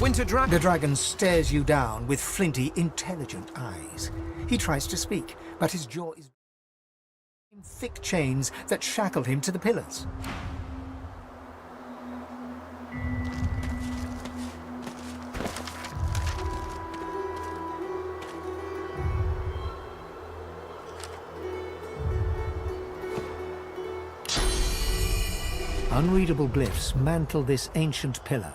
winter dragon. The dragon stares you down with flinty, intelligent eyes. He tries to speak, but his jaw is in thick chains that shackle him to the pillars. Unreadable glyphs mantle this ancient pillar.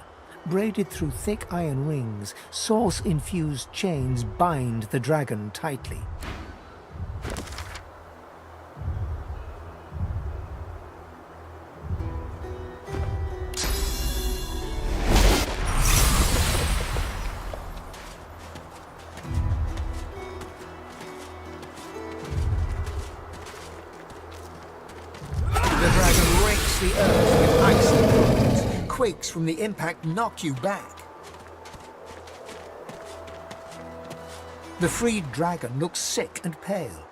Braided through thick iron rings, source-infused chains bind the dragon tightly. The dragon rakes the earth with icy blows. Quakes from the impact knock you back. The freed dragon looks sick and pale.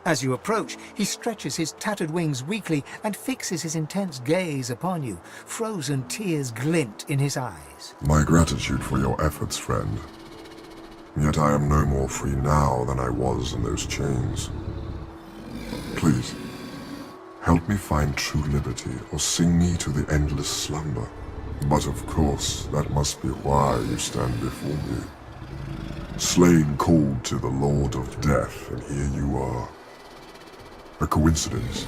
As you approach, he stretches his tattered wings weakly and fixes his intense gaze upon you. Frozen tears glint in his eyes. My gratitude for your efforts, friend. Yet I am no more free now than I was in those chains. Please, help me find true liberty, or sing me to the endless slumber. But of course, that must be why you stand before me. Slain called to the Lord of Death, and here you are. A coincidence?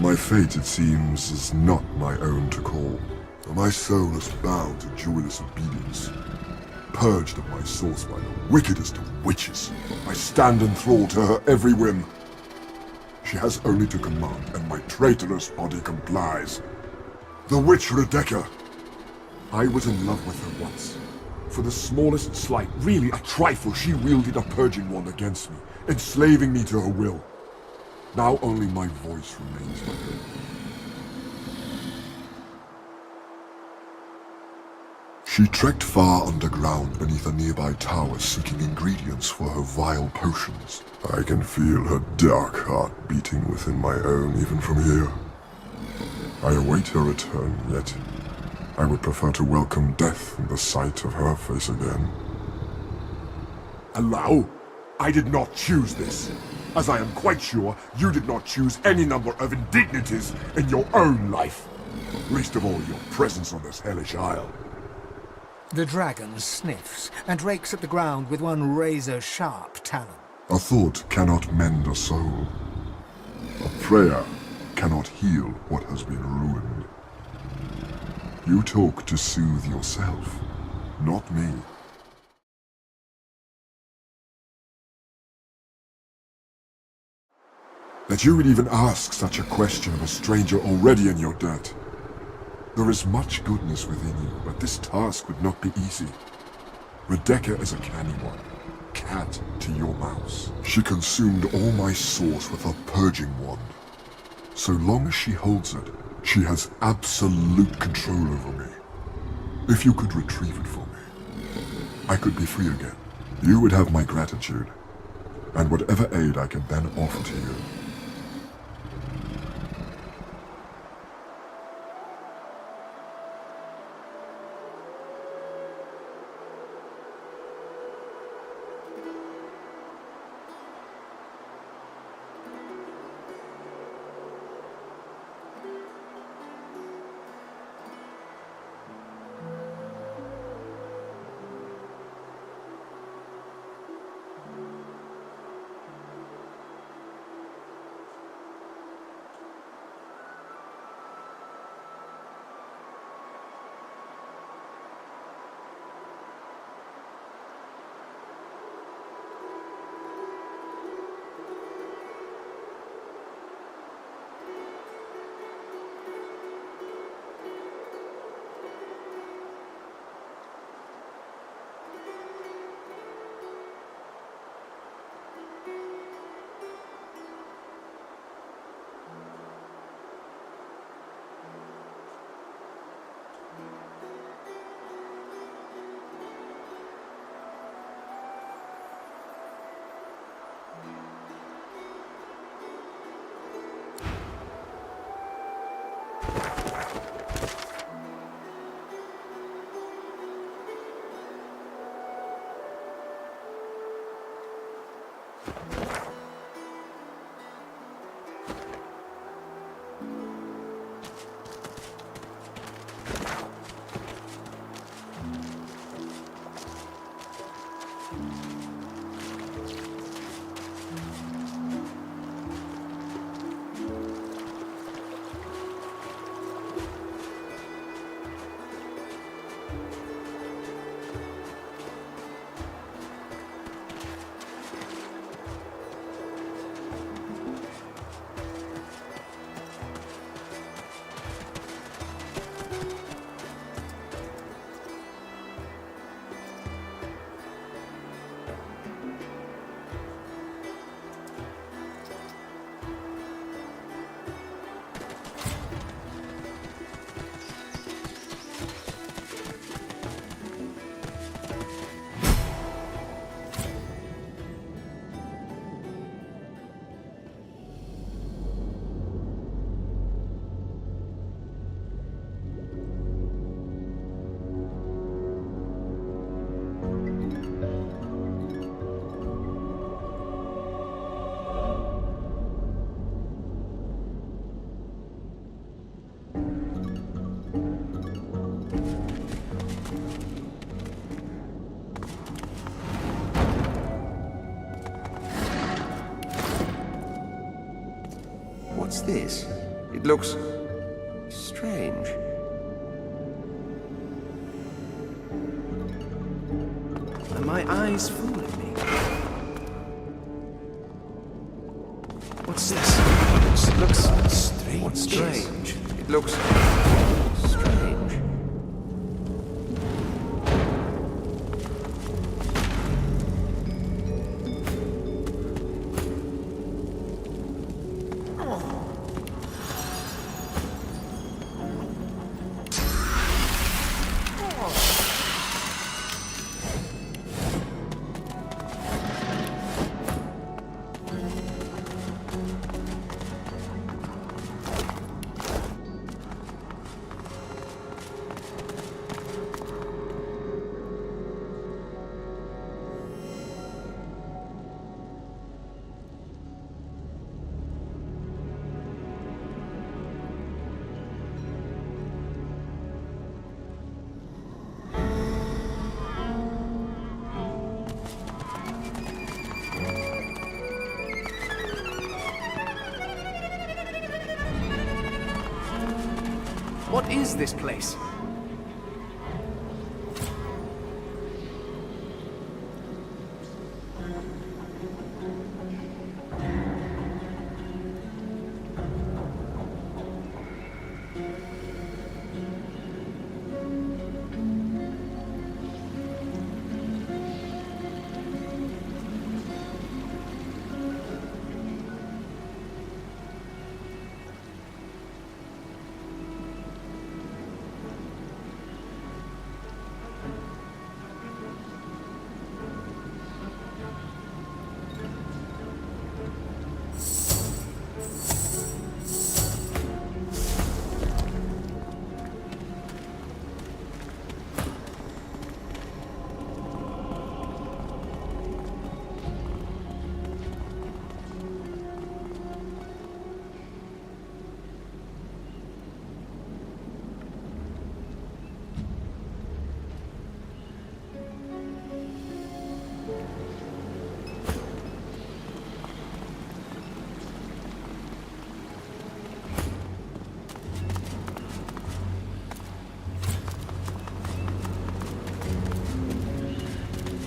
My fate, it seems, is not my own to call. My soul is bound to joyless obedience. Purged of my source by the wickedest of witches, I stand enthralled to her every whim. She has only to command, and my traitorous body complies. The witch Rebecca! I was in love with her once. For the smallest slight, really a trifle, she wielded a purging wand against me, enslaving me to her will. Now only my voice remains with her. She trekked far underground beneath a nearby tower seeking ingredients for her vile potions. I can feel her dark heart beating within my own even from here. I await her return, yet I would prefer to welcome death in the sight of her face again. Allow? I did not choose this. As I am quite sure, you did not choose any number of indignities in your own life. Least of all your presence on this hellish isle. The dragon sniffs and rakes at the ground with one razor-sharp talon. A thought cannot mend a soul. A prayer cannot heal what has been ruined. You talk to soothe yourself, not me. That you would even ask such a question of a stranger already in your debt. There is much goodness within you, but this task would not be easy. Rebecca is a canny one, cat to your mouse. She consumed all my source with her purging wand. So long as she holds it, she has absolute control over me. If you could retrieve it for me, I could be free again. You would have my gratitude, and whatever aid I can then offer to you. this? It looks strange. Are my eyes fooling me? What's this? It looks strange. What's strange? It looks strange. What is this place?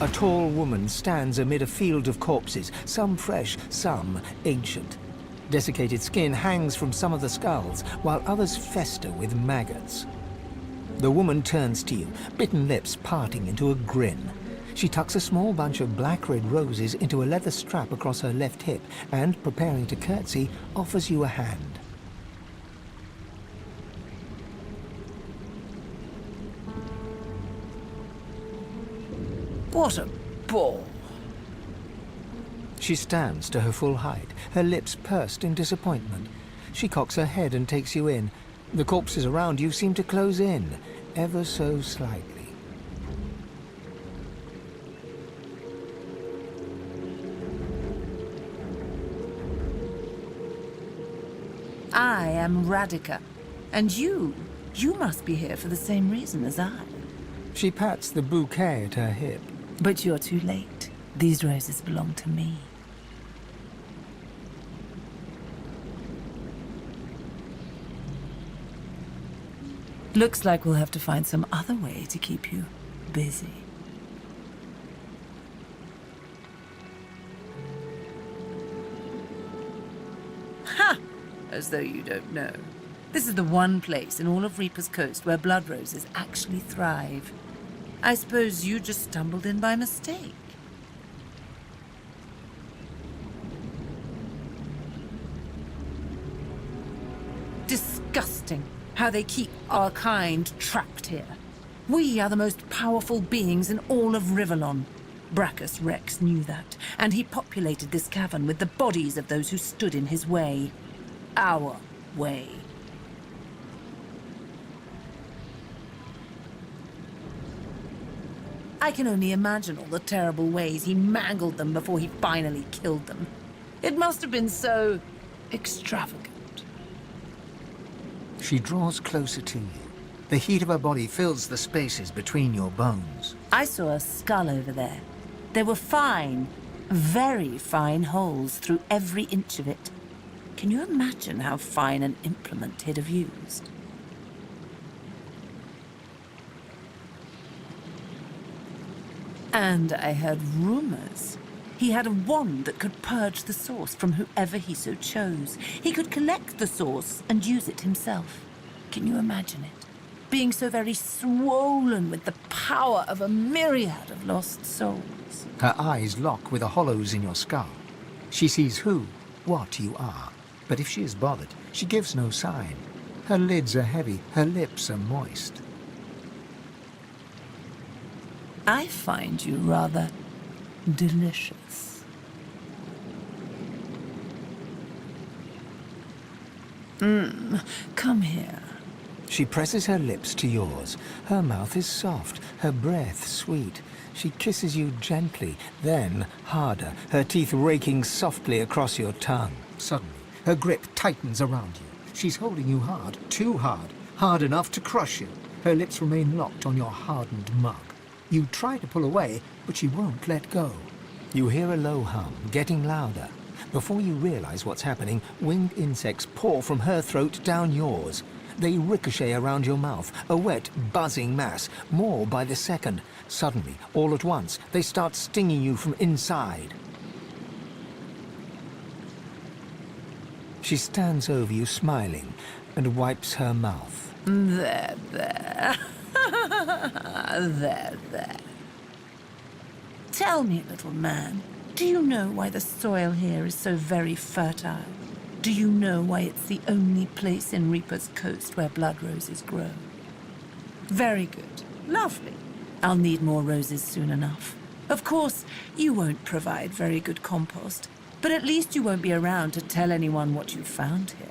A tall woman stands amid a field of corpses, some fresh, some ancient. Desiccated skin hangs from some of the skulls, while others fester with maggots. The woman turns to you, bitten lips parting into a grin. She tucks a small bunch of black red roses into a leather strap across her left hip and, preparing to curtsy, offers you a hand. What a bore. She stands to her full height, her lips pursed in disappointment. She cocks her head and takes you in. The corpses around you seem to close in, ever so slightly. I am Radhika, and you must be here for the same reason as I. She pats the bouquet at her hip. But you're too late. These roses belong to me. Looks like we'll have to find some other way to keep you busy. Ha! As though you don't know. This is the one place in all of Reaper's Coast where blood roses actually thrive. I suppose you just stumbled in by mistake. Disgusting how they keep our kind trapped here. We are the most powerful beings in all of Rivellon. Brachus Rex knew that, and he populated this cavern with the bodies of those who stood in his way. Our way. I can only imagine all the terrible ways he mangled them before he finally killed them. It must have been so extravagant. She draws closer to you. The heat of her body fills the spaces between your bones. I saw a skull over there. There were fine, very fine holes through every inch of it. Can you imagine how fine an implement he'd have used? And I heard rumors. He had a wand that could purge the source from whoever he so chose. He could collect the source and use it himself. Can you imagine it? Being so very swollen with the power of a myriad of lost souls. Her eyes lock with the hollows in your skull. She sees who, what you are. But if she is bothered, she gives no sign. Her lids are heavy, her lips are moist. I find you rather delicious. Come here. She presses her lips to yours. Her mouth is soft, her breath sweet. She kisses you gently, then harder, her teeth raking softly across your tongue. Suddenly, her grip tightens around you. She's holding you hard, too hard, hard enough to crush you. Her lips remain locked on your hardened mug. You try to pull away, but she won't let go. You hear a low hum, getting louder. Before you realize what's happening, winged insects pour from her throat down yours. They ricochet around your mouth, a wet, buzzing mass, more by the second. Suddenly, all at once, they start stinging you from inside. She stands over you, smiling, and wipes her mouth. There. There. Tell me, little man, do you know why the soil here is so very fertile? Do you know why it's the only place in Reaper's Coast where blood roses grow? Very good. Lovely. I'll need more roses soon enough. Of course, you won't provide very good compost, but at least you won't be around to tell anyone what you found here.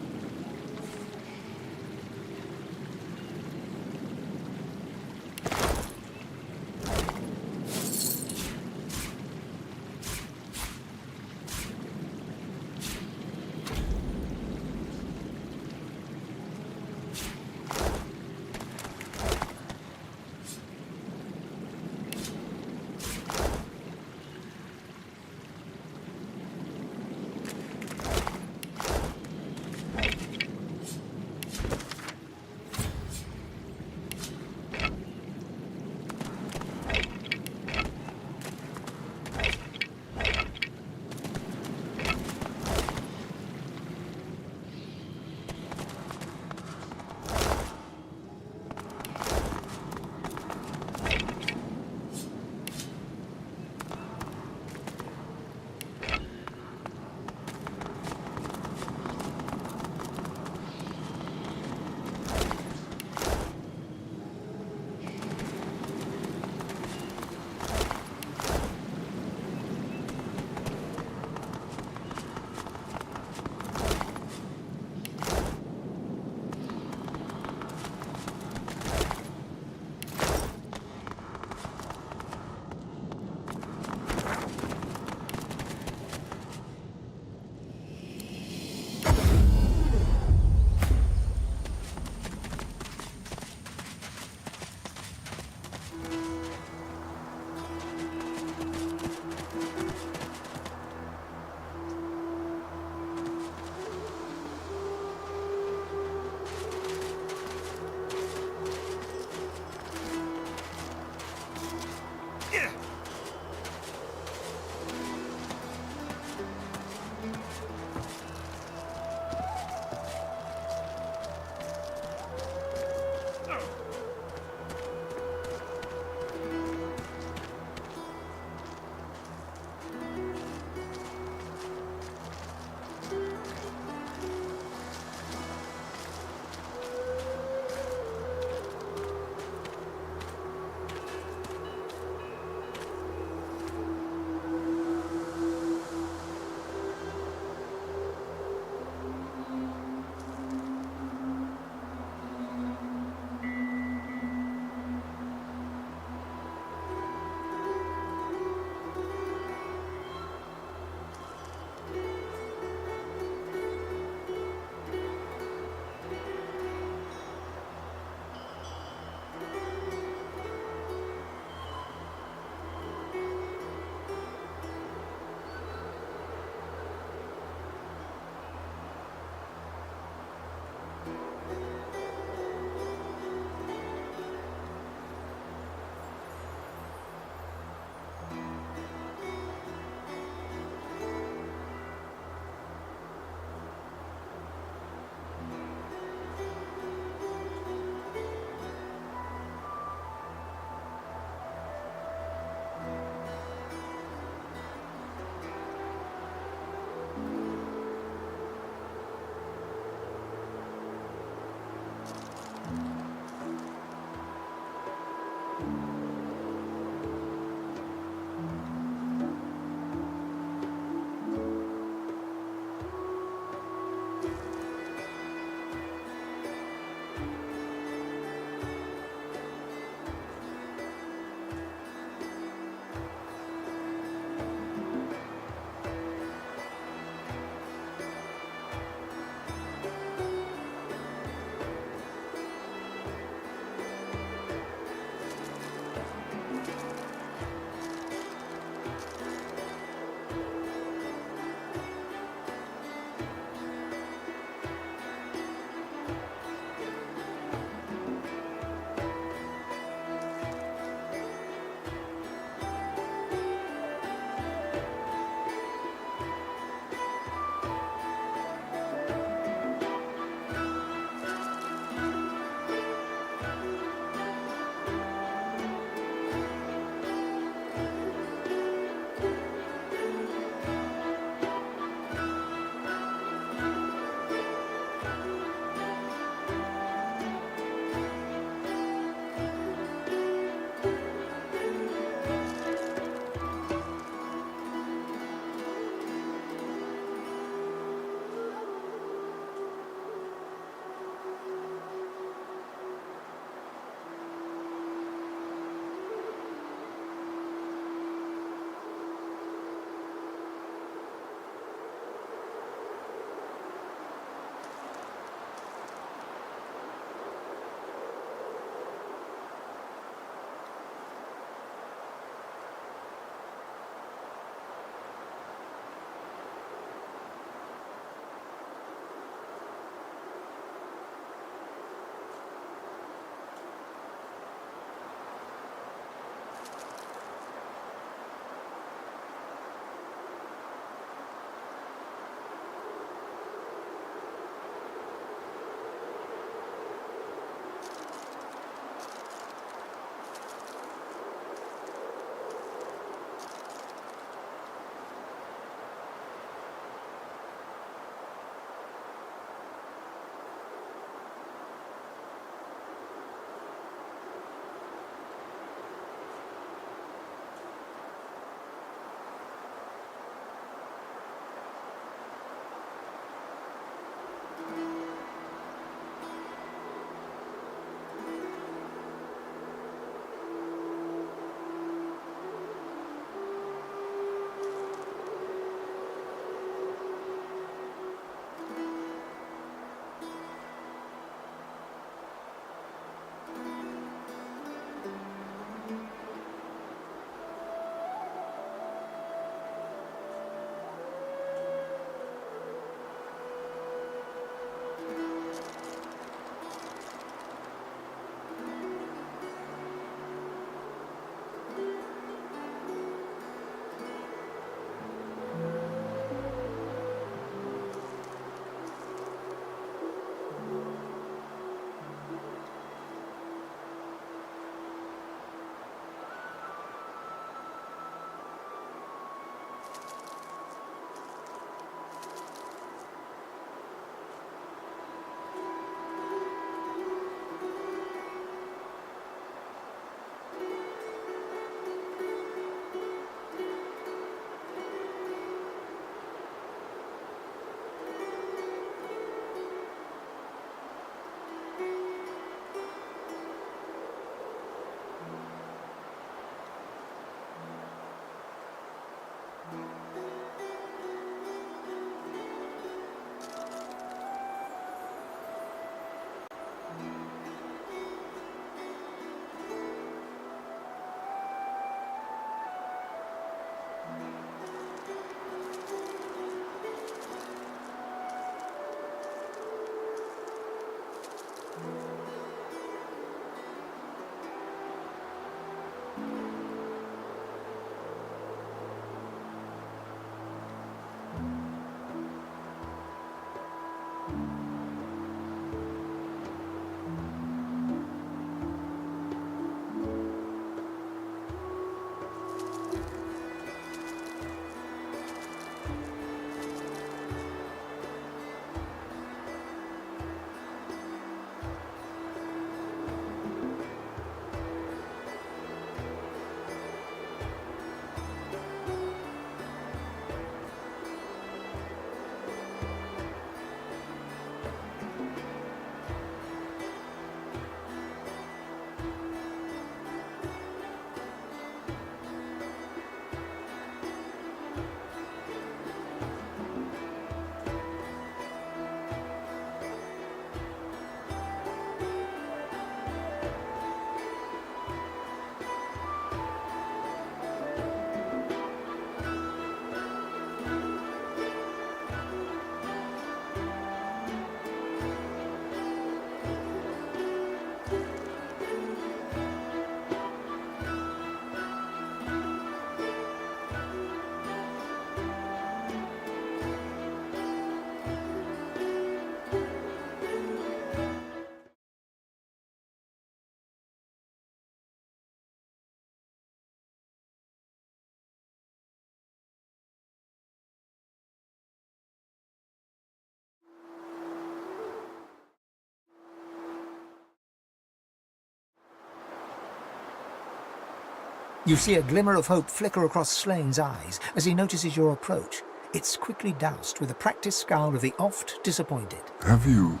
You see a glimmer of hope flicker across Slane's eyes as he notices your approach. It's quickly doused with the practiced scowl of the oft disappointed. Have you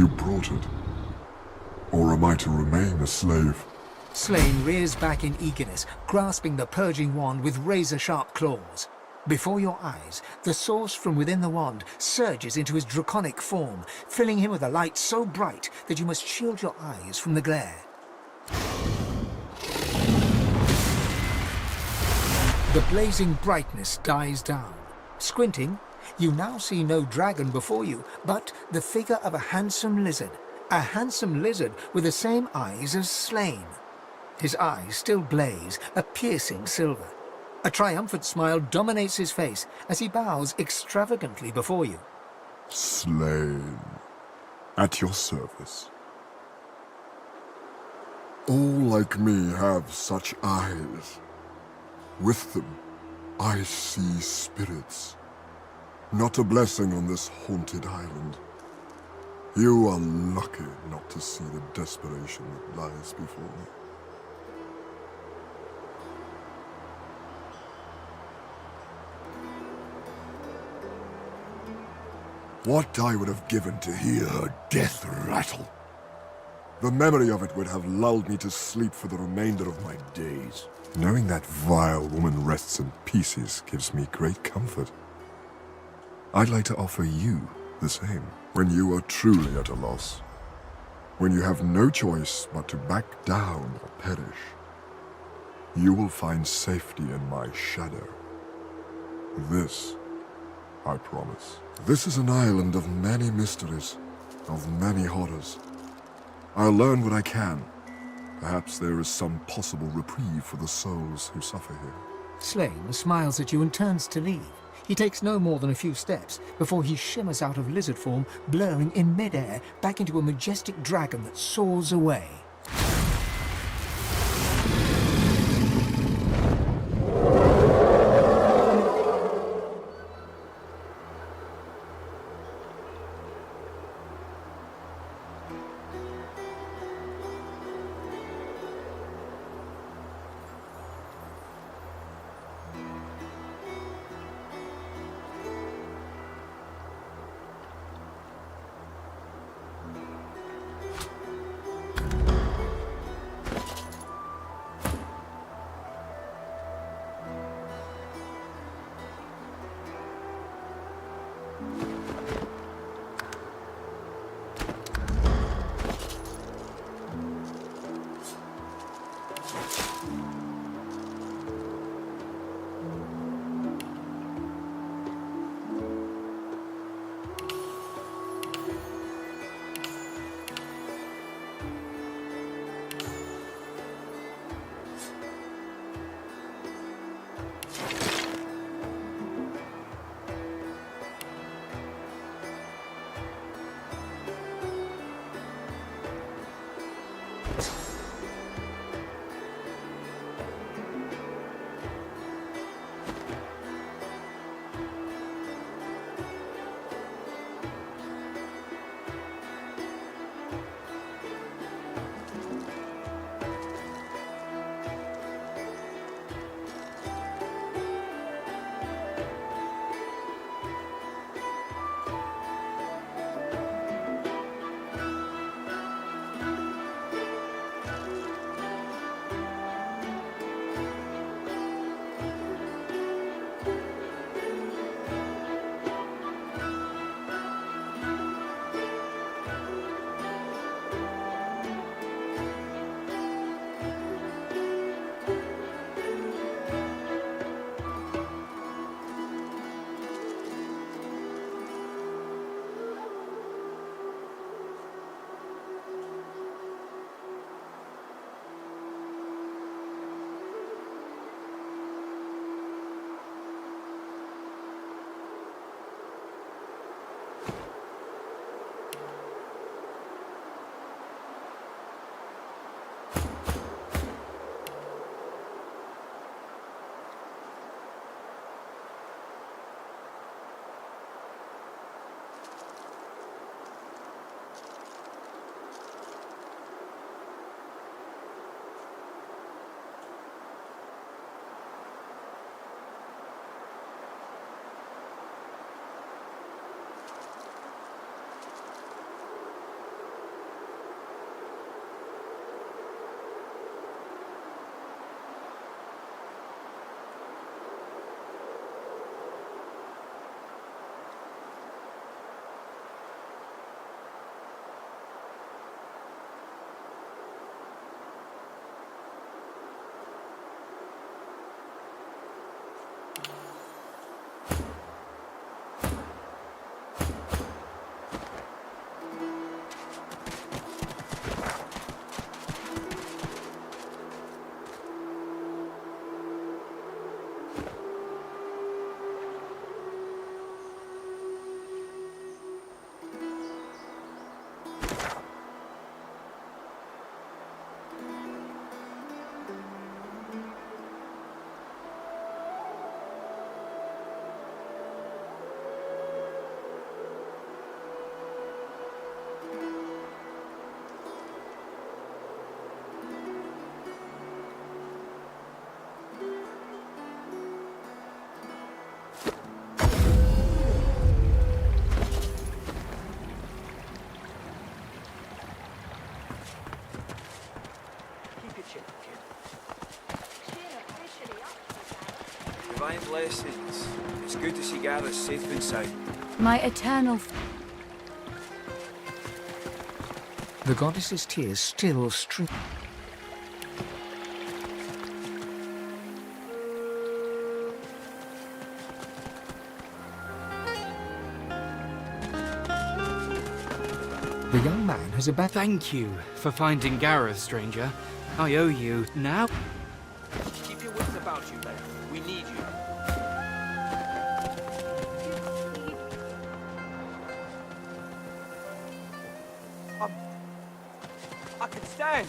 brought it? Or am I to remain a slave? Slane rears back in eagerness, grasping the purging wand with razor-sharp claws. Before your eyes, the source from within the wand surges into his draconic form, filling him with a light so bright that you must shield your eyes from the glare. The blazing brightness dies down. Squinting, you now see no dragon before you, but the figure of a handsome lizard. A handsome lizard with the same eyes as Slane. His eyes still blaze, a piercing silver. A triumphant smile dominates his face as he bows extravagantly before you. Slane, at your service. All like me have such eyes. With them, I see spirits. Not a blessing on this haunted island. You are lucky not to see the desperation that lies before me. What I would have given to hear her death rattle. The memory of it would have lulled me to sleep for the remainder of my days. Knowing that vile woman rests in pieces gives me great comfort. I'd like to offer you the same. When you are truly at a loss, when you have no choice but to back down or perish, you will find safety in my shadow. This, I promise. This is an island of many mysteries, of many horrors. I'll learn what I can. Perhaps there is some possible reprieve for the souls who suffer here. Slane smiles at you and turns to leave. He takes no more than a few steps before he shimmers out of lizard form, blurring in midair back into a majestic dragon that soars away. Keep your chin, kid. Divine blessings. It's good to see Gareth safe and sound. My eternal... The goddess's tears still stream. The young man has abandoned... Thank you for finding Gareth, stranger. I owe you now. Keep your wits about you, lad. We need you. I can stand.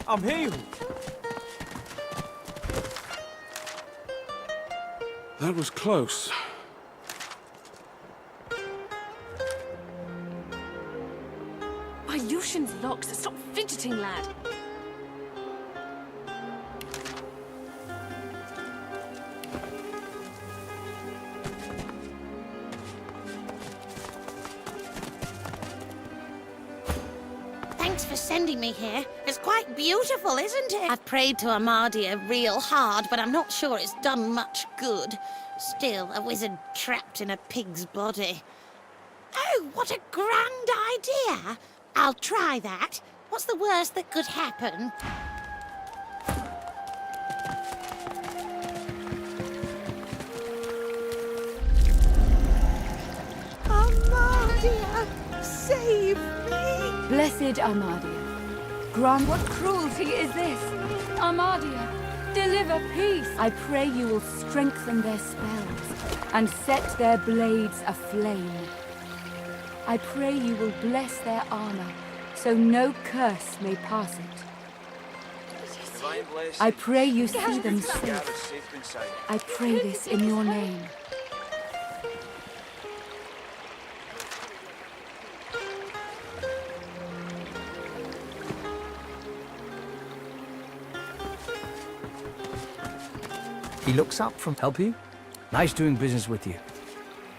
I'm healed. That was close. My Lucian's locks. Stop fidgeting, lad. Thanks for sending me here. It's quite beautiful, isn't it? I've prayed to Amardia real hard, but I'm not sure it's done much good. Still, a wizard trapped in a pig's body. Oh, what a grand idea! I'll try that. What's the worst that could happen? Amardia, save me! Blessed Amardia, grant what cruelty is this? Amardia, deliver peace. I pray you will strengthen their spells and set their blades aflame. I pray you will bless their armor so no curse may pass it. Divine blessings. I pray you see them Gareth safe. safe and sound. I pray this in your name. He looks up from... Help you? Nice doing business with you.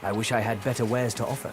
I wish I had better wares to offer.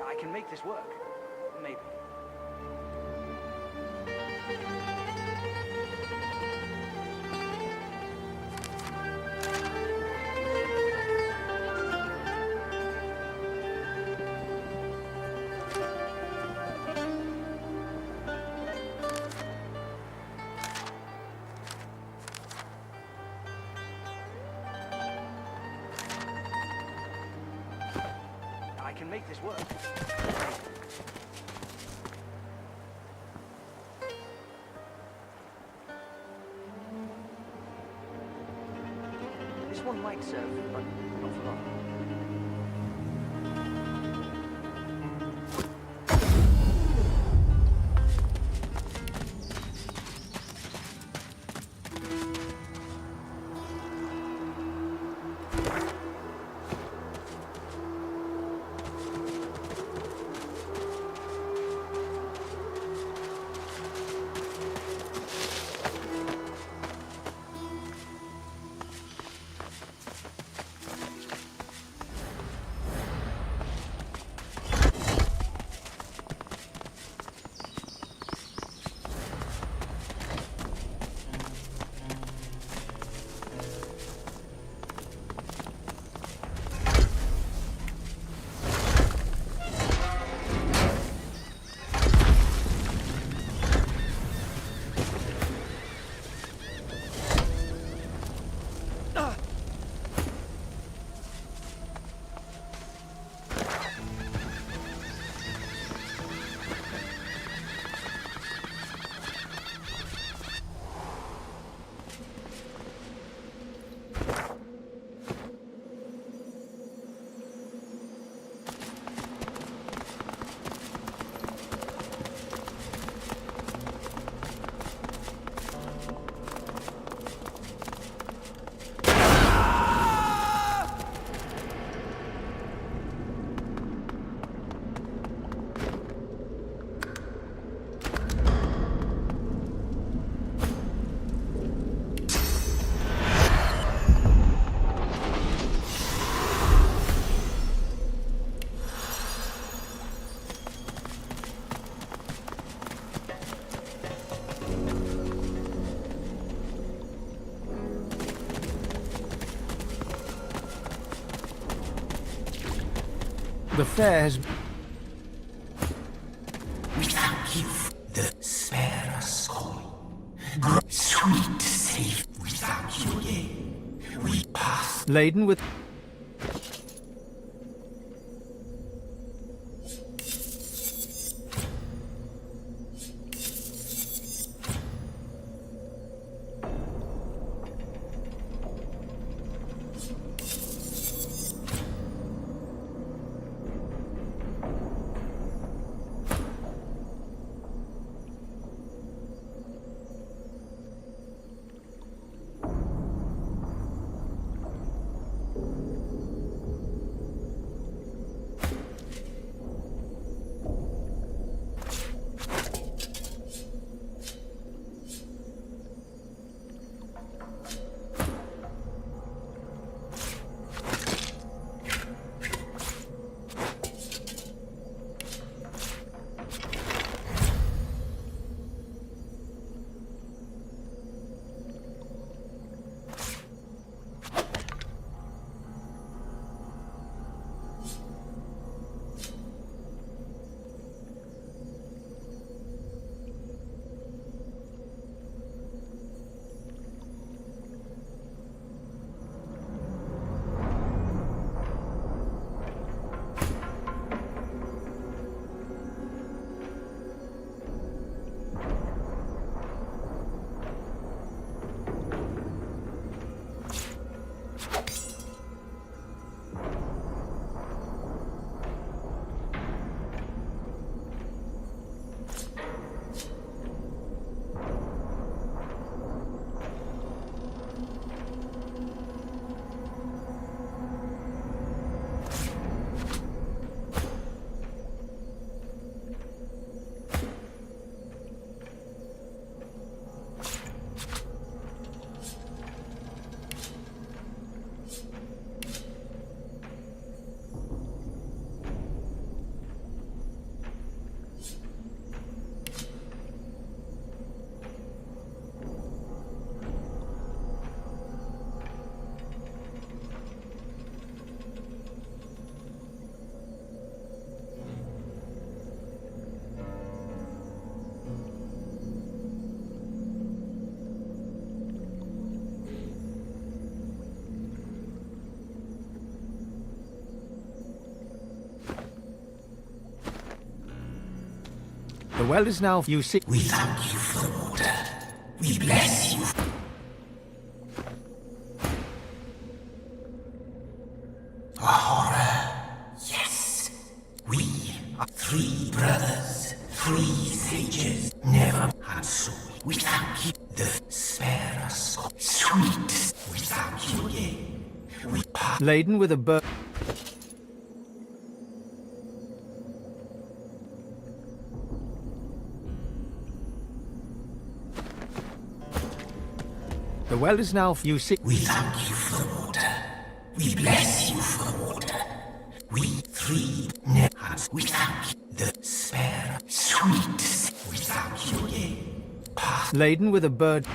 I can make this work. Maybe. I can make this work. This one might serve, but not for long. The fair has... We thank you for the spare us soul. Sweet safe, we thank you again. We pass. Laden with... The well is now... You see... We thank you for the water. We bless you. A horror. Yes. We are 3 brothers, 3 sages. Never had so. We thank you. The spare us. Sweet. We thank you again. We pass. Laden with a bird... The well is now... You see... We thank you for the water. We bless you for the water. We 3 hands. We thank you. The spare. Sweet. We thank you again. Pass. Laden with a bird...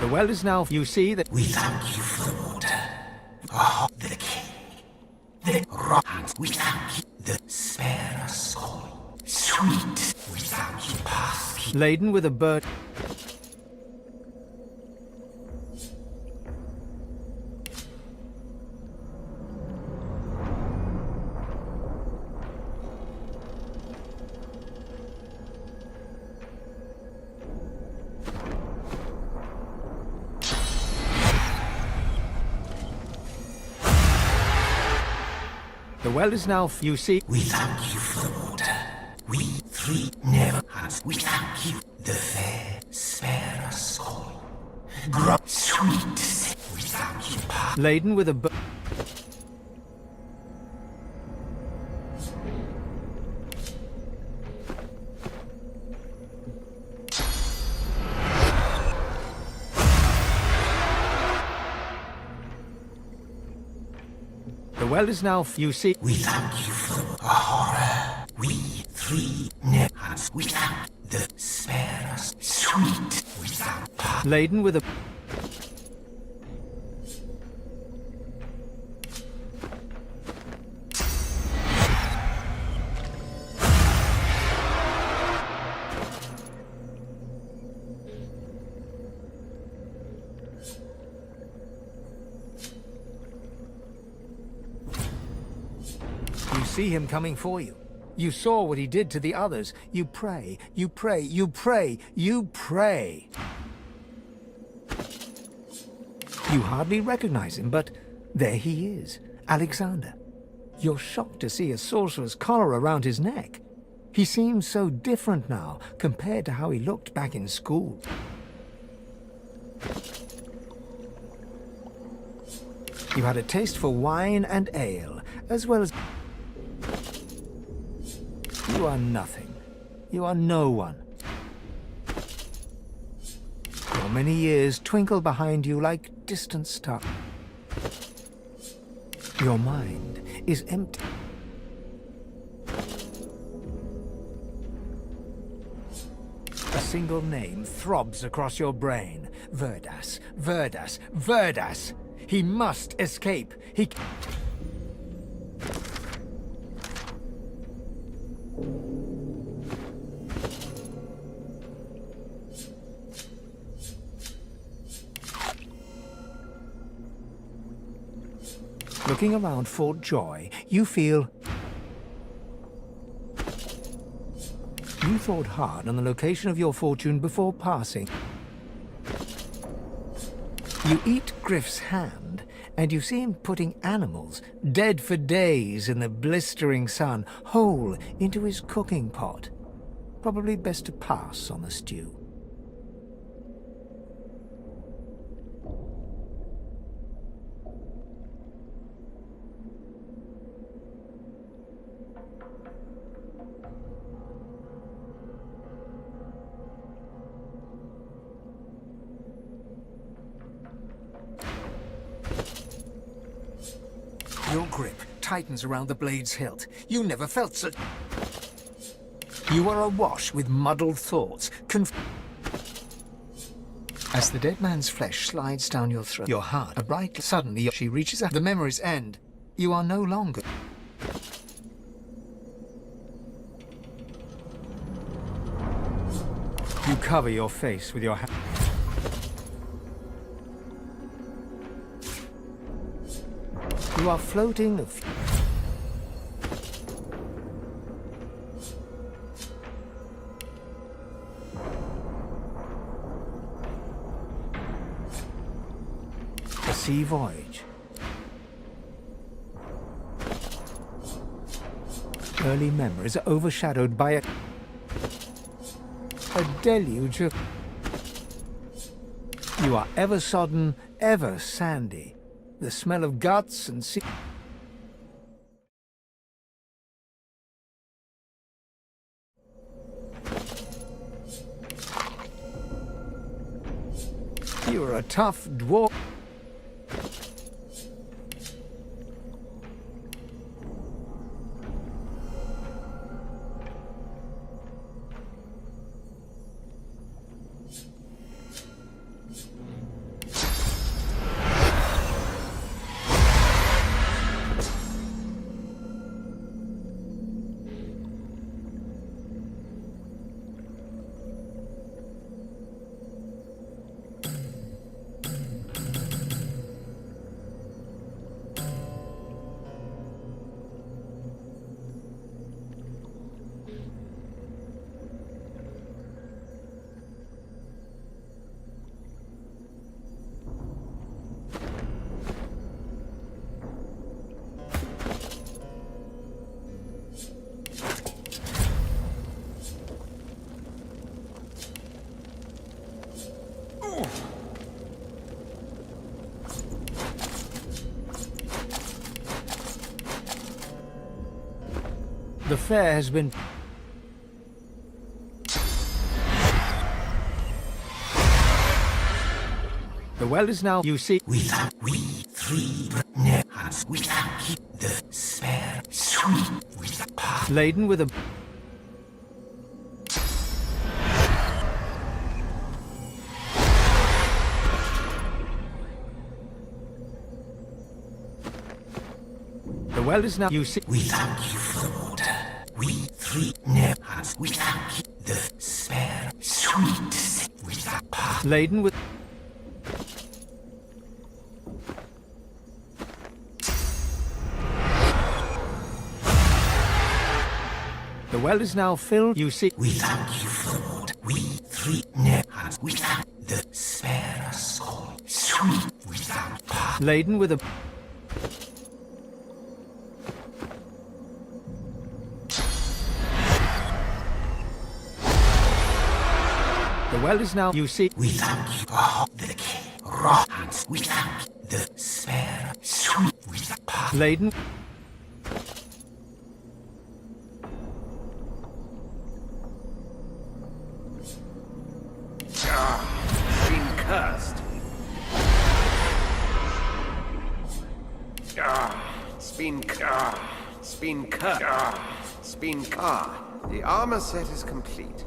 The well is now... You see that... We thank you for the water. Oh, the king. The rock. We thank you. The spare us soul. Sweet. We thank you, path. Laden with a bird... The well is now... You see... We thank you for the water. We three never had. We thank you. The fair spare us soul. Sweet. We thank you, path. Laden with a bird... The well is now... You see... We thank you for the horror. We three never had. We thank the spare us. Sweet. We thank path. Laden with a... You see him coming for you. You saw what he did to the others. You pray, you pray, you pray, you pray. You hardly recognize him, but there he is, Alexander. You're shocked to see a sorcerer's collar around his neck. He seems so different now compared to how he looked back in school. You had a taste for wine and ale, as well as... You are nothing. You are no one. Your many years twinkle behind you like distant stars. Your mind is empty. A single name throbs across your brain. Verdas, Verdas, Verdas! He must escape. He... Looking around for joy, you feel... You thought hard on the location of your fortune before passing. You eat Griff's hand, and you see him putting animals, dead for days in the blistering sun, whole into his cooking pot. Probably best to pass on the stew. Your grip tightens around the blade's hilt. You never felt so... You are awash with muddled thoughts, As the dead man's flesh slides down your throat, your heart, a bright... Suddenly, she reaches out. The memories end. You are no longer... You cover your face with your hand. You are floating... A sea voyage. Early memories are overshadowed by a deluge of... You are ever sodden, ever sandy. The smell of guts and sea... You are a tough dwarf. The fair has been... The well is now, you see... We three hands. We thank the spare sweet with the laden with a... The well is now, you see... We thank you for the water. We three hands. We thank the spare sweet with the laden with... The well is now filled, you see... We thank you for the water. We three hands. We thank the spare soul sweet without laden with a... The well is now, you see... We thank you for the king. Rock hands. We thank the spare sweet with laden... Been cursed. It's been cursed. It's been the armor set is complete.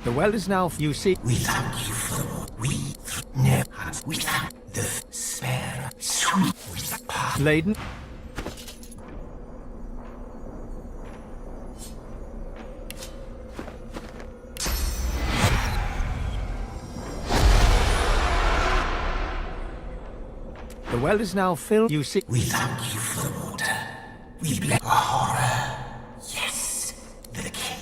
The well is now, you see... We thank you for we hands. We thank the spare sweet with laden... The well is now filled, you see... We thank you for the water. We bless horror. Yes, the king.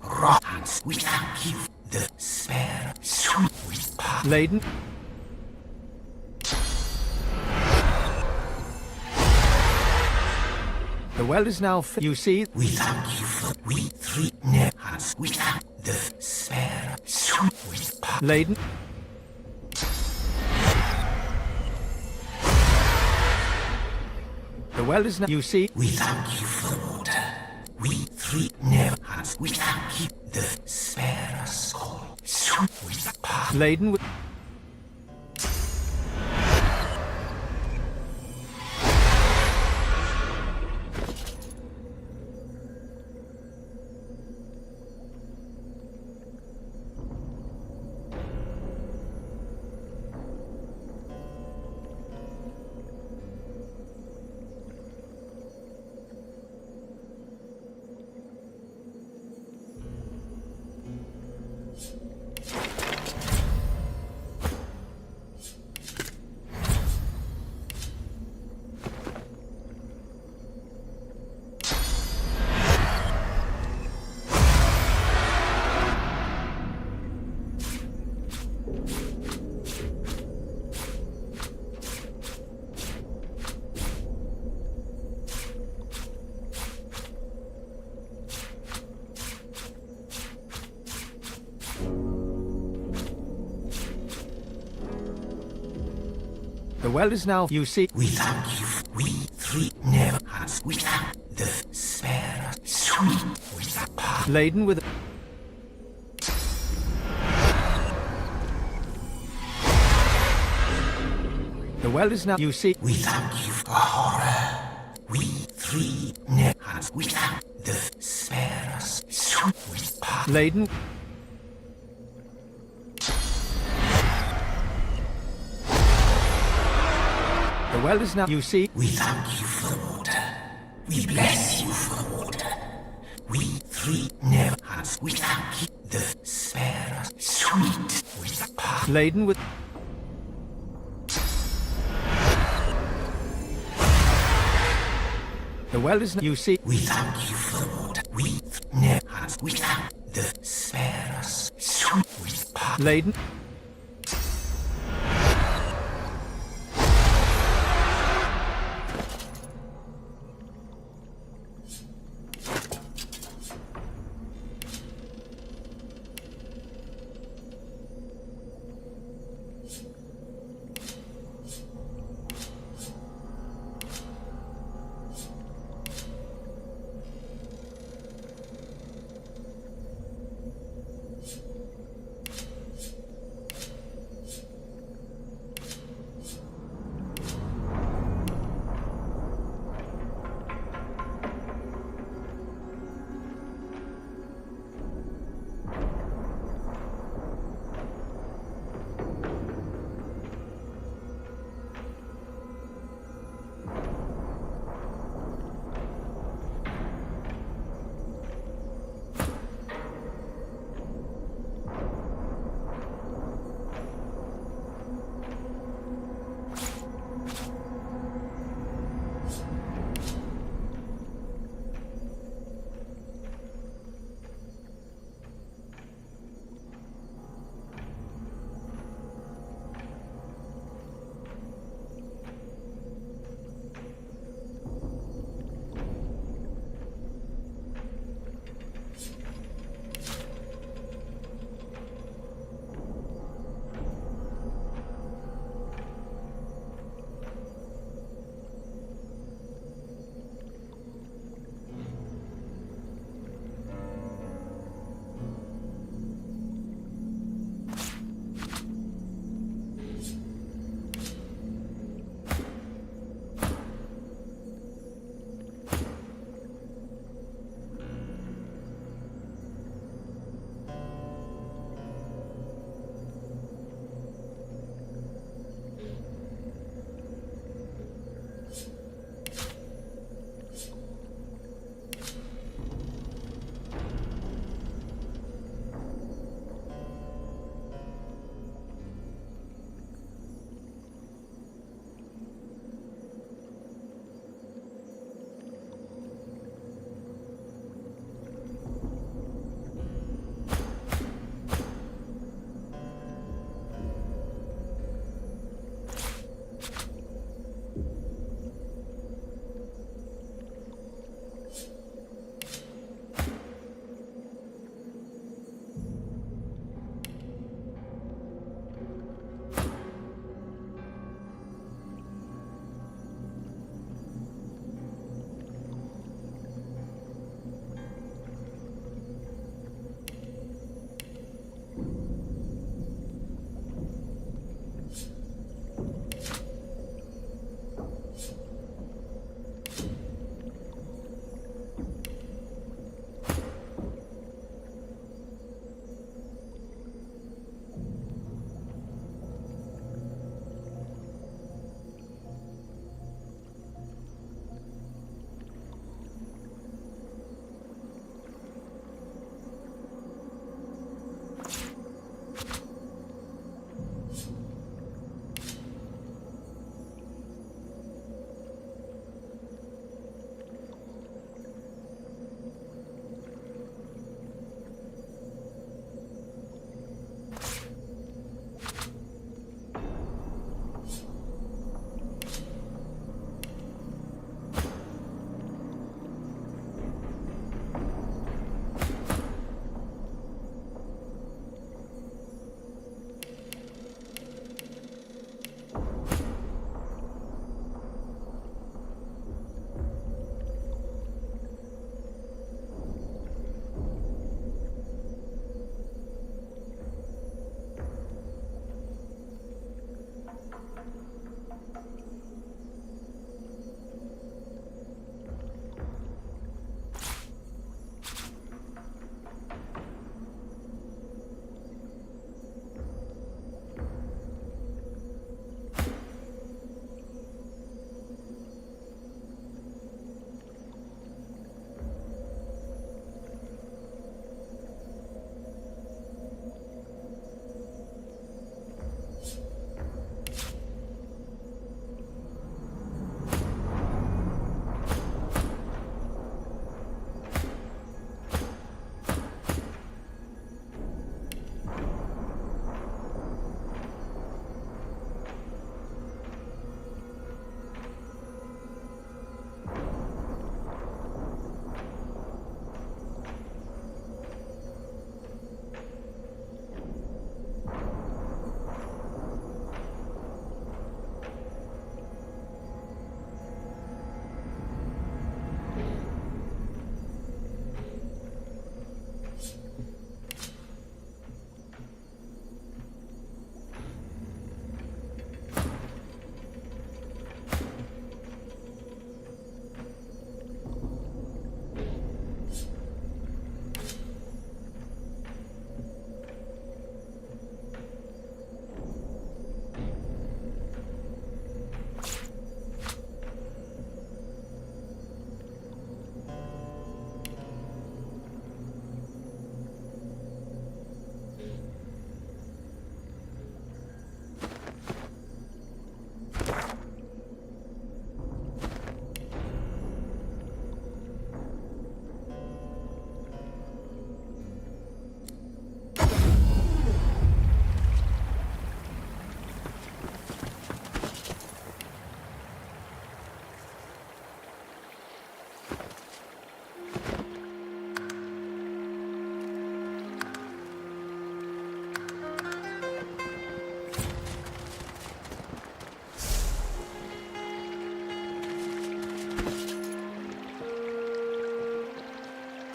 Rock hands. We thank you. The spare sweet with laden... The well is now filled, you see... We thank you for we three hands. We thank the spare sweet with laden... The well is now, you see... We thank you for the water. We three hands. We thank you. The spare soul sweet with laden with... The well is now, you see... We thank you. We three hands. We thank the spare sweet with laden with... The well is now, you see... We thank you for horror. We three hands. We thank the spare sweet with laden... The well is now, you see... We thank you for the water. We bless you for the water. We three never had. We thank you. The spare us. Sweet with part. Laden with... The well is... You see... We thank you for the water. We never had. We thank the spare us. Sweet with part. Laden...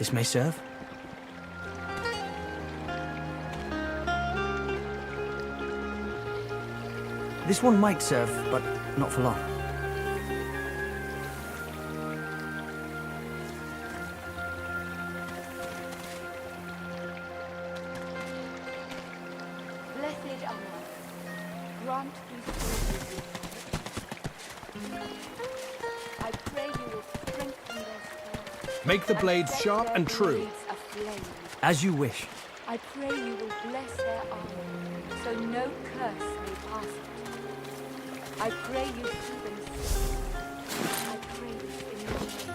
This may serve? This one might serve, but not for long. Blessed Amar, grant these souls. I pray you will strengthen their spells. Make the and blades set sharp their and true. blades aflame. As you wish. I pray you will bless their armor, so no curse may pass it. I pray you see them safe. I pray this in your name.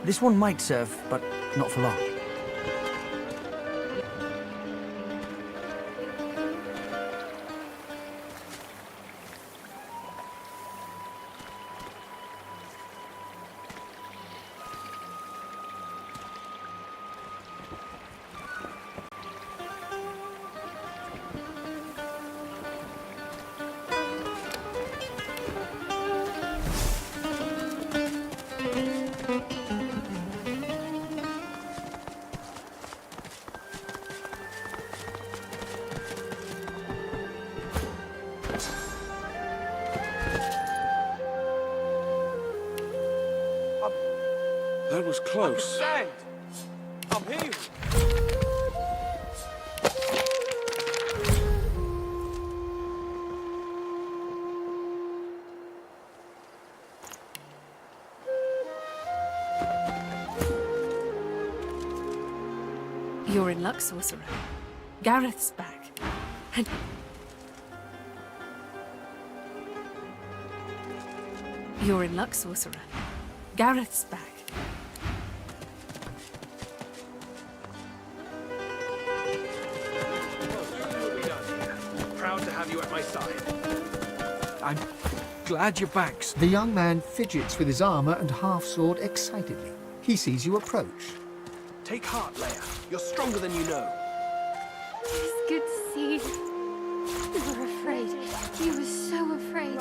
This one might serve, but not for long. That was close. Stand! I'm here! You're in luck, sorcerer. Gareth's back. And... You're in luck, sorcerer. Gareth's back. Proud to have you at my side. I'm glad you're back. The young man fidgets with his armor and half-sword excitedly. He sees you approach. Take heart, Leia. You're stronger than you know. It's good to see you. You were afraid. You were so afraid.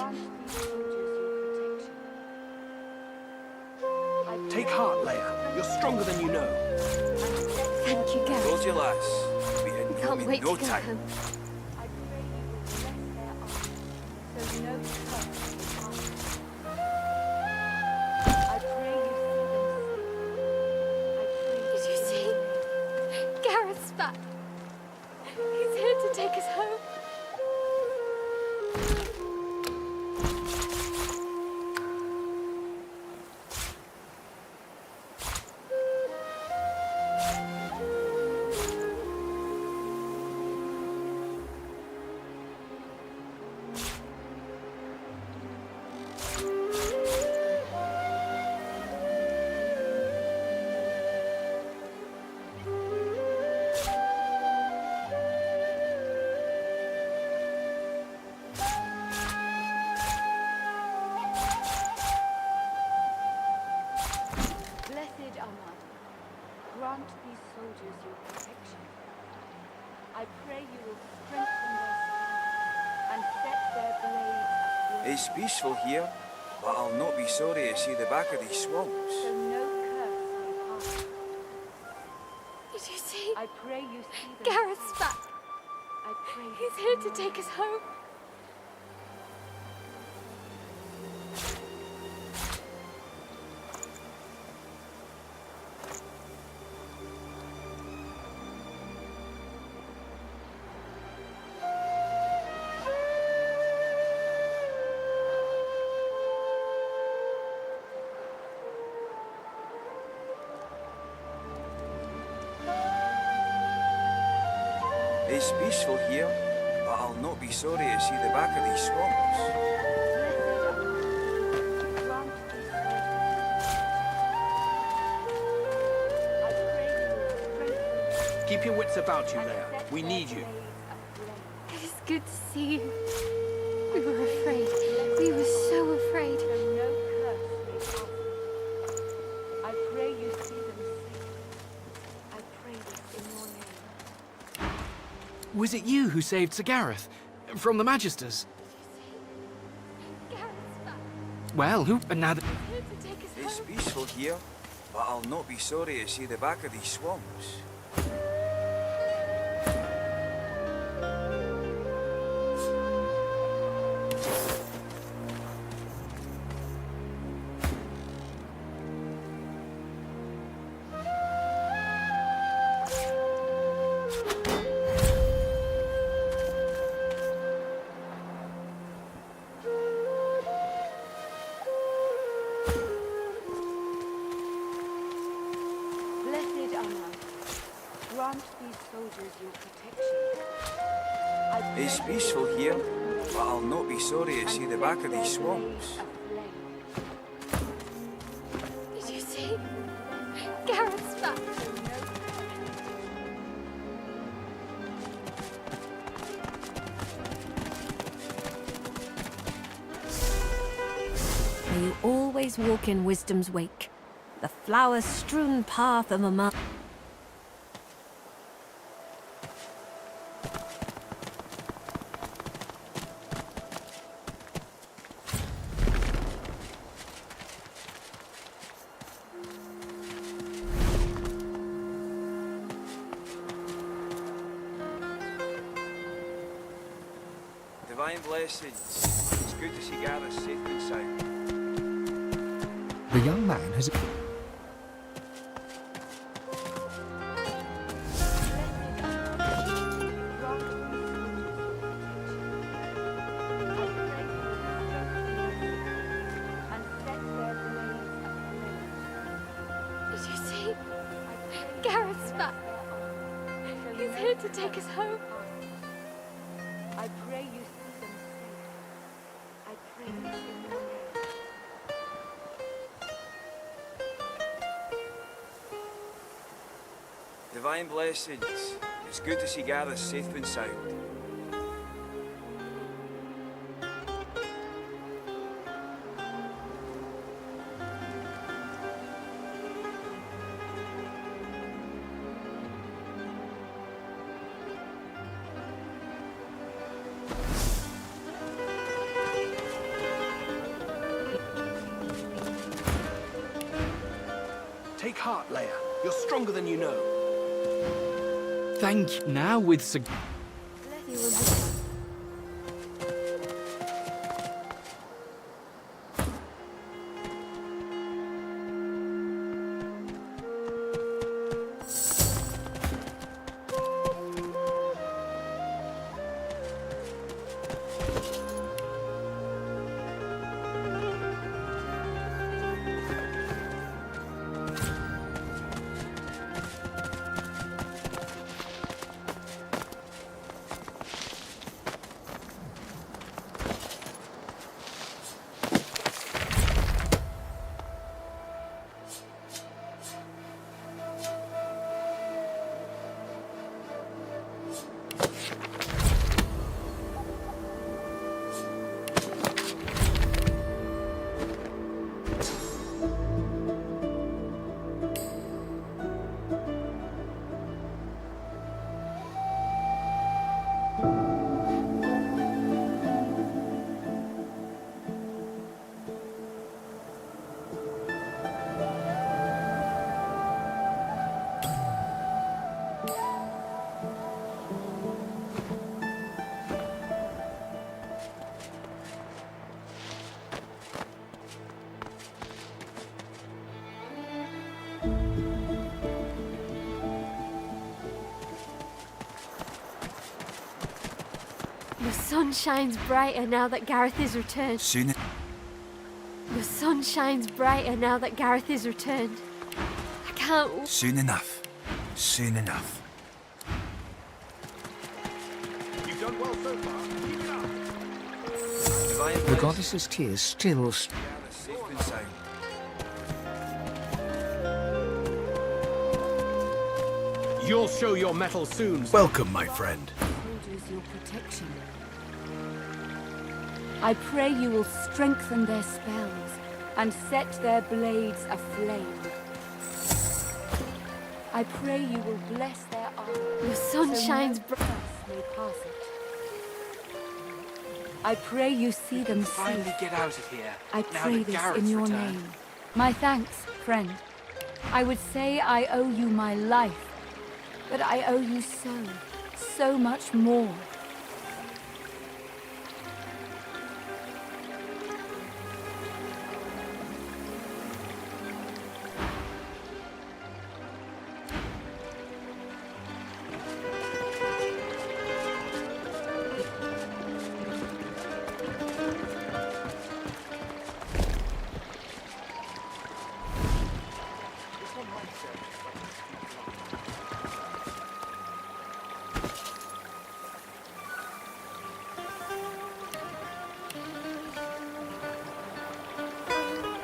Take heart, Leia. You're stronger than you know. Thank you, Gareth. Told you, lass. We had Can't wait no to go time. home. I pray you will bless their arms, so no curse will pass. I pray you see them safe. I pray. Did you see? Gareth's back. He's here to take us home. Blessed Amar, grant these soldiers your protection. I pray you will strengthen their strength and set their blades aflame. It's peaceful here, but I'll not be sorry to see the back of these swamps. So no curse may pass. Did you see? I pray you see them. Gareth's back. I pray he's here to take us home. It's peaceful here, but I'll not be sorry to see the back of these swamps. Keep your wits about you, Leia. We need you. It is good to see you. We were afraid. We were so afraid. I pray you see them safe. I pray this in your name. Was it you who saved Sir Gareth? from the Magisters. Well, who... now that... It's peaceful here, but I'll not be sorry to see the back of these swamps. Grant these soldiers your protection. It's peaceful here, but I'll not be sorry to see the back of these swamps. Did you see? Gareth's back. May you always walk in wisdom's wake, the flower-strewn path of a mother. Divine blessings. It's good to see Gareth safe and sound. The young man has... Did you see? Gareth's back. He's here to take us home. I pray you see them safe. I pray you see them safe. Divine blessings. It's good to see Gareth safe and sound. Take heart, Leia. You're stronger than you know. Thank you. Now with Sir... The sun shines brighter now that Gareth is returned. Soon. The sun shines brighter now that Gareth is returned. I can't... Soon enough. Soon enough. You've done well so far. Keep it up. Divine The goddess's tears still... Gareth safe and sound. You'll show your mettle soon. Welcome, my friend. Soldiers your protection. I pray you will strengthen their spells and set their blades aflame. I pray you will bless their arms. The sun shines bright. May pass it. I pray you see them Finally safe. get out of here. I now pray that this Gareth's in your returned. name. My thanks, friend. I would say I owe you my life, but I owe you so much more.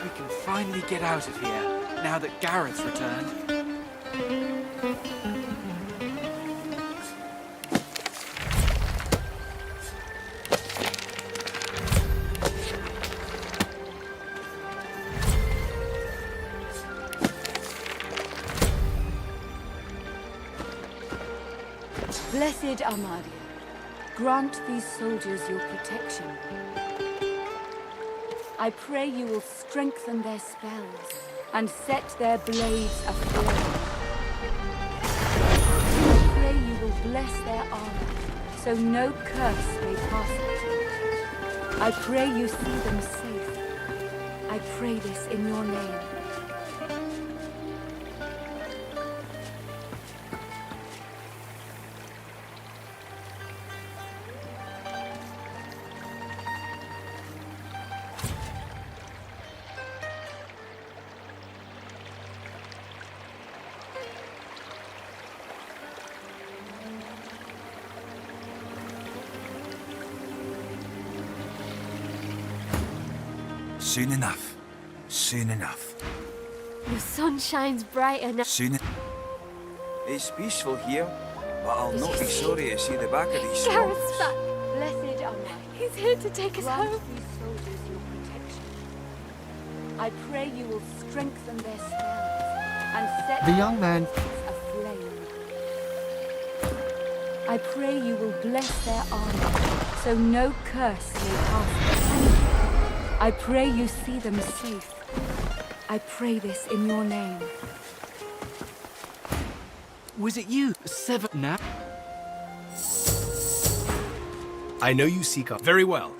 We can finally get out of here, now that Gareth's returned. Blessed Armadia, grant these soldiers your protection. I pray you will strengthen their spells and set their blades aflame. I pray you will bless their armor, so no curse may pass it. I pray you see them safe. I pray this in your name. Soon enough. Soon enough. The sun shines brighter now. Soon. It's peaceful here, but I'll not be sorry to see the back of these Gareth's swamps. back. Blessed Armadia, He's here to take us grant home. these soldiers your protection. I pray you will strengthen their spells and set The young man aflame. I pray you will bless their armor, so no curse may pass them. I pray you see them safe. I pray this in your name. Was it you, Seven? Now? I know you seek out very well.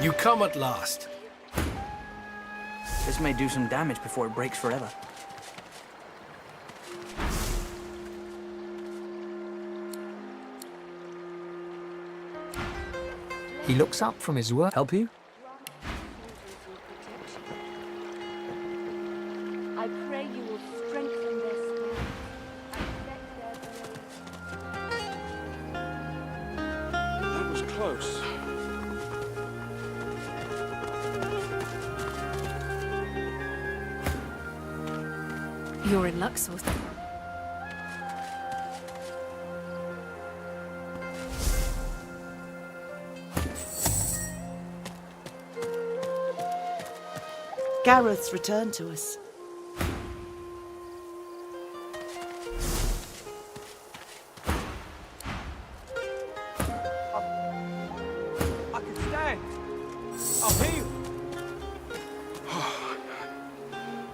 You come at last. This may do some damage before it breaks forever. He looks up from his work. Help you? I pray you will strengthen their spells and set their blades. That was close. You're in Luxor. Gareth's returned to us. I can stand. I'll heal.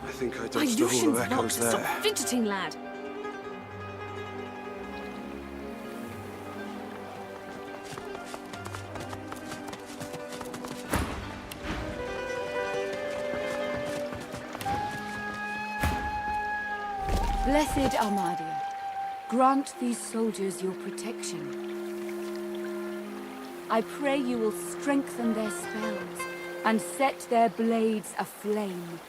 I think I My dodged all Lucian's the echoes locked. there. Stop fidgeting, lad. Blessed Armadia, grant these soldiers your protection. I pray you will strengthen their spells and set their blades aflame.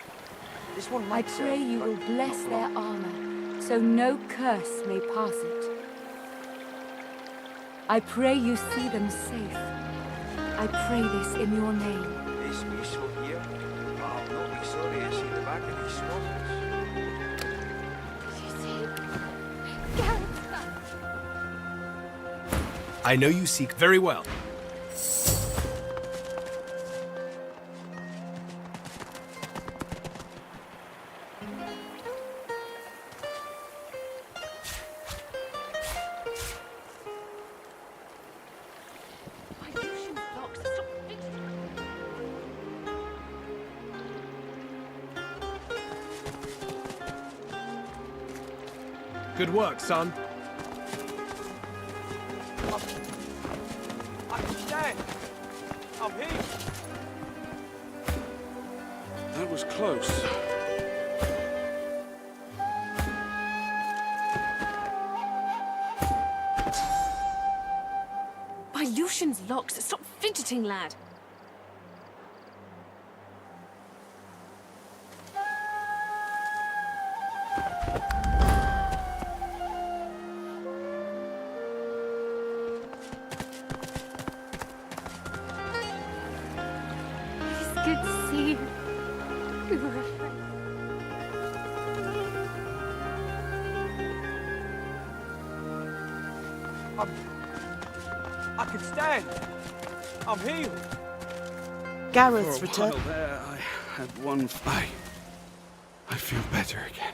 This one I might pray serve, you but will bless not their long. armor, so no curse may pass it. I pray you see them safe. I pray this in your name. It's peaceful here, but I'll not be sorry to see the back of these swamps. Gareth's back. I know you seek very well. Good work, son. I can stand. I'm here. That was close. By Lucian's locks, stop fidgeting, lad. It's good to see you. We were afraid. I can stand. I'm healed. Gareth's For a return. while there, I had one. I feel better again.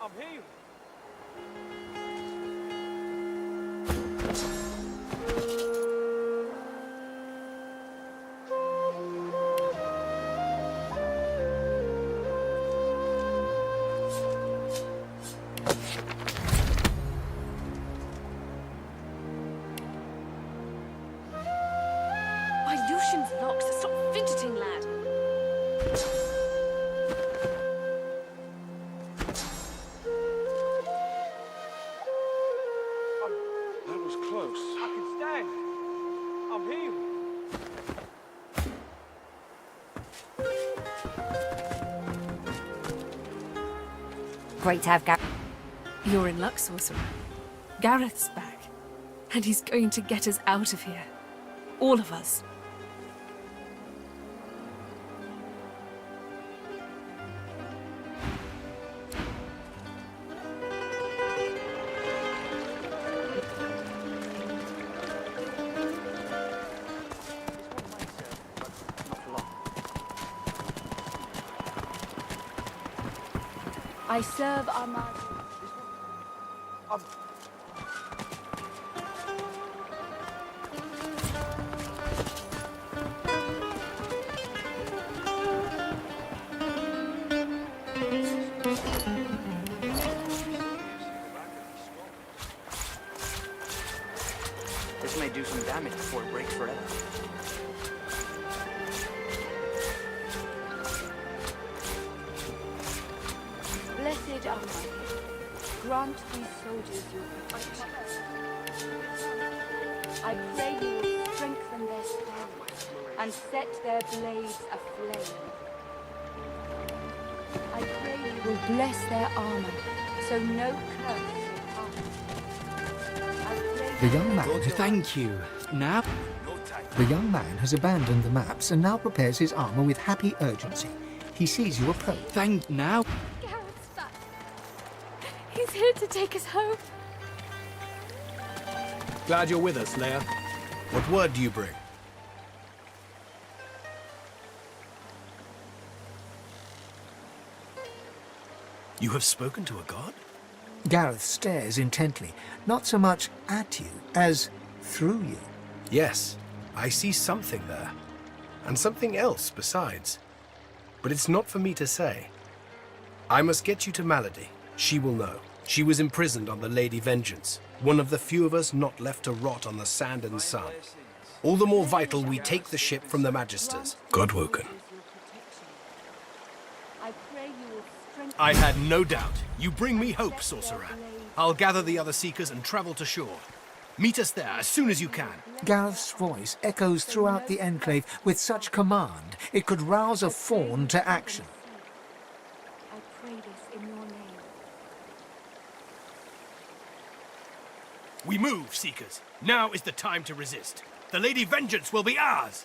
I'm healed. By Lucian's locks, stop fidgeting, lad. That was close. I can stand. I'm healed. Great to have Gareth. You're in luck, sorcerer. Gareth's back. And he's going to get us out of here. All of us. I serve Armada. This may do some damage before it breaks forever. Blessed Armada, grant these soldiers your protection. I pray you will strengthen their spells and set their blades aflame. I pray you will bless their armor, so no curse will pass. I pray The young man, Thank you. Now? the young man has abandoned the maps and now prepares his armor with happy urgency. He sees you approach. Thank now. Gareth's back. He's here to take us home. Glad you're with us, Leia. What word do you bring? You have spoken to a god? Gareth stares intently, not so much at you as through you. Yes, I see something there. And something else besides. But it's not for me to say. I must get you to Malady. She will know. She was imprisoned on the Lady Vengeance, one of the few of us not left to rot on the sand and sun. All the more vital we take the ship from the Magisters. Godwoken. I pray you will strengthen. I had no doubt. You bring me hope, sorcerer. I'll gather the other Seekers and travel to shore. Meet us there as soon as you can. Gareth's voice echoes throughout the enclave with such command it could rouse a fawn to action. I pray this in your name. We move, Seekers. Now is the time to resist. The Lady Vengeance will be ours!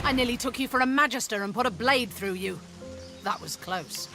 I nearly took you for a magister and put a blade through you. That was close.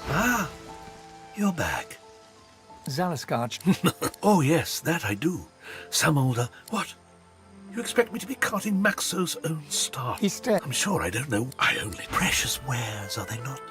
Ah, you're back. Zaliskarch. Oh yes, that I do. Some older... What? You expect me to be carting Maxo's own staff? He's dead. I'm sure I don't know. I only... Precious wares, are they not?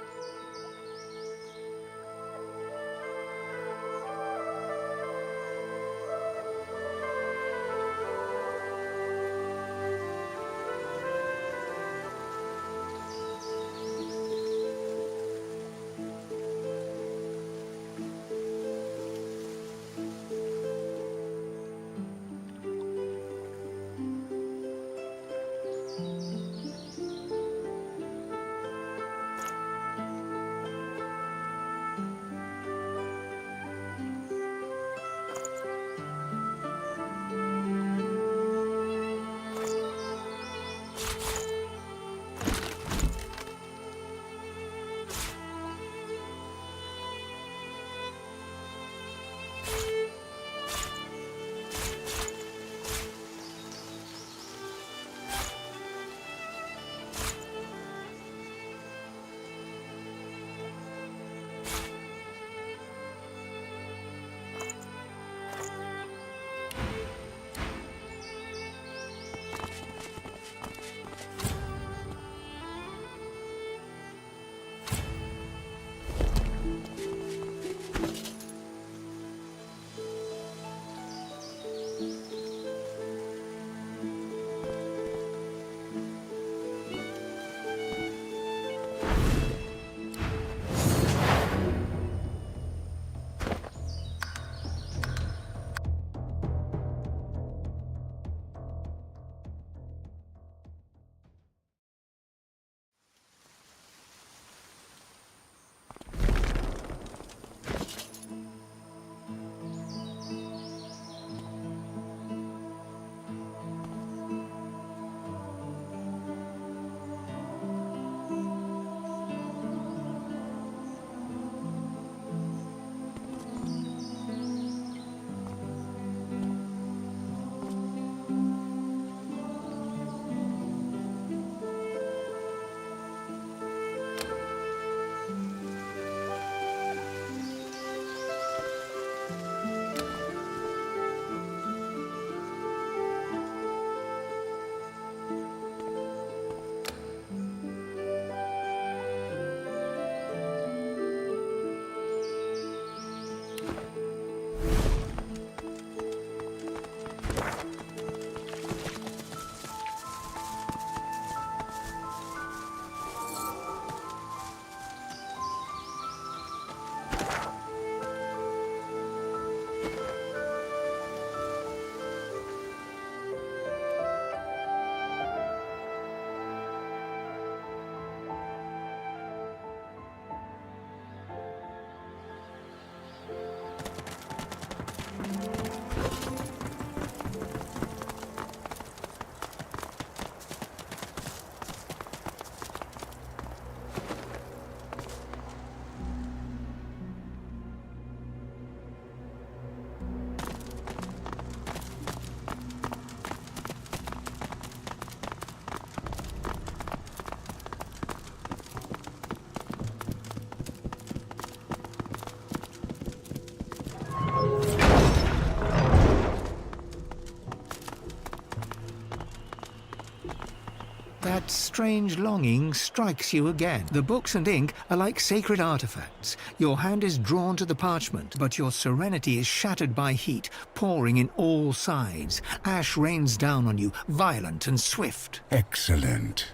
That strange longing strikes you again. The books and ink are like sacred artifacts. Your hand is drawn to the parchment, but your serenity is shattered by heat, pouring in all sides. Ash rains down on you, violent and swift. Excellent.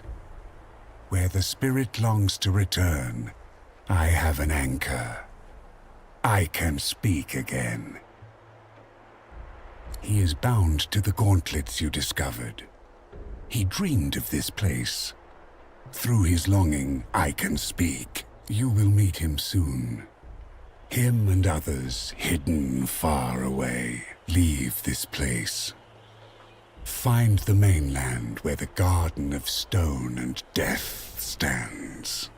Where the spirit longs to return, I have an anchor. I can speak again. He is bound to the gauntlets you discovered. He dreamed of this place. Through his longing, I can speak. You will meet him soon. Him and others hidden far away. Leave this place. Find the mainland where the Garden of Stone and Death stands.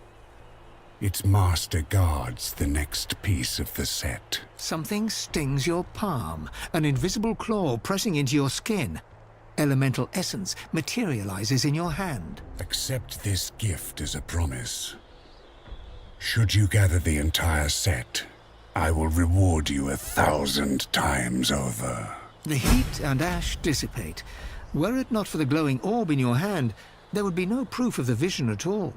Its master guards the next piece of the set. Something stings your palm, an invisible claw pressing into your skin. Elemental essence materializes in your hand. Accept this gift as a promise. Should you gather the entire set, I will reward you 1,000 times over. The heat and ash dissipate. Were it not for the glowing orb in your hand, there would be no proof of the vision at all.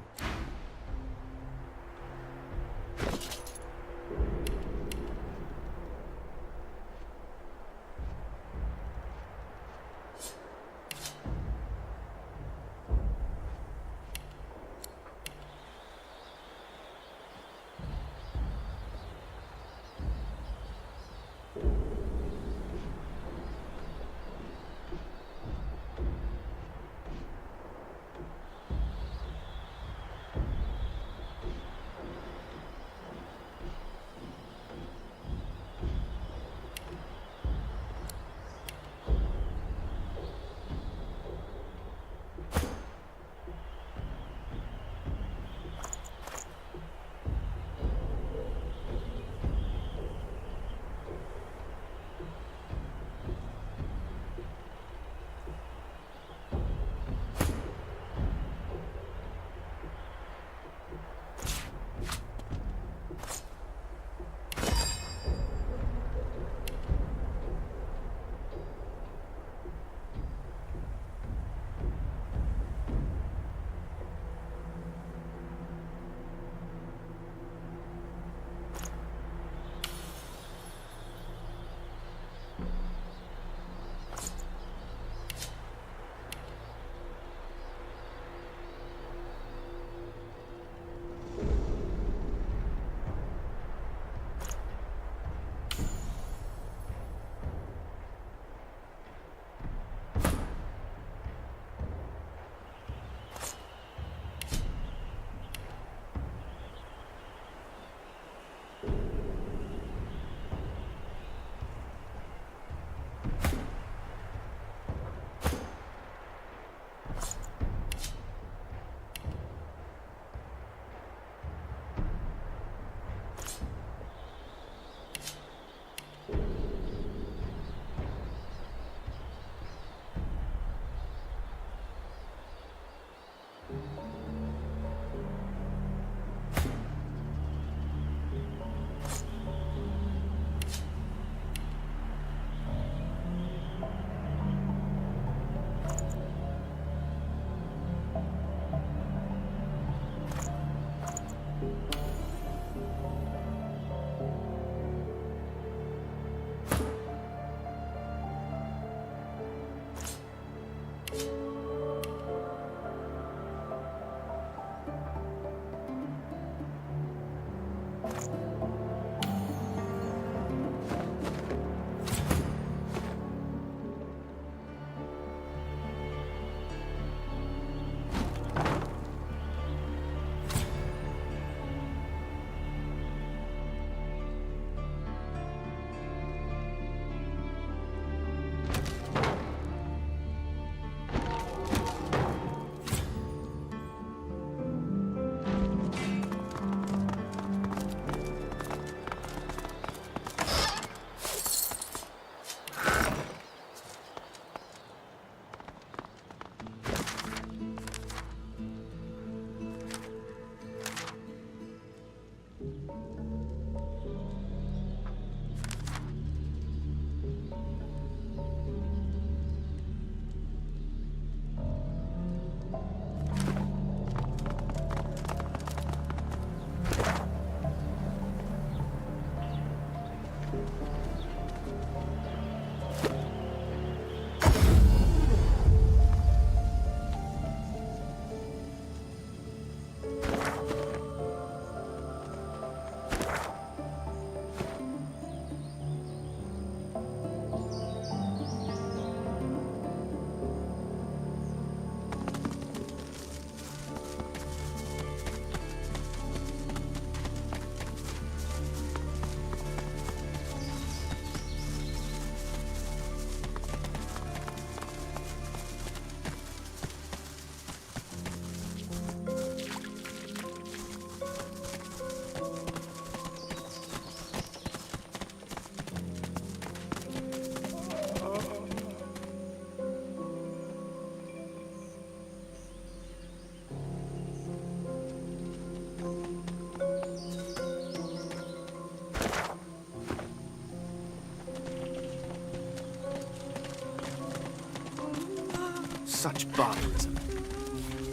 Such barbarism.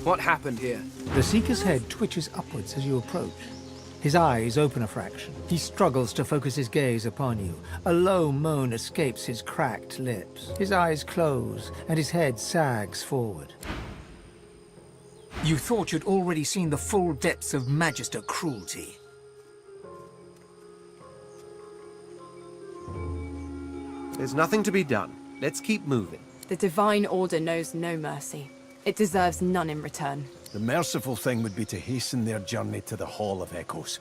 What happened here? The Seeker's head twitches upwards as you approach. His eyes open a fraction. He struggles to focus his gaze upon you. A low moan escapes his cracked lips. His eyes close, and his head sags forward. You thought you'd already seen the full depths of Magister cruelty. There's nothing to be done. Let's keep moving. The Divine Order knows no mercy. It deserves none in return. The merciful thing would be to hasten their journey to the Hall of Echoes.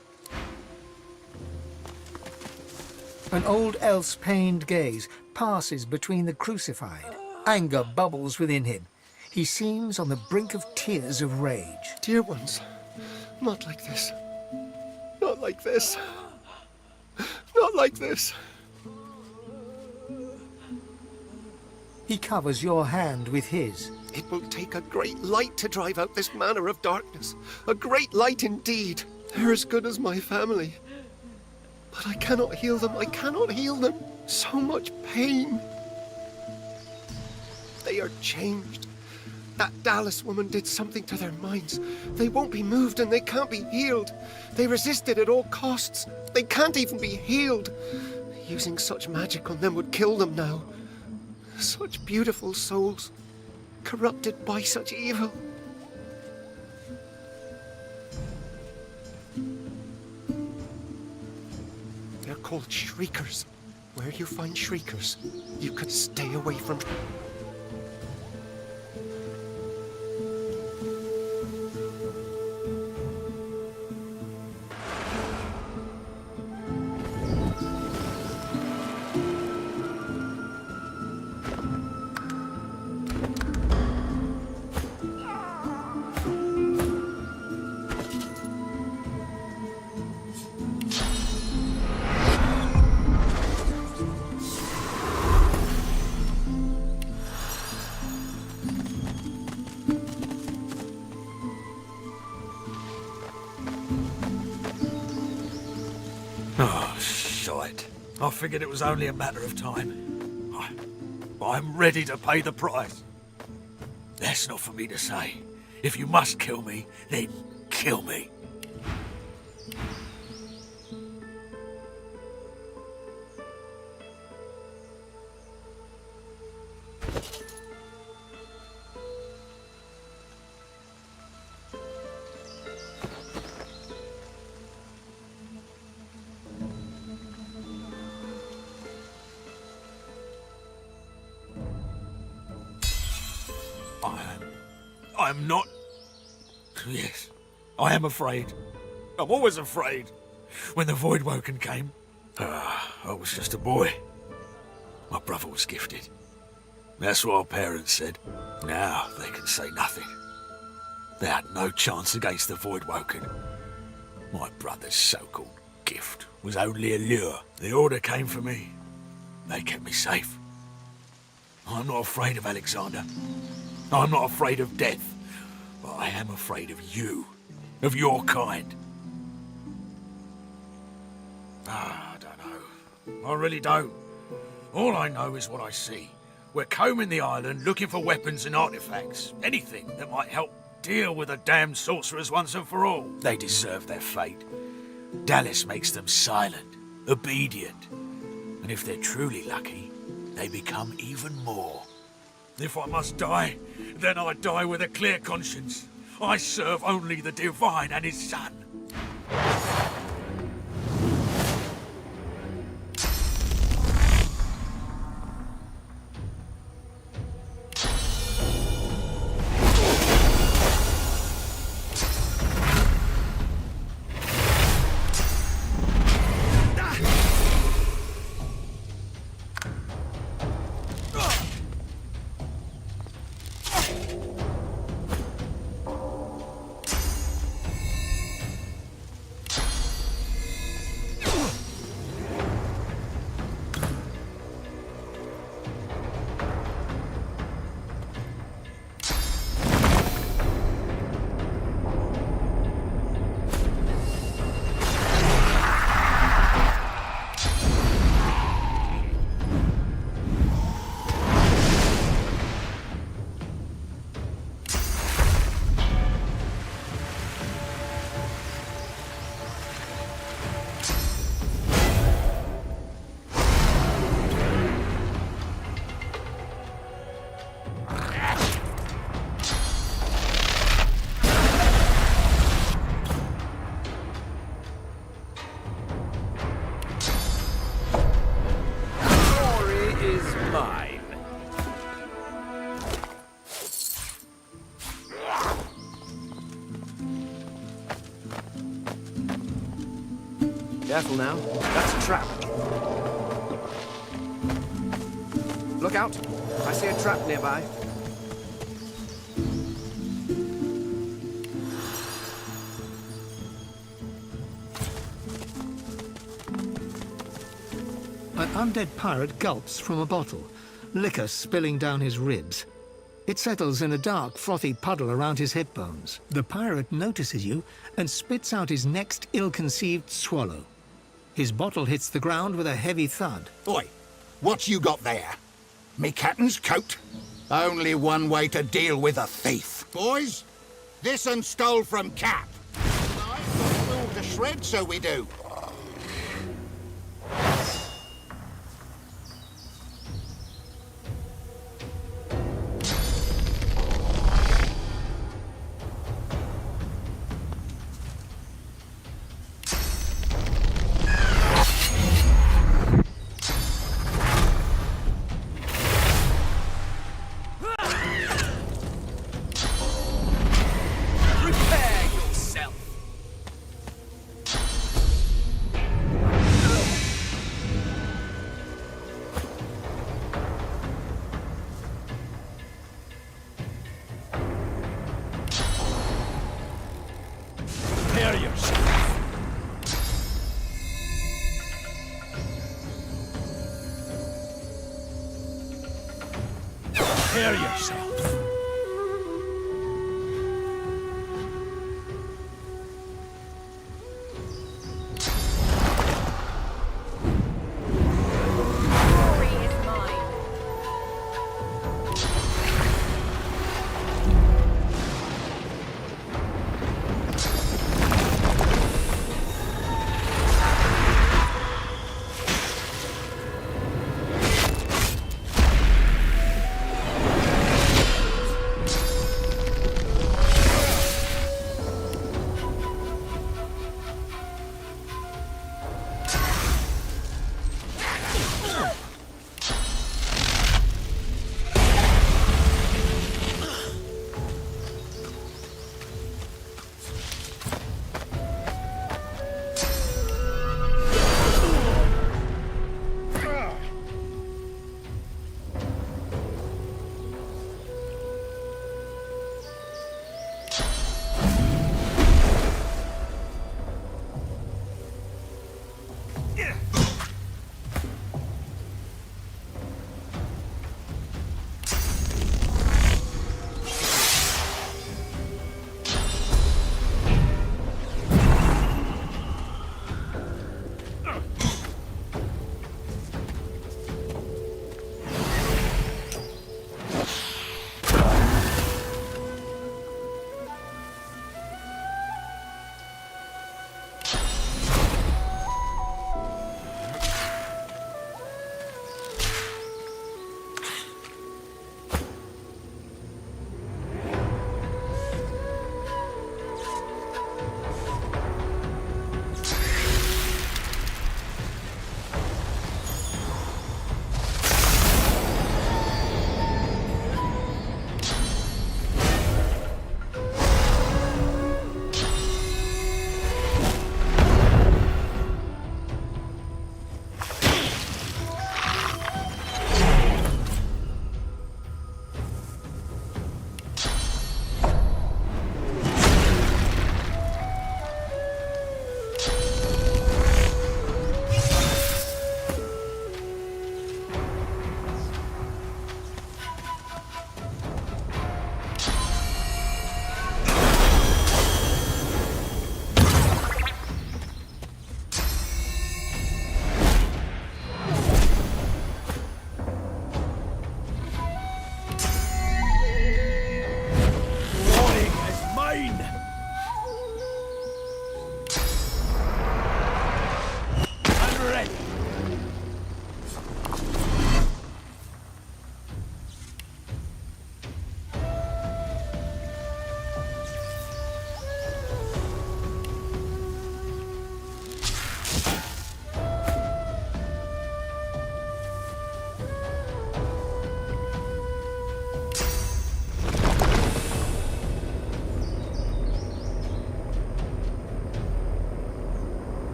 An old elf's pained gaze passes between the crucified. Anger bubbles within him. He seems on the brink of tears of rage. Dear ones, not like this. Not like this. Not like this. He covers your hand with his. It will take a great light to drive out this manner of darkness. A great light indeed. They're as good as my family. But I cannot heal them. I cannot heal them. So much pain. They are changed. That Dallas woman did something to their minds. They won't be moved and they can't be healed. They resisted at all costs. They can't even be healed. Using such magic on them would kill them now. Such beautiful souls, corrupted by such evil. They're called Shriekers. Where you find Shriekers, you could stay away from... Oh, shite. I figured it was only a matter of time. I'm ready to pay the price. That's not for me to say. If you must kill me, then kill me. I'm not... Yes, I am afraid. I'm always afraid. When the Voidwoken came, I was just a boy. My brother was gifted. That's what our parents said. Now they can say nothing. They had no chance against the Voidwoken. My brother's so-called gift was only a lure. The Order came for me. They kept me safe. I'm not afraid of Alexander. I'm not afraid of death. But I am afraid of you. Of your kind. I don't know. I really don't. All I know is what I see. We're combing the island looking for weapons and artifacts. Anything that might help deal with the damned sorcerers once and for all. They deserve their fate. Dallas makes them silent, obedient. And if they're truly lucky, they become even more. If I must die, then I die with a clear conscience. I serve only the Divine and his Son. Careful now. That's a trap. Look out. I see a trap nearby. An undead pirate gulps from a bottle, liquor spilling down his ribs. It settles in a dark, frothy puddle around his hip bones. The pirate notices you and spits out his next ill-conceived swallow. His bottle hits the ground with a heavy thud. Oi, what you got there? Me captain's coat? Only one way to deal with a thief. Boys, this un stole from Cap. I've got fooled to shreds, so we do. Prepare yourself.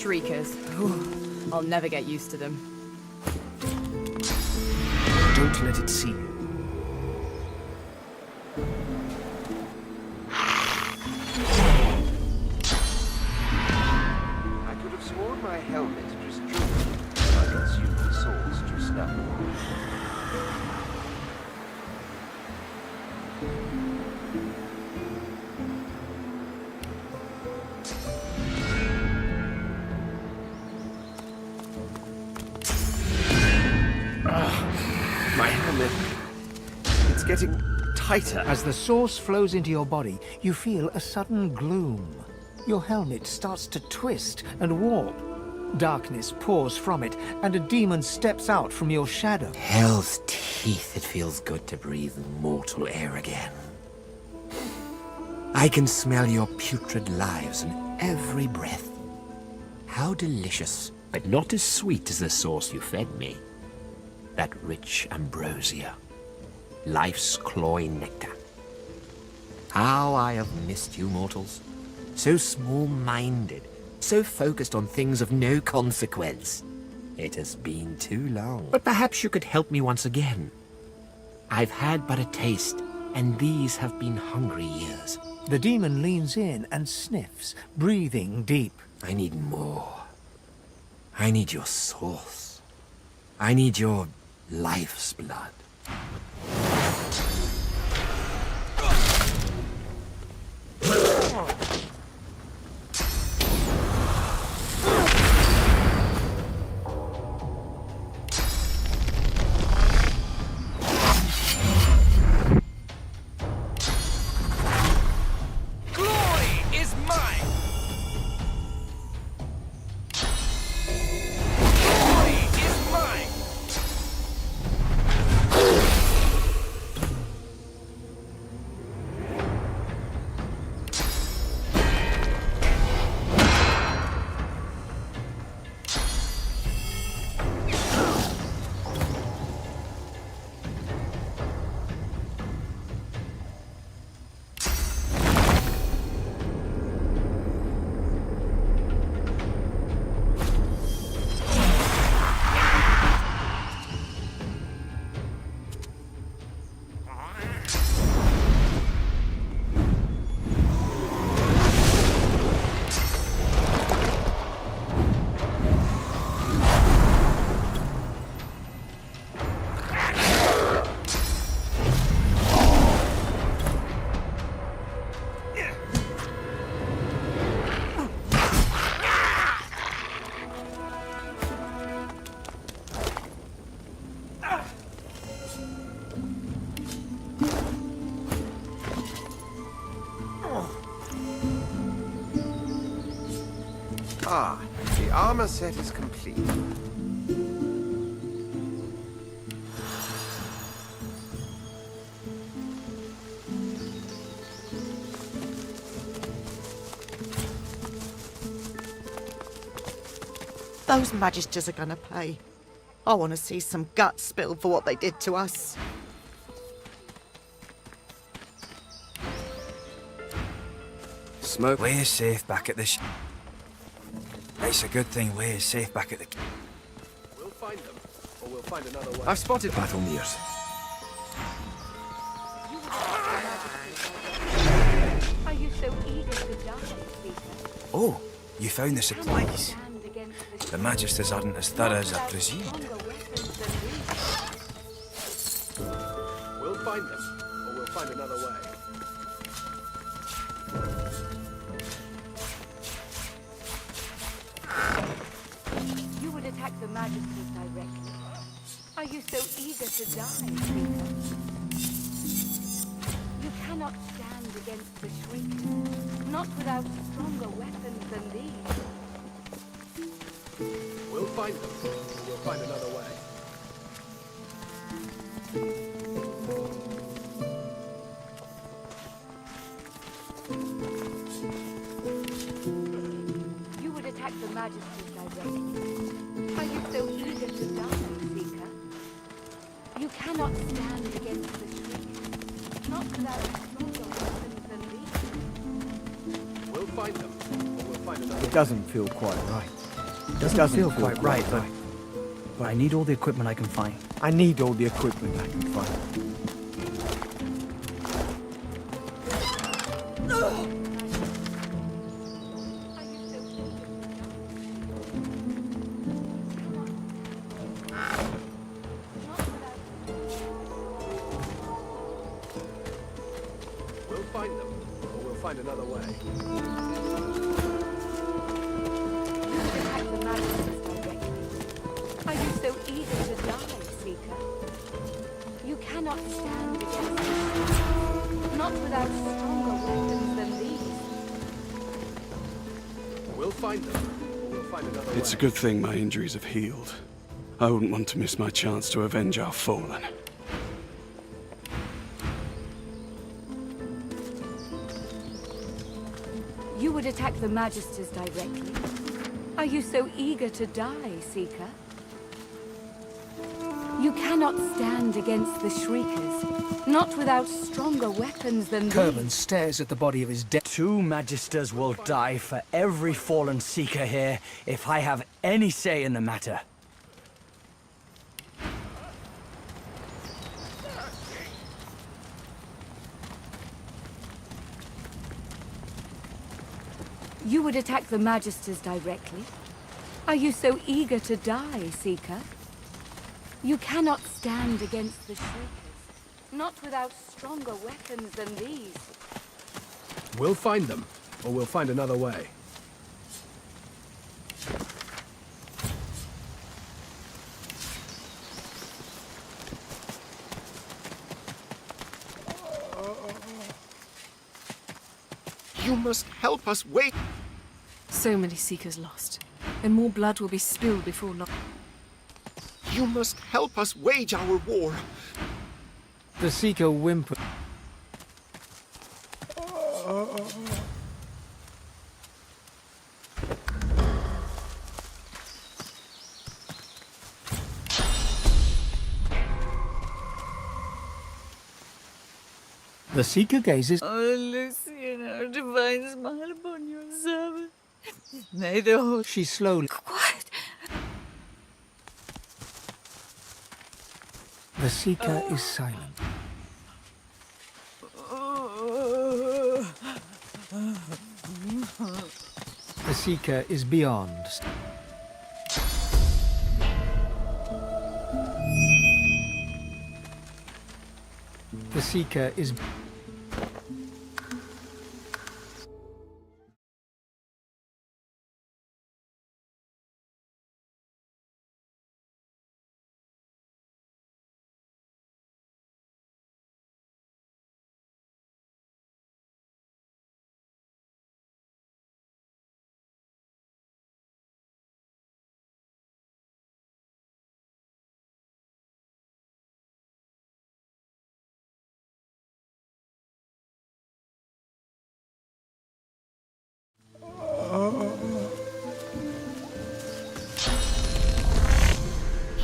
Shriekers. Whew. I'll never get used to them. Don't let it see you. I could have sworn my helmet was true. I consumed the sauce just now. My helmet. It's getting tighter. As the source flows into your body, you feel a sudden gloom. Your helmet starts to twist and warp. Darkness pours from it, and a demon steps out from your shadow. Hell's teeth, it feels good to breathe mortal air again. I can smell your putrid lives in every breath. How delicious, but not as sweet as the sauce you fed me. That rich ambrosia. Life's cloying nectar. How I have missed you, mortals. So small-minded, so focused on things of no consequence. It has been too long. But perhaps you could help me once again. I've had but a taste, and these have been hungry years. The demon leans in and sniffs, breathing deep. I need more. I need your sauce. I need your life's blood. Ah, the armor set is complete. Those magisters are gonna pay. I want to see some guts spilled for what they did to us. Smoke. Way is safe back at the It's a good thing Way is safe back at the... We'll find them, or we'll find another way. I've spotted battle nears. Are you so eager to die, Peter? Oh, you found the supplies. The Magisters aren't as thorough as I presumed. We'll find them, or we'll find another way. You would attack the Magisters directly. Are you so eager to die, Peter? You cannot stand against the Shriekers, not without stronger weapons than these. We'll find them, or we'll find another way. You would attack the Magisters directly. Are you so eager to die, Seeker? You cannot stand against the Shriekers, not without stronger weapons than these. We'll find them, or we'll find another way. It doesn't feel quite right. Doesn't feel quite right, but I need all the equipment I can find. I need all the equipment I can find. We'll find them, or we'll find another way. Are you so eager to die, Seeker? You cannot stand against this, not without stronger weapons than these. We'll find them, or we'll find another way. It's a good thing my injuries have healed. I wouldn't want to miss my chance to avenge our fallen. You would attack the Magisters directly. Are you so eager to die, Seeker? You cannot stand against the Shriekers, not without stronger weapons than Kerban these. stares at the body of his dead. 2 Magisters will die for every fallen Seeker here if I have any say in the matter. You would attack the Magisters directly? Are you so eager to die, Seeker? You cannot stand against the Shriekers, not without stronger weapons than these. We'll find them, or we'll find another way. You must help us wait. So many Seekers lost, and more blood will be spilled before long. You must help us wage our war. The Seeker whimpers. The Seeker gazes. Oh, Lucian, our divine smile upon your servant. May the whole... She slowly. Quiet. The Seeker is silent. The Seeker is beyond. The Seeker is...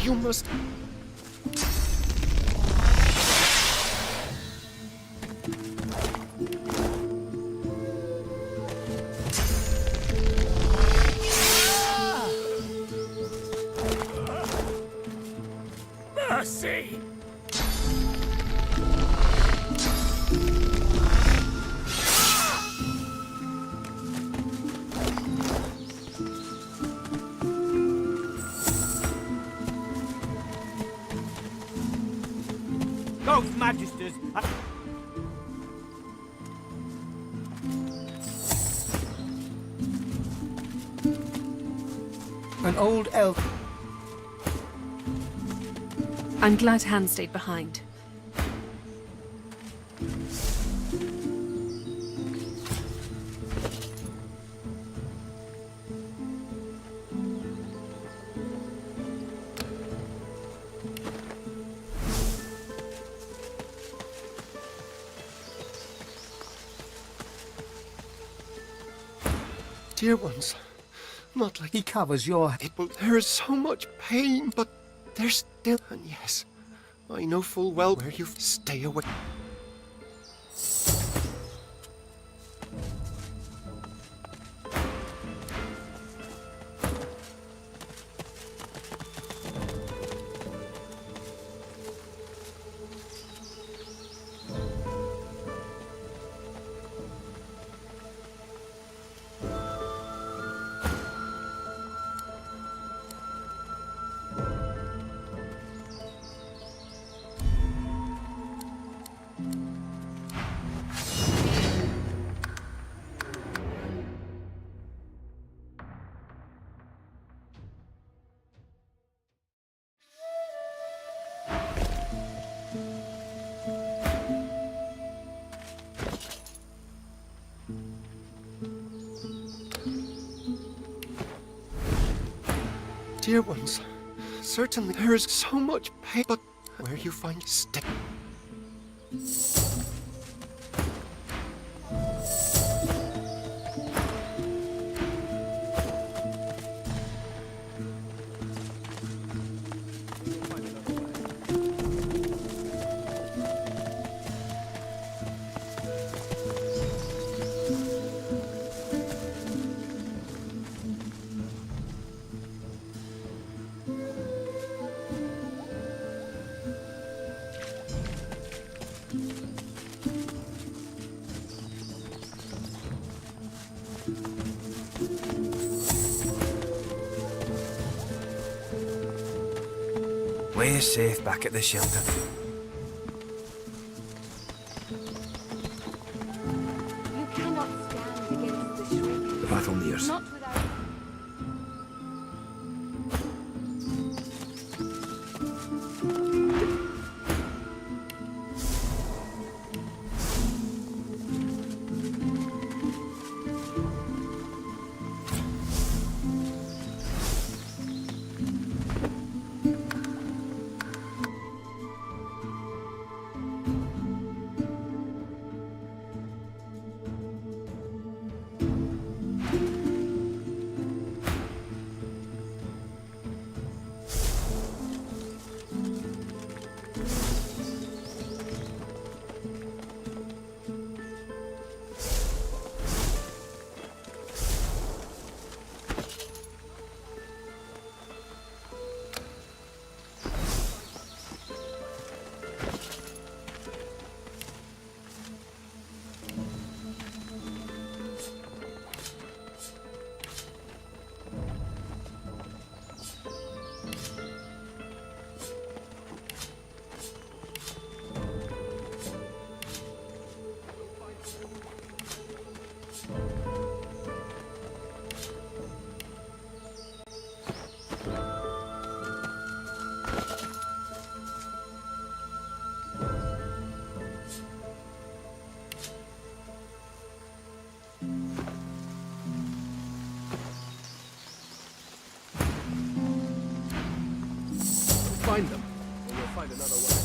You must... Mercy! Those Magisters... An old elf. I'm glad Han stayed behind. Dear ones, not like... He covers your... There is so much pain, but there's still... And yes, I know full well where you stay away. Dear ones, certainly there is so much pain, but where you find stay. We're safe back at the shelter. You cannot stand against the shriek. The battle nears. Not without... Find them, or we'll find another way.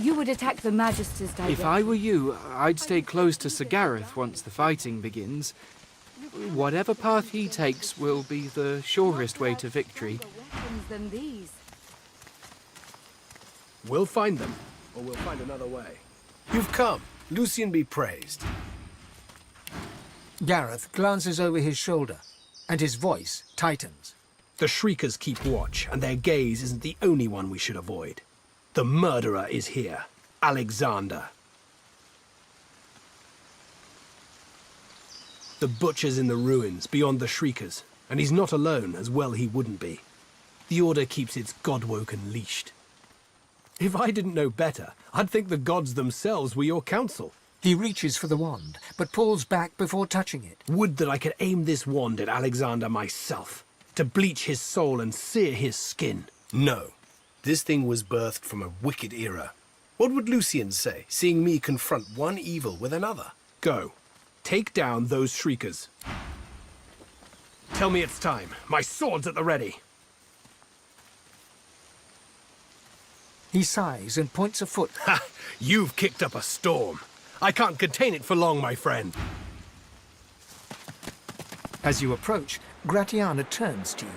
You would attack the Magisters directly. If I were you, I'd stay close to Sir Gareth once the fighting begins. Whatever path he takes will be the surest way to victory. Weapons than these. We'll find them, or we'll find another way. You've come. Lucian be praised. Gareth glances over his shoulder, and his voice tightens. The Shriekers keep watch, and their gaze isn't the only one we should avoid. The murderer is here, Alexander. The butcher's in the ruins, beyond the Shriekers, and he's not alone, as well he wouldn't be. The Order keeps its godwoken leashed. If I didn't know better, I'd think the gods themselves were your counsel. He reaches for the wand, but pulls back before touching it. Would that I could aim this wand at Alexander myself, to bleach his soul and sear his skin. No. This thing was birthed from a wicked era. What would Lucian say, seeing me confront one evil with another? Go. Take down those Shriekers. Tell me it's time. My sword's at the ready. He sighs and points a foot. Ha! You've kicked up a storm. I can't contain it for long, my friend. As you approach, Gratiana turns to you.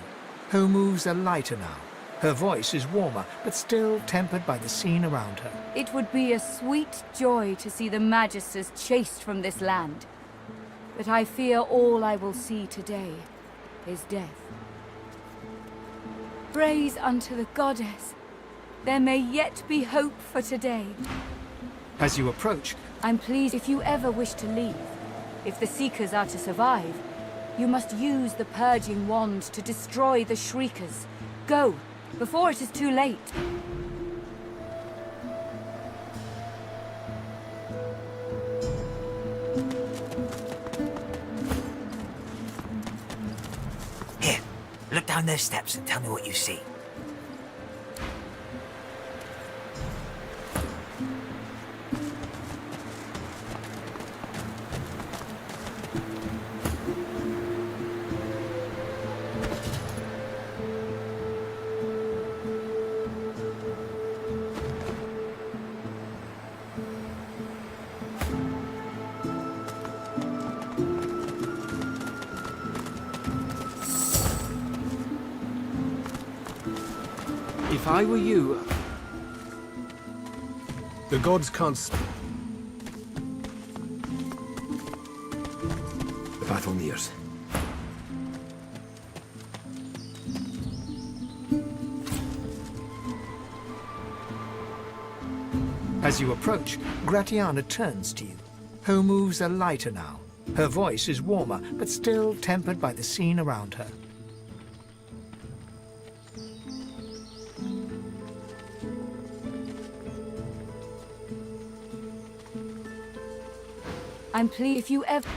Her moves are lighter now. Her voice is warmer, but still tempered by the scene around her. It would be a sweet joy to see the Magisters chased from this land. But I fear all I will see today is death. Praise unto the goddess. There may yet be hope for today. As you approach, I'm pleased if you ever wish to leave. If the Seekers are to survive, you must use the Purging Wand to destroy the Shriekers. Go, before it is too late. Here, look down those steps and tell me what you see. If I were you... The gods can't... The battle nears. As you approach, Gratiana turns to you. Her moves are lighter now. Her voice is warmer, but still tempered by the scene around her. I'm pleased if you ever...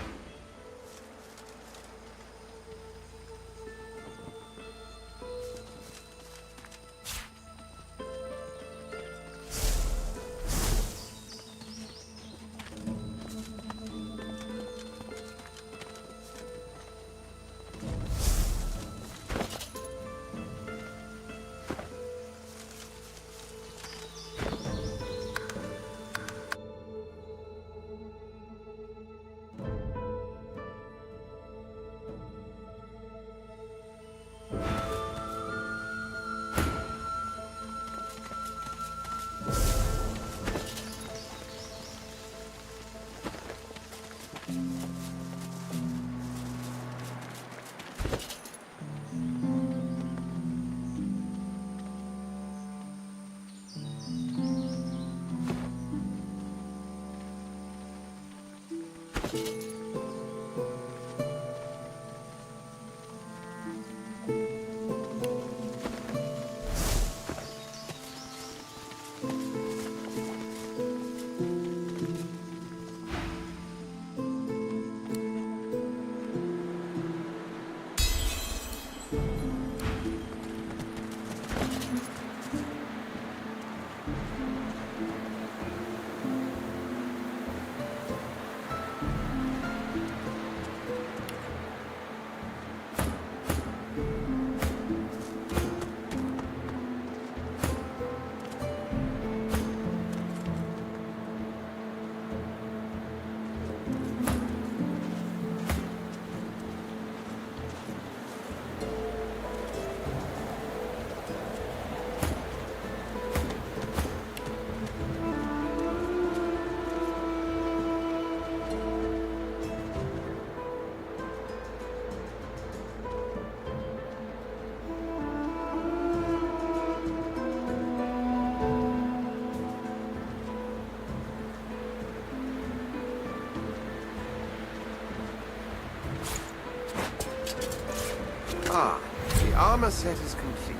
armor set is complete.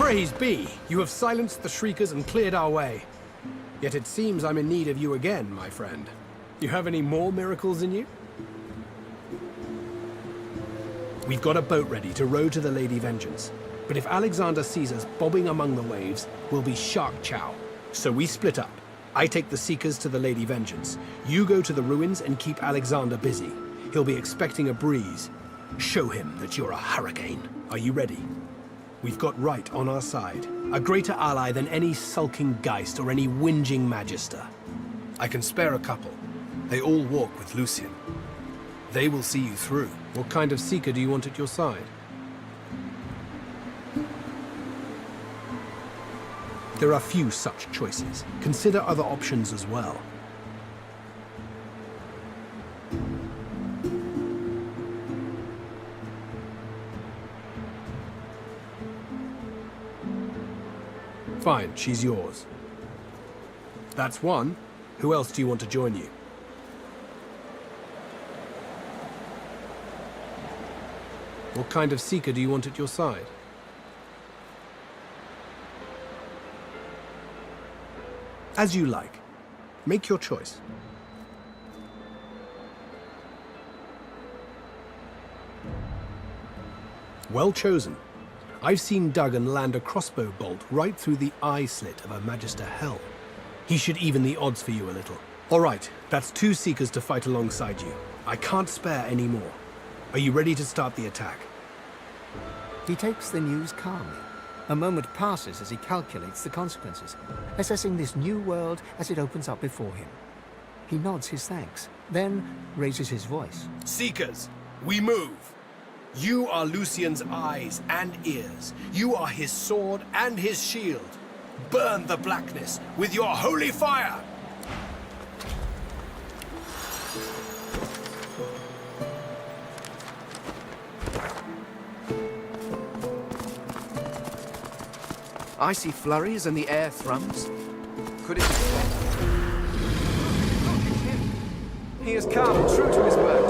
Praise be! You have silenced the Shriekers and cleared our way. Yet it seems I'm in need of you again, my friend. You have any more miracles in you? We've got a boat ready to row to the Lady Vengeance. But if Alexander sees us bobbing among the waves, we'll be shark chow. So we split up. I take the Seekers to the Lady Vengeance. You go to the ruins and keep Alexander busy. He'll be expecting a breeze. Show him that you're a hurricane. Are you ready? We've got right on our side. A greater ally than any sulking Geist or any whinging Magister. I can spare a couple. They all walk with Lucian. They will see you through. What kind of Seeker do you want at your side? There are few such choices. Consider other options as well. Fine, she's yours. That's one. Who else do you want to join you? What kind of Seeker do you want at your side? As you like. Make your choice. Well chosen. I've seen Duggan land a crossbow bolt right through the eye slit of a Magister Hell. He should even the odds for you a little. All right, that's 2 Seekers to fight alongside you. I can't spare any more. Are you ready to start the attack? He takes the news calmly. A moment passes as he calculates the consequences, assessing this new world as it opens up before him. He nods his thanks, then raises his voice. Seekers, we move! You are Lucian's eyes and ears. You are his sword and his shield. Burn the blackness with your holy fire! I see flurries and the air thrums. Could it be? He has come, true to his word.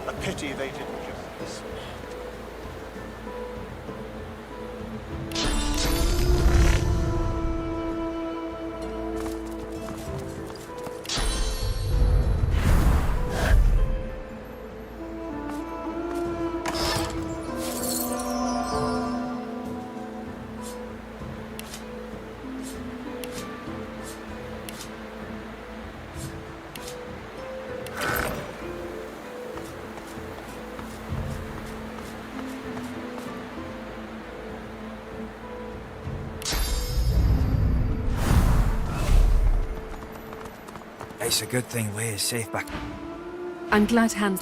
A pity they didn't give them this. It's a good thing Leigh is safe back. I'm glad Hans...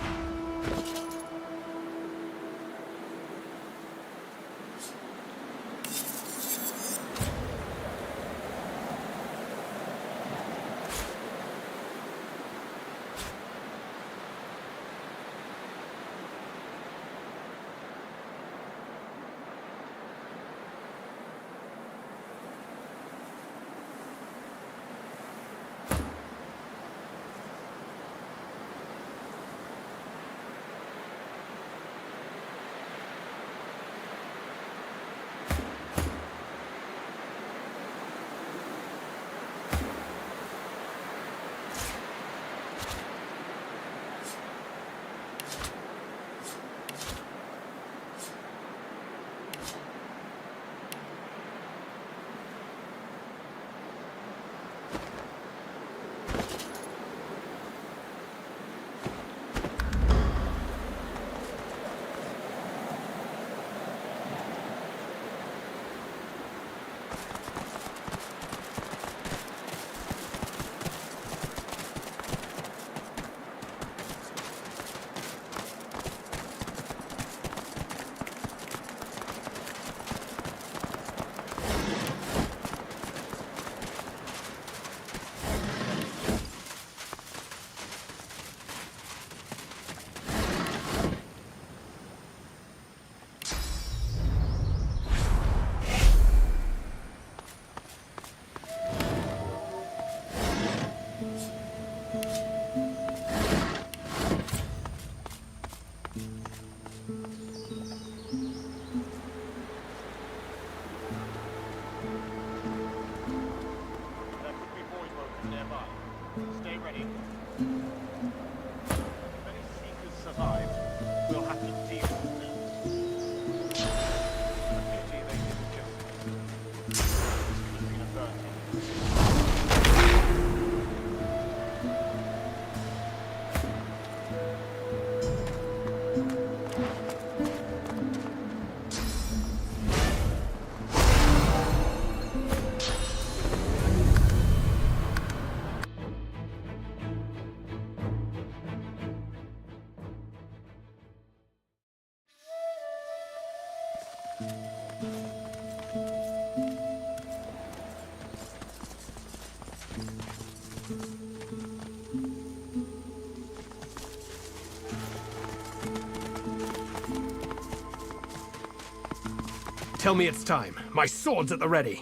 Tell me it's time. My sword's at the ready.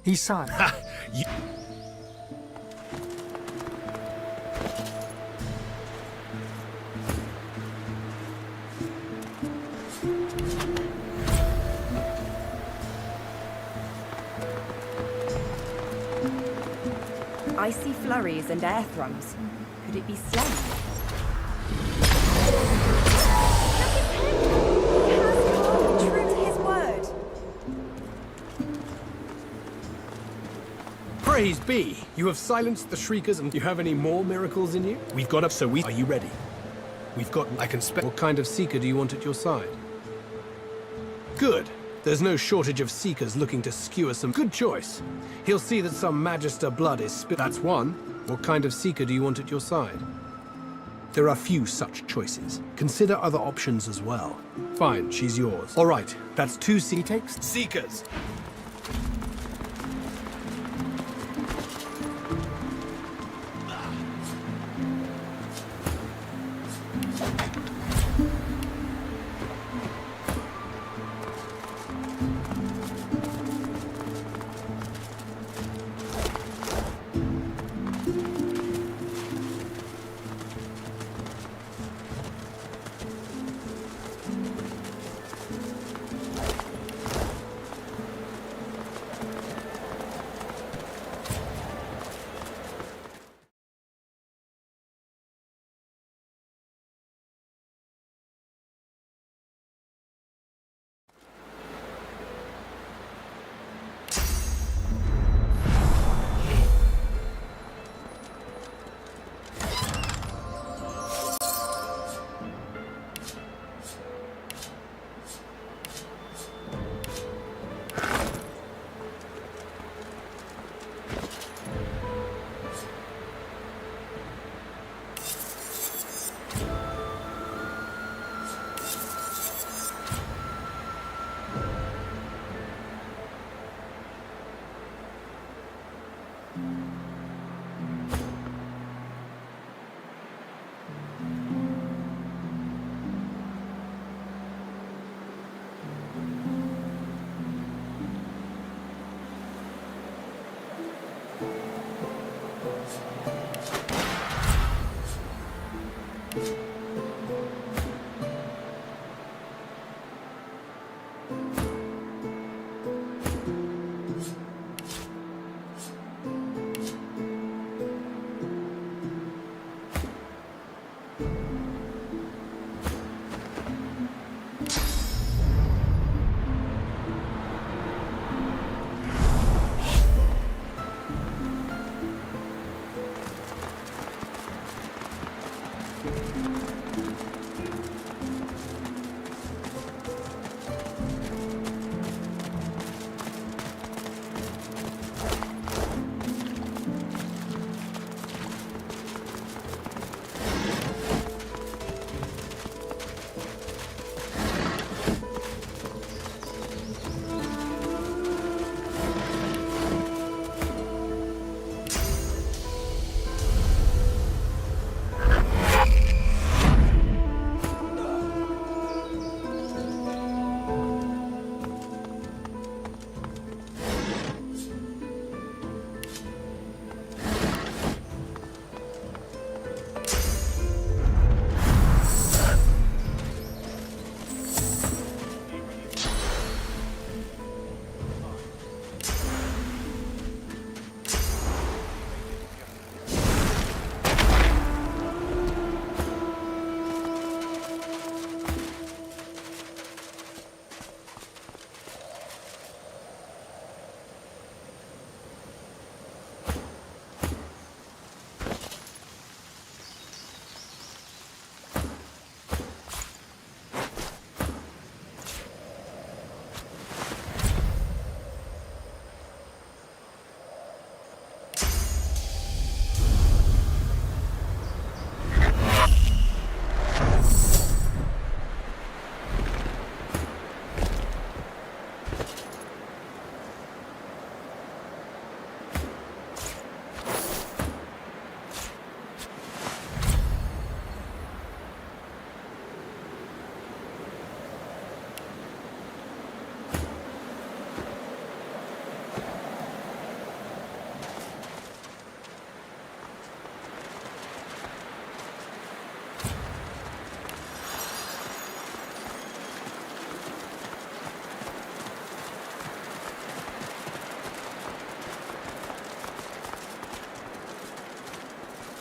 He sighed. You... I see flurries and air thrums. Could it be Slane? True to his word. Praise be! You have silenced the Shriekers, and you have any more miracles in you? We've got up, so we... Are you ready? We've got... I can spec... What kind of Seeker do you want at your side? Good. There's no shortage of seekers looking to skewer some. Good choice. He'll see that some Magister blood is spilled. That's one. What kind of seeker do you want at your side? There are few such choices. Consider other options as well. Fine, she's yours. All right, that's 2 takes. Seekers!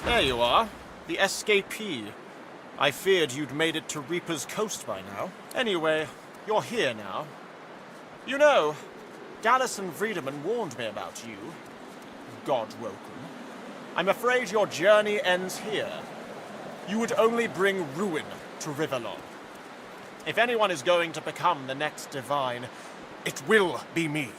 There you are, the escapee. I feared you'd made it to Reaper's Coast by now. Anyway, you're here now. You know, Dallas and Friedemann warned me about you, Godwoken. I'm afraid your journey ends here. You would only bring ruin to Rivellon. If anyone is going to become the next Divine, It will be me.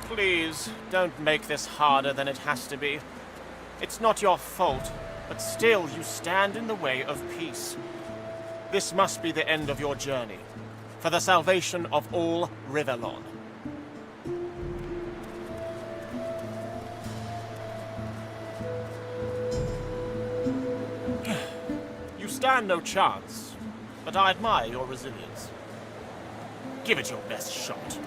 Please, don't make this harder than it has to be. It's not your fault, but still you stand in the way of peace. This must be the end of your journey, for the salvation of all Rivellon. You stand no chance, but I admire your resilience. Give it your best shot.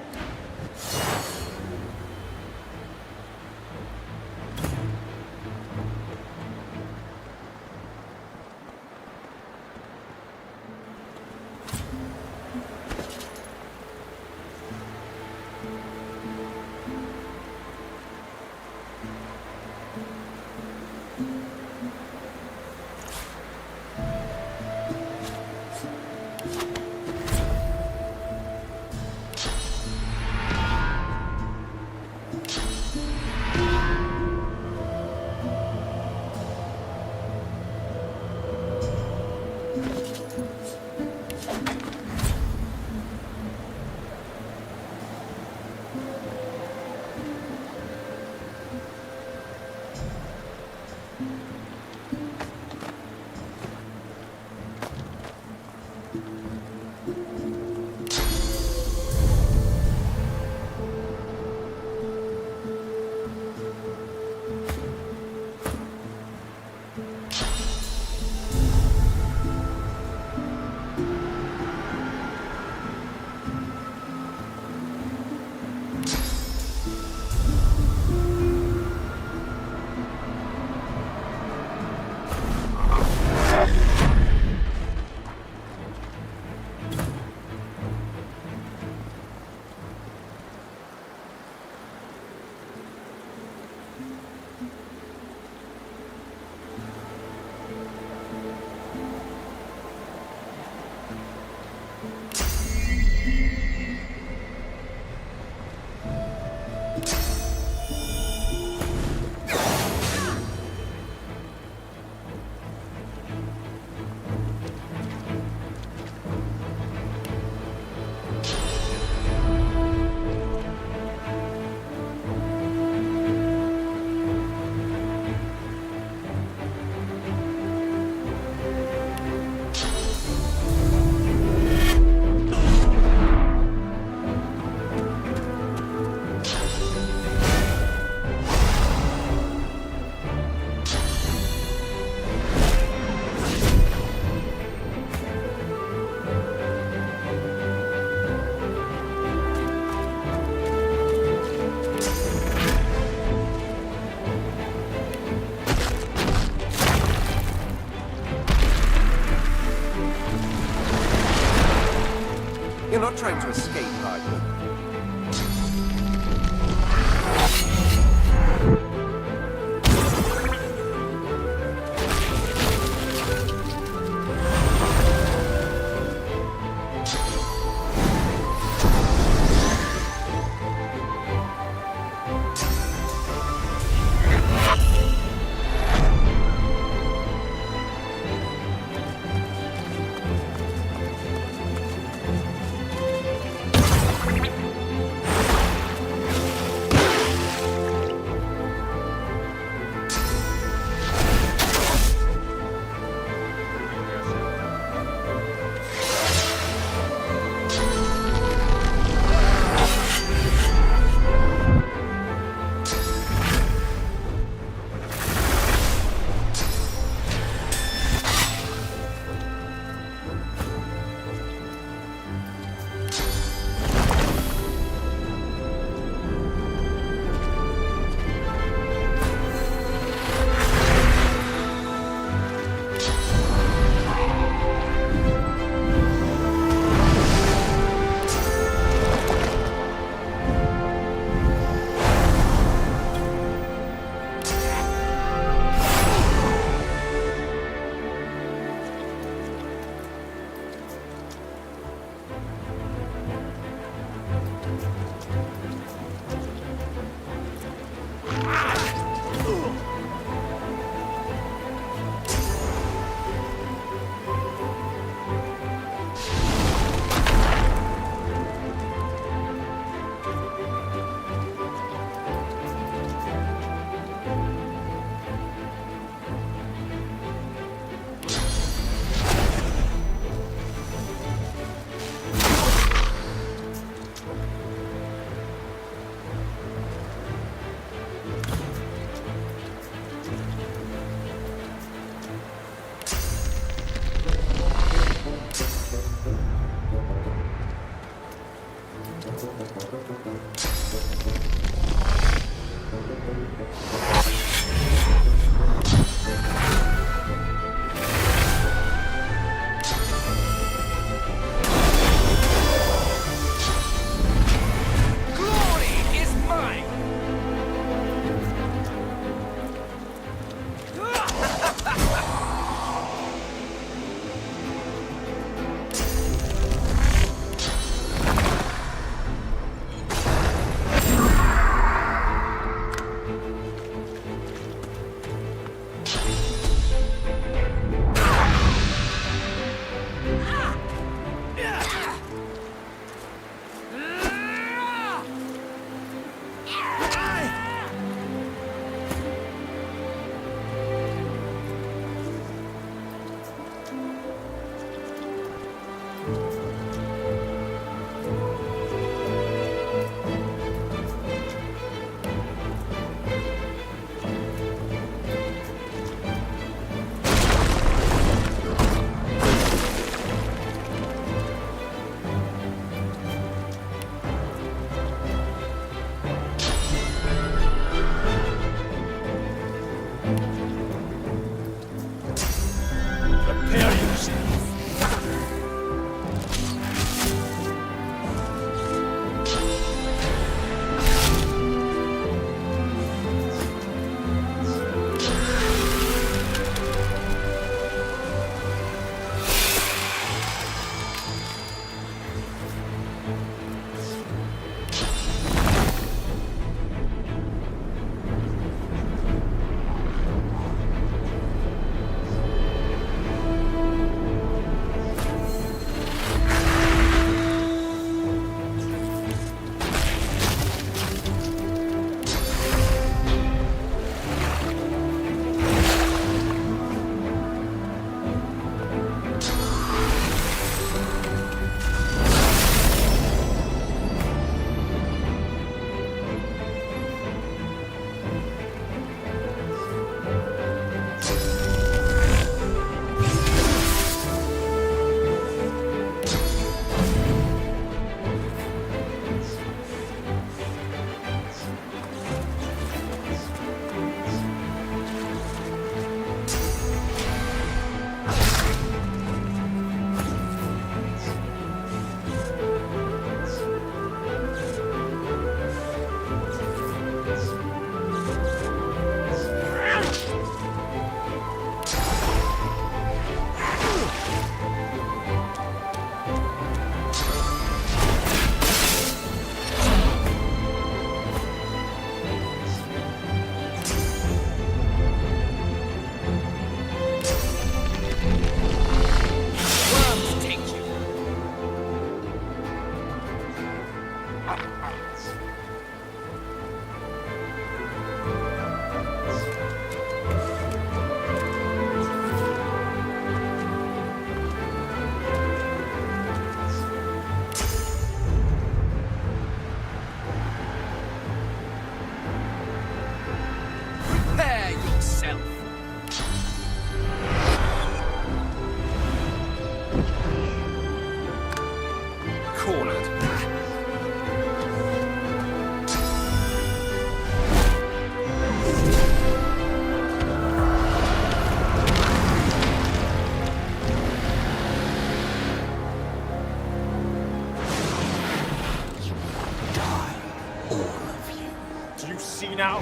now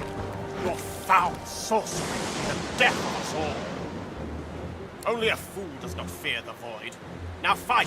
your foul sorcery and the death of us all. Only a fool does not fear the void. Now fight!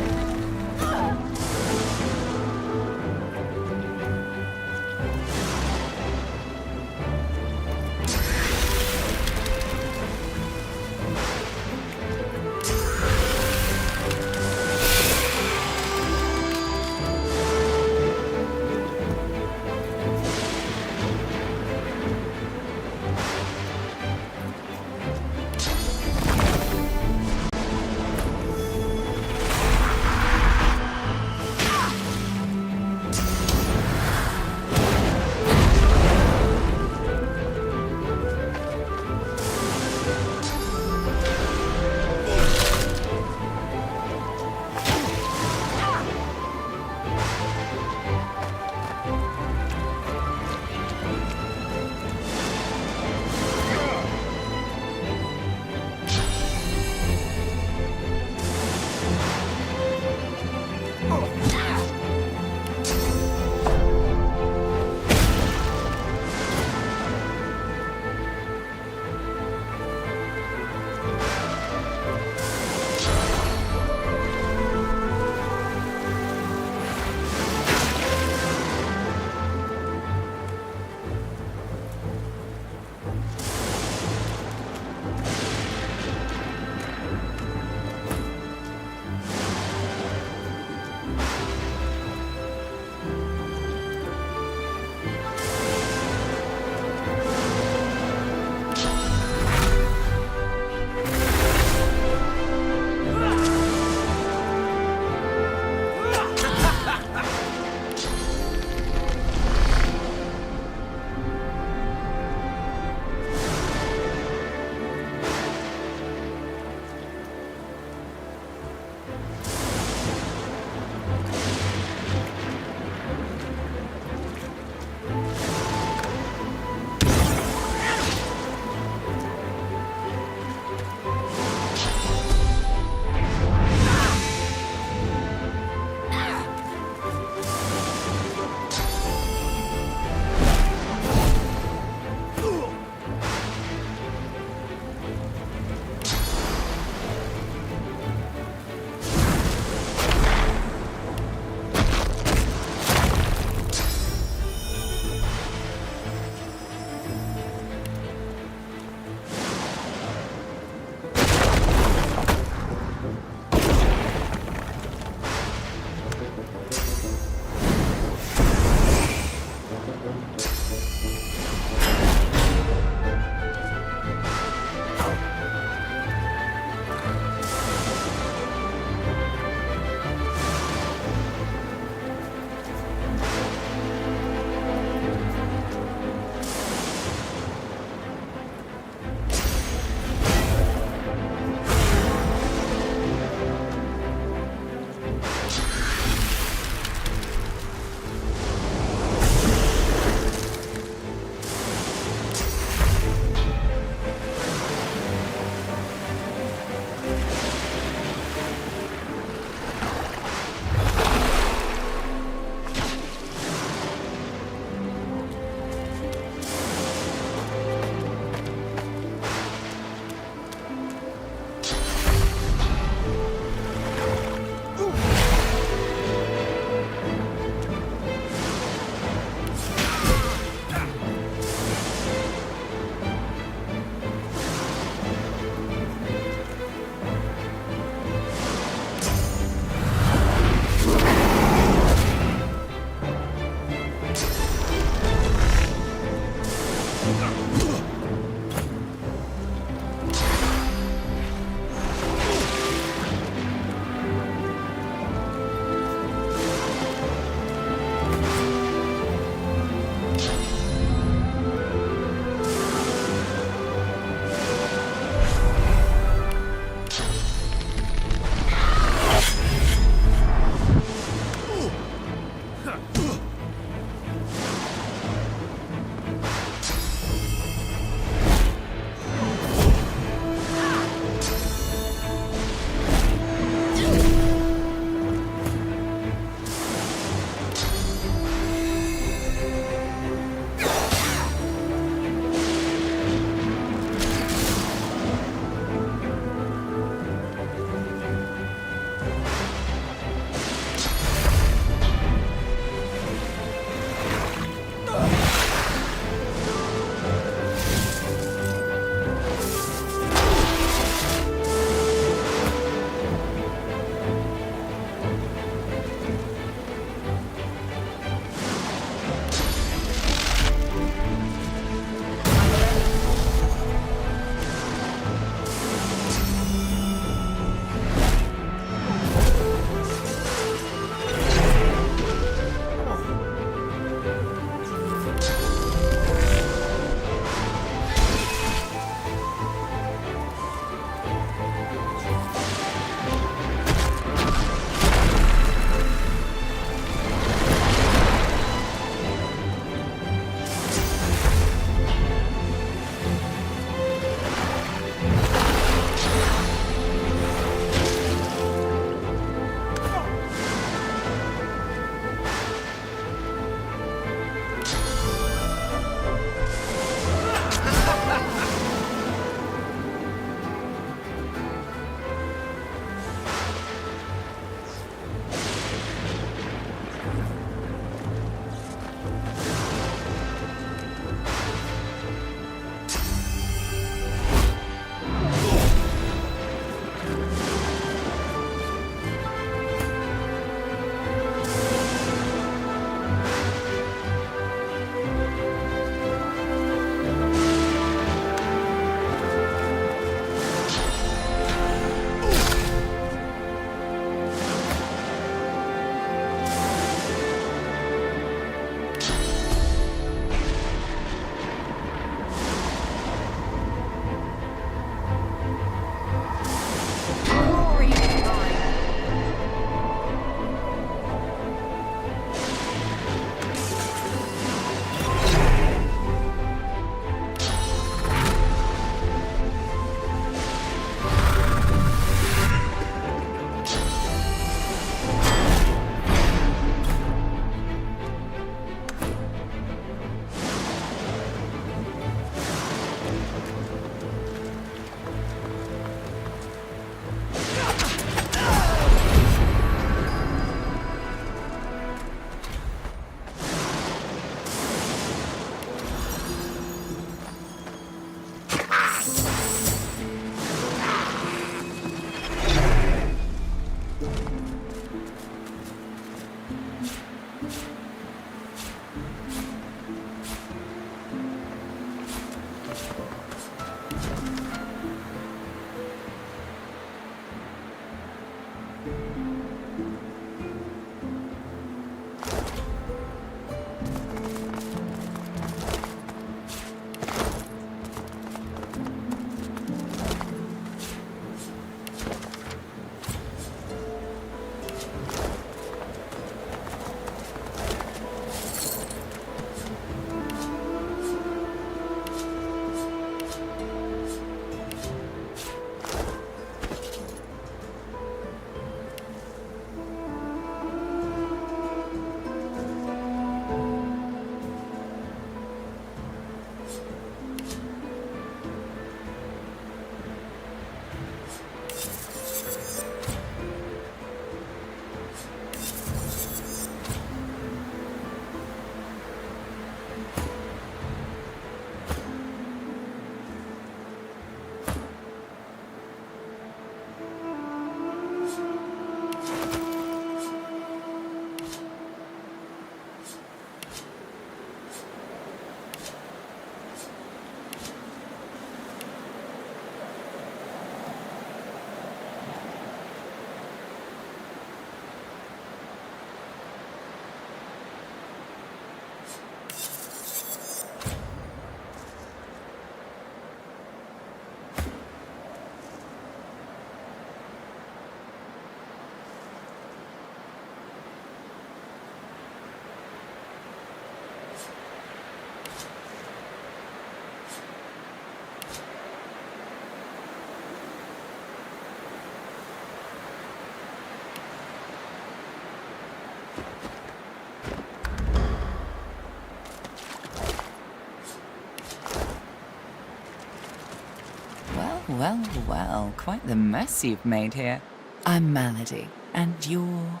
Well, well, quite the mess you've made here. I'm Malady, and you're...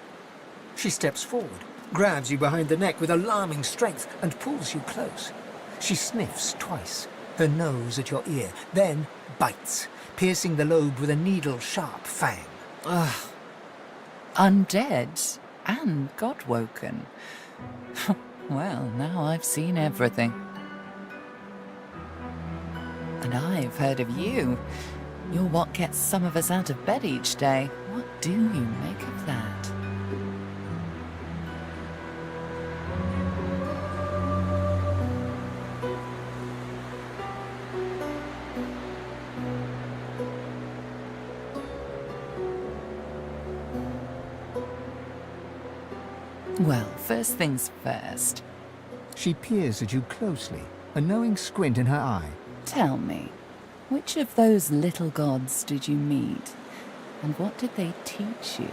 She steps forward, grabs you behind the neck with alarming strength, and pulls you close. She sniffs twice, her nose at your ear, then bites, piercing the lobe with a needle-sharp fang. Ugh. Undead and God-woken. Well, now I've seen everything. And I've heard of you. You're what gets some of us out of bed each day. What do you make of that? Well, first things first. She peers at you closely, a knowing squint in her eye. Tell me, which of those little gods did you meet? And what did they teach you?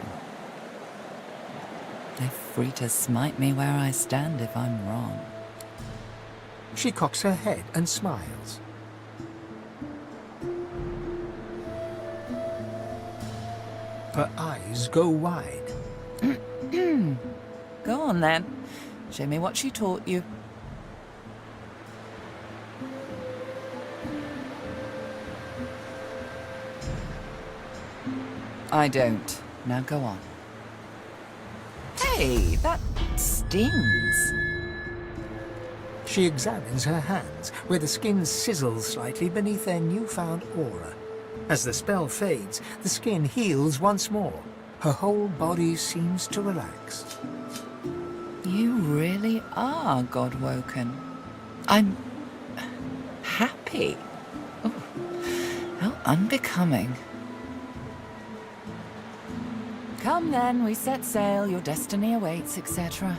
They're free to smite me where I stand if I'm wrong. She cocks her head and smiles. Her eyes go wide. Go on then. Show me what she taught you. I don't. Now go on. Hey, that stings. She examines her hands, where the skin sizzles slightly beneath their newfound aura. As the spell fades, the skin heals once more. Her whole body seems to relax. You really are God-woken. I'm... happy. Oh, how unbecoming. Come then, we set sail, your destiny awaits, etc.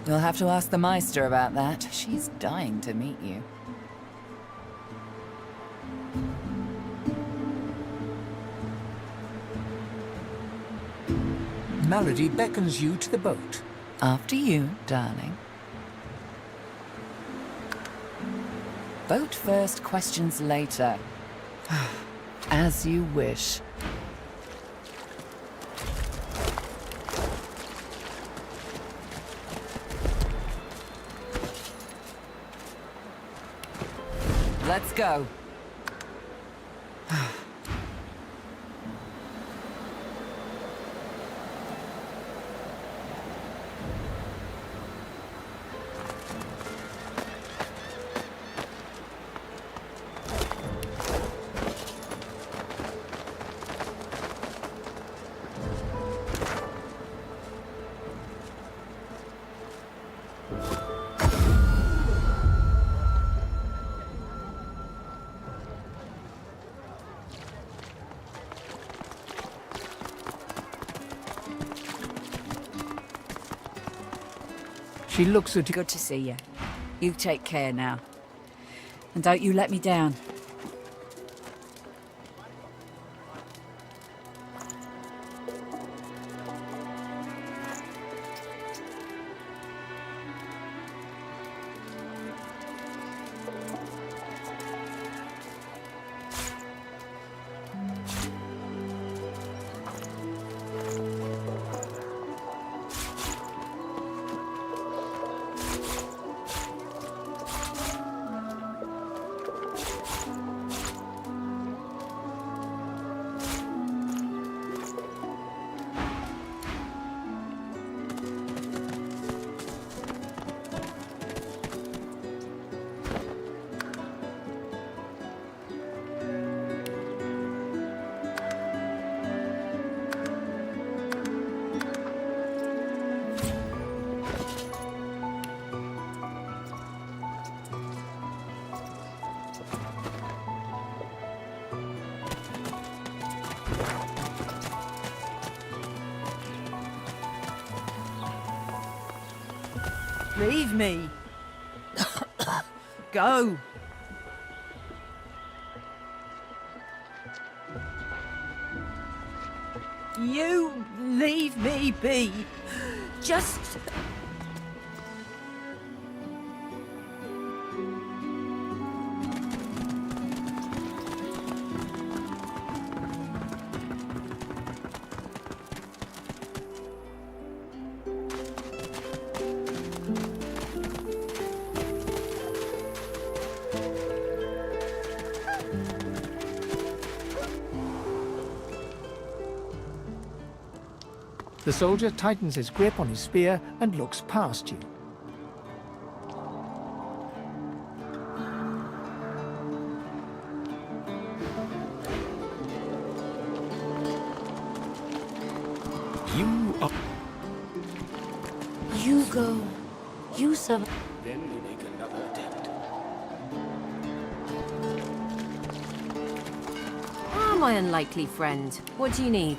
You'll have to ask the Meister about that. She's dying to meet you. Malady beckons you to the boat. After you, darling. Boat first, questions later. As you wish. Let's go. She looks at you. Good to see you. You take care now. And don't you let me down. Leave me. Go. You leave me be. Just... The soldier tightens his grip on his spear and looks past you. You are... You go. You survive. Then we make another attempt. Ah, my unlikely friend. What do you need?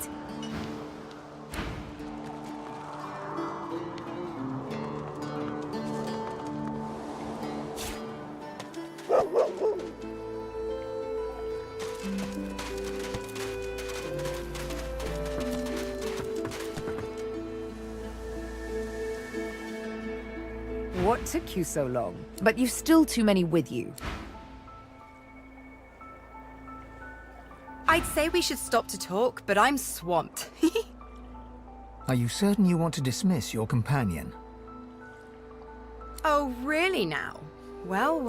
What took you so long? But you've still too many with you. I'd say we should stop to talk, but I'm swamped. Are you certain you want to dismiss your companion? Oh, really now? Well...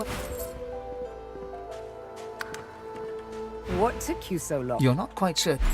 What took you so long? You're not quite certain.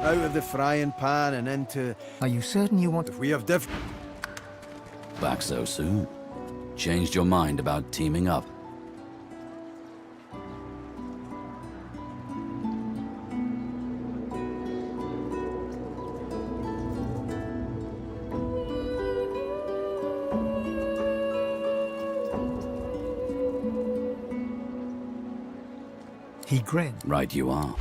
Out of the frying pan and into... Are you certain you want... If we have different... Back so soon? Changed your mind about teaming up? He grinned. Right you are.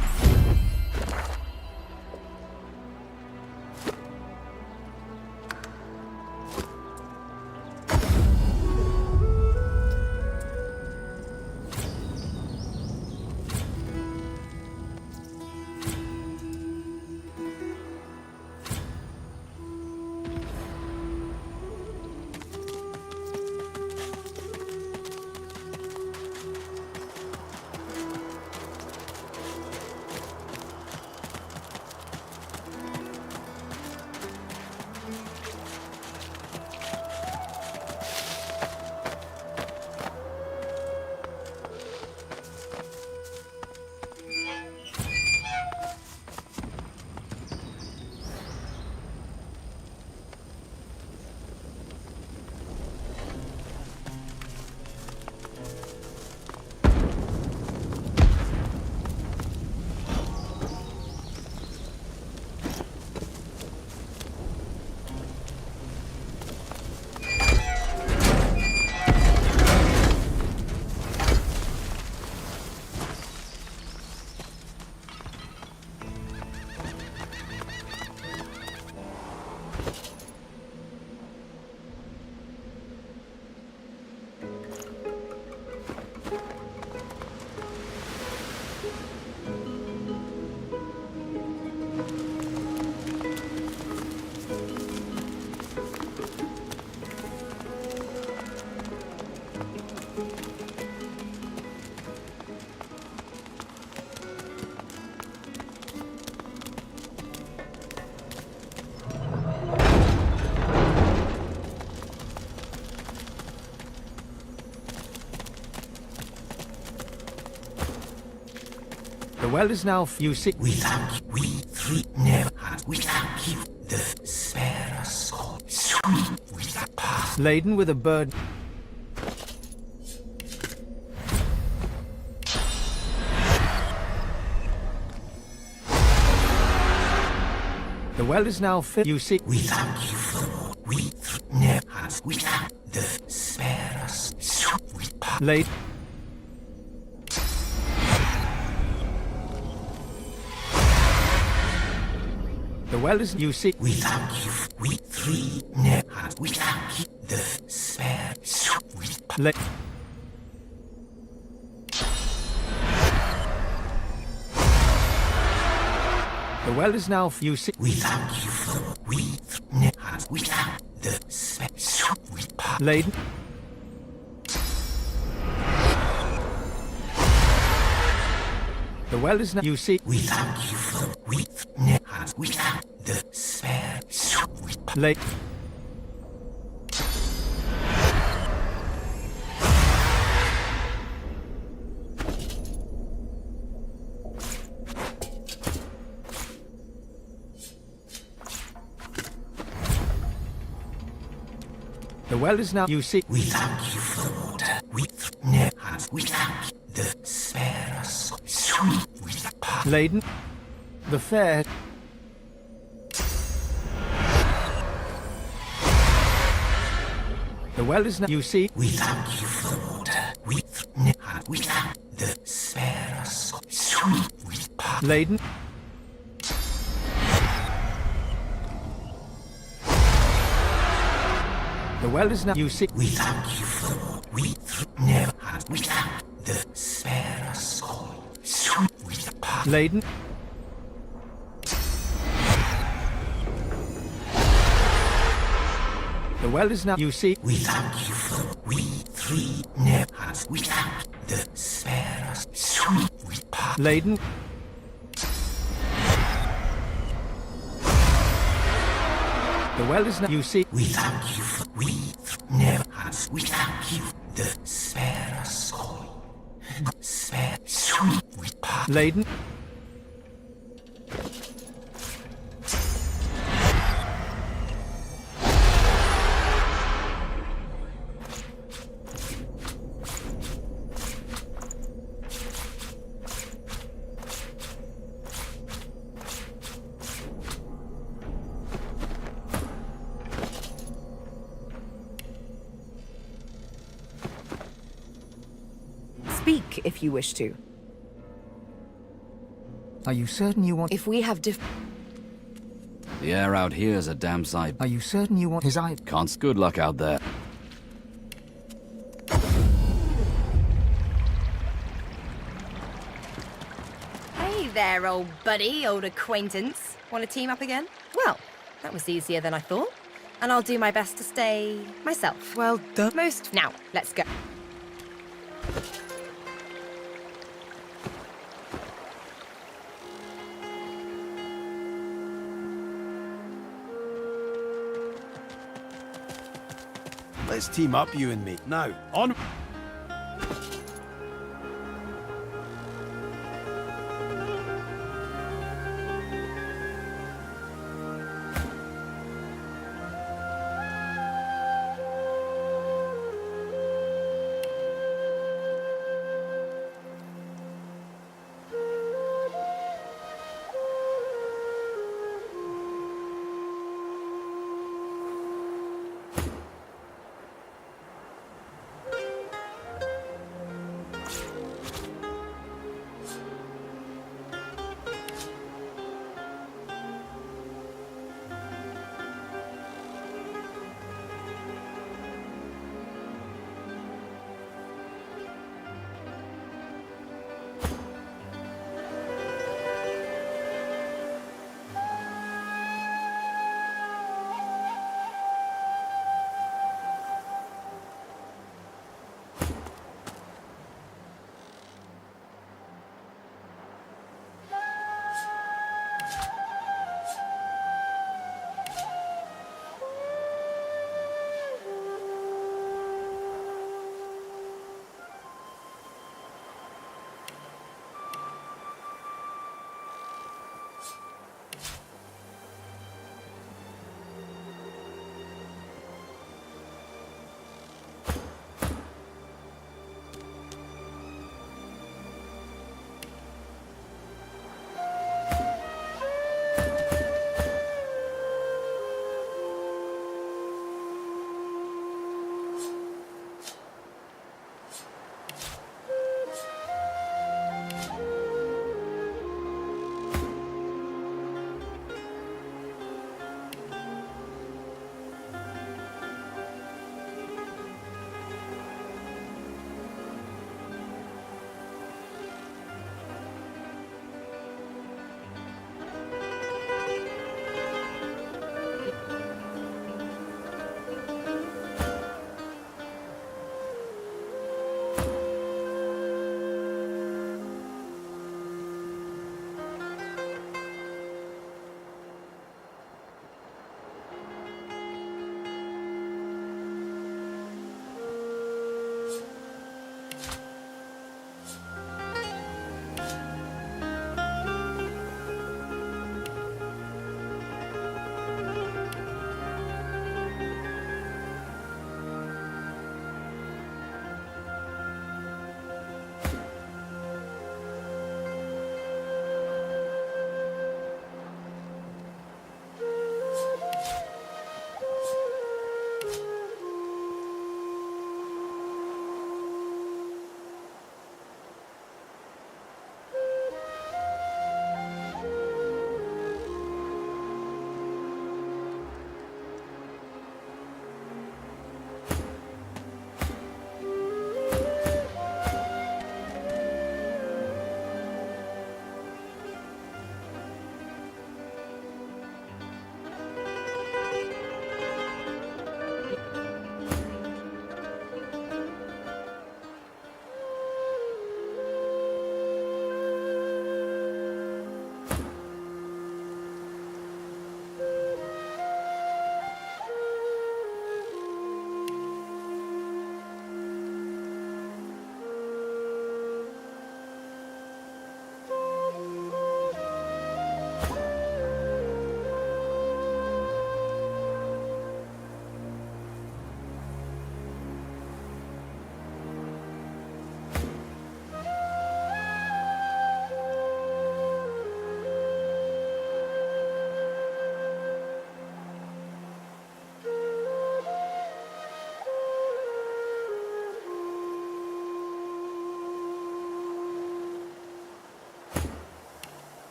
The well is now... You see... We thank you. We three never had. We thank you. The spare us all. Sweet with the path. Laden with a bird... The well is now filled. You see... We thank you for all. We never had. We thank the spare us. Sweet with path. Laden... The well is you see. We thank you. We three never. We thank you. The spare. Let. The well is now you see. We thank you for we never. We thank the spare. Laden. The well is now you see. We thank you for we never. We thank the spare. Late. The well is now you see. We thank you for water. We never. We thank the spare us. Sweet. Laden. The fair. The well is now you see. We thank you for water. We never. We thank the spare us. Sweet. Laden. The well is now you see. We thank you for we never. We thank the spare us all. Sweet. Laden. The well is now you see. We thank you for we three never. We thank the spare us. Sweet. Laden. The well is now you see. We thank you for we never. We thank you the spare us all. Spare. Sweet. Laden. Speak if you wish to. Are you certain you want? If we have The air out here is a damn sight. Are you certain you want his eye? Can't good luck out there. Hey there, old buddy, old acquaintance. Want to team up again? Well, that was easier than I thought. And I'll do my best to stay myself. Well done. Most. Now, let's go. Let's team up, you and me. Now, on.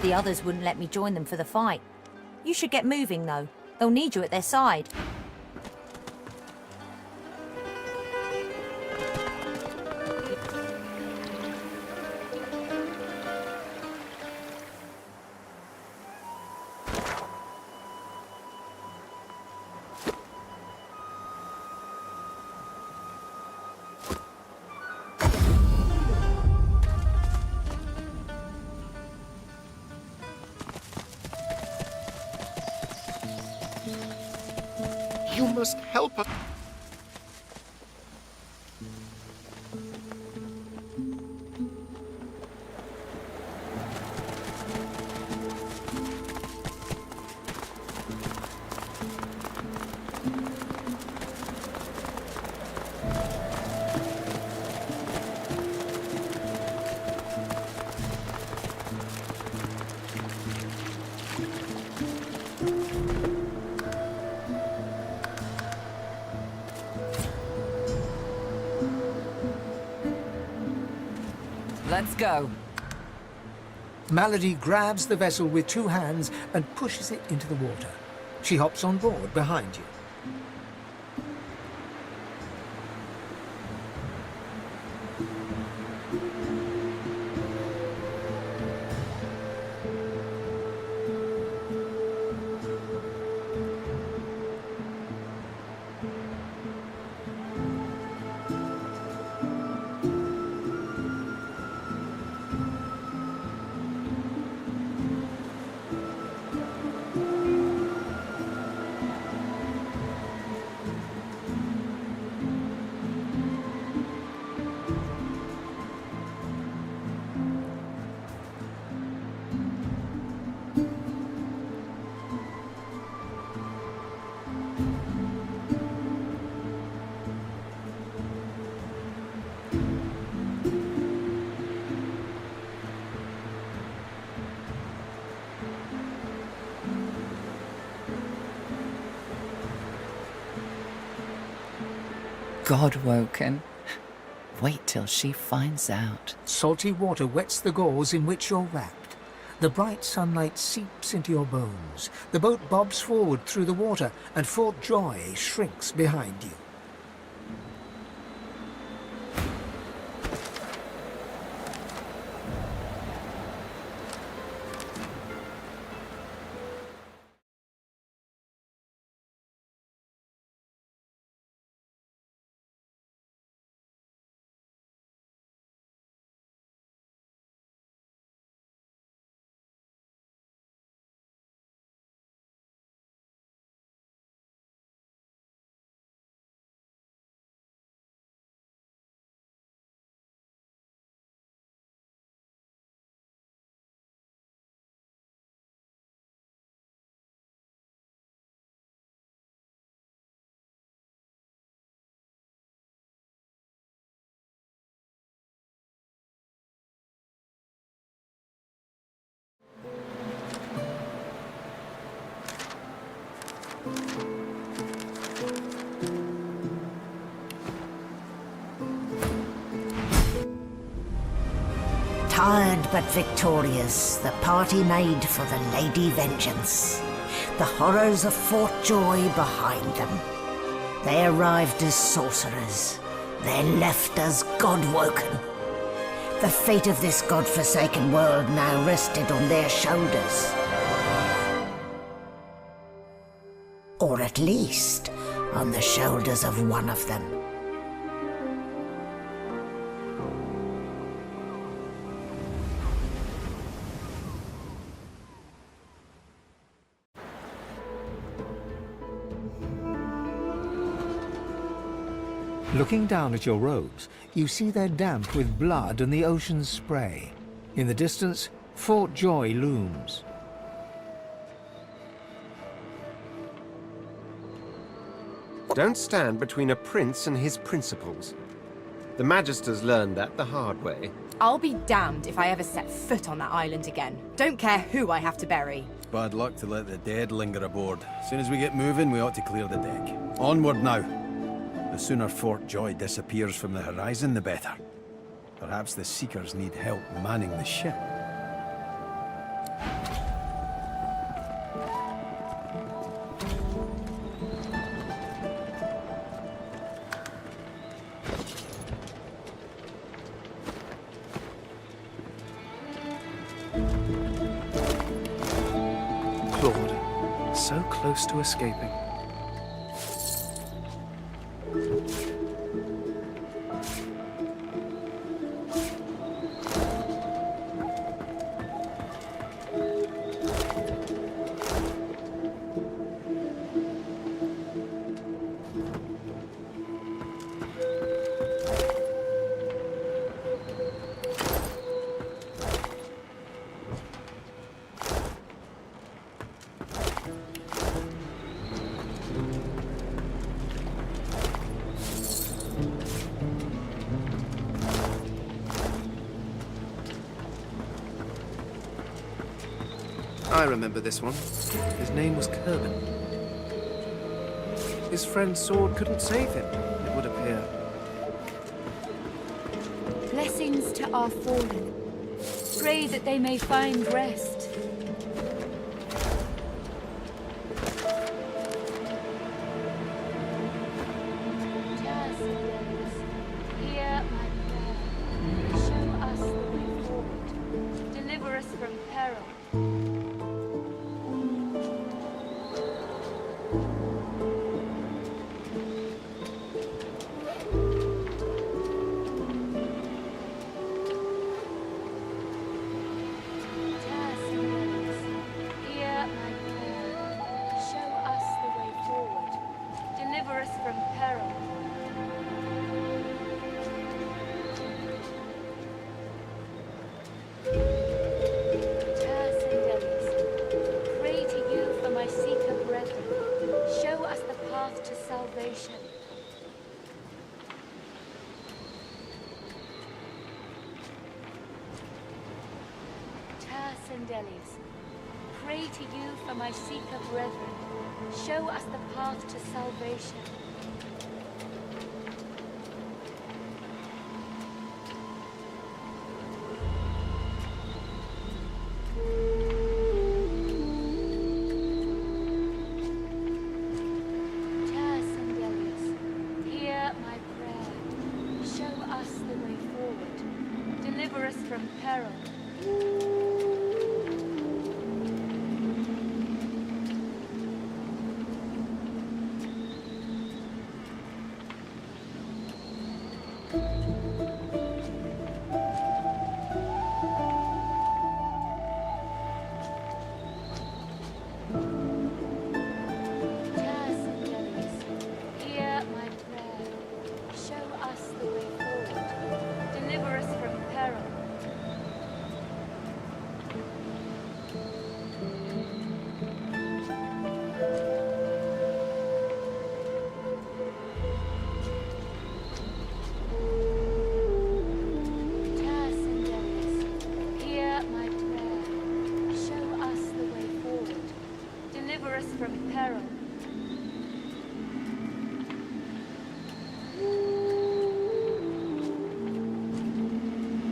The others wouldn't let me join them for the fight. You should get moving, though. They'll need you at their side. You must help us. Let's go. Malady grabs the vessel with 2 hands and pushes it into the water. She hops on board behind you. God-woken. Wait till she finds out. Salty water wets the gauze in which you're wrapped. The bright sunlight seeps into your bones. The boat bobs forward through the water, and Fort Joy shrinks behind you. Tired but victorious, the party made for the Lady Vengeance. The horrors of Fort Joy behind them. They arrived as sorcerers. They left as God-woken. The fate of this God-forsaken world now rested on their shoulders. Or at least, on the shoulders of one of them. Looking down at your robes, you see they're damp with blood and the ocean's spray. In the distance, Fort Joy looms. Don't stand between a prince and his principles. The Magisters learned that the hard way. I'll be damned if I ever set foot on that island again. Don't care who I have to bury. It's bad luck to let the dead linger aboard. As soon as we get moving, we ought to clear the deck. Onward now. The sooner Fort Joy disappears from the horizon, the better. Perhaps the Seekers need help manning the ship. close to escaping. I remember this one. His name was Kerban. His friend's sword couldn't save him, it would appear. Blessings to our fallen. Pray that they may find rest. Hear my prayer. Show us the way forward. Deliver us from peril. Hear my prayer. Show us the way forward. Deliver us from peril. Pray to you for my seeker brethren. Show us the path to salvation. Tercendelis, pray to you for my seeker brethren. Show us the path to salvation. Tercendelis, hear my prayer. Show us the way forward. Deliver us from peril. Hear my prayer. Show us the way forward. Deliver us from peril. Tercendelis, hear my prayer. Show us the way forward. Deliver us from peril.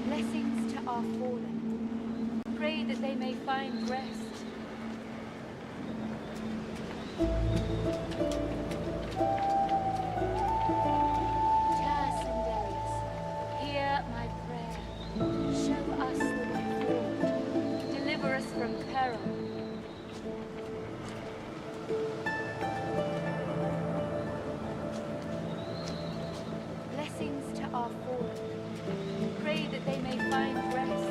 Blessings to our fallen. Pray that they may find rest. Tercendelis, hear my prayer. Show us the way forward. Deliver us from peril. Blessings to our fallen. Pray that they may find rest.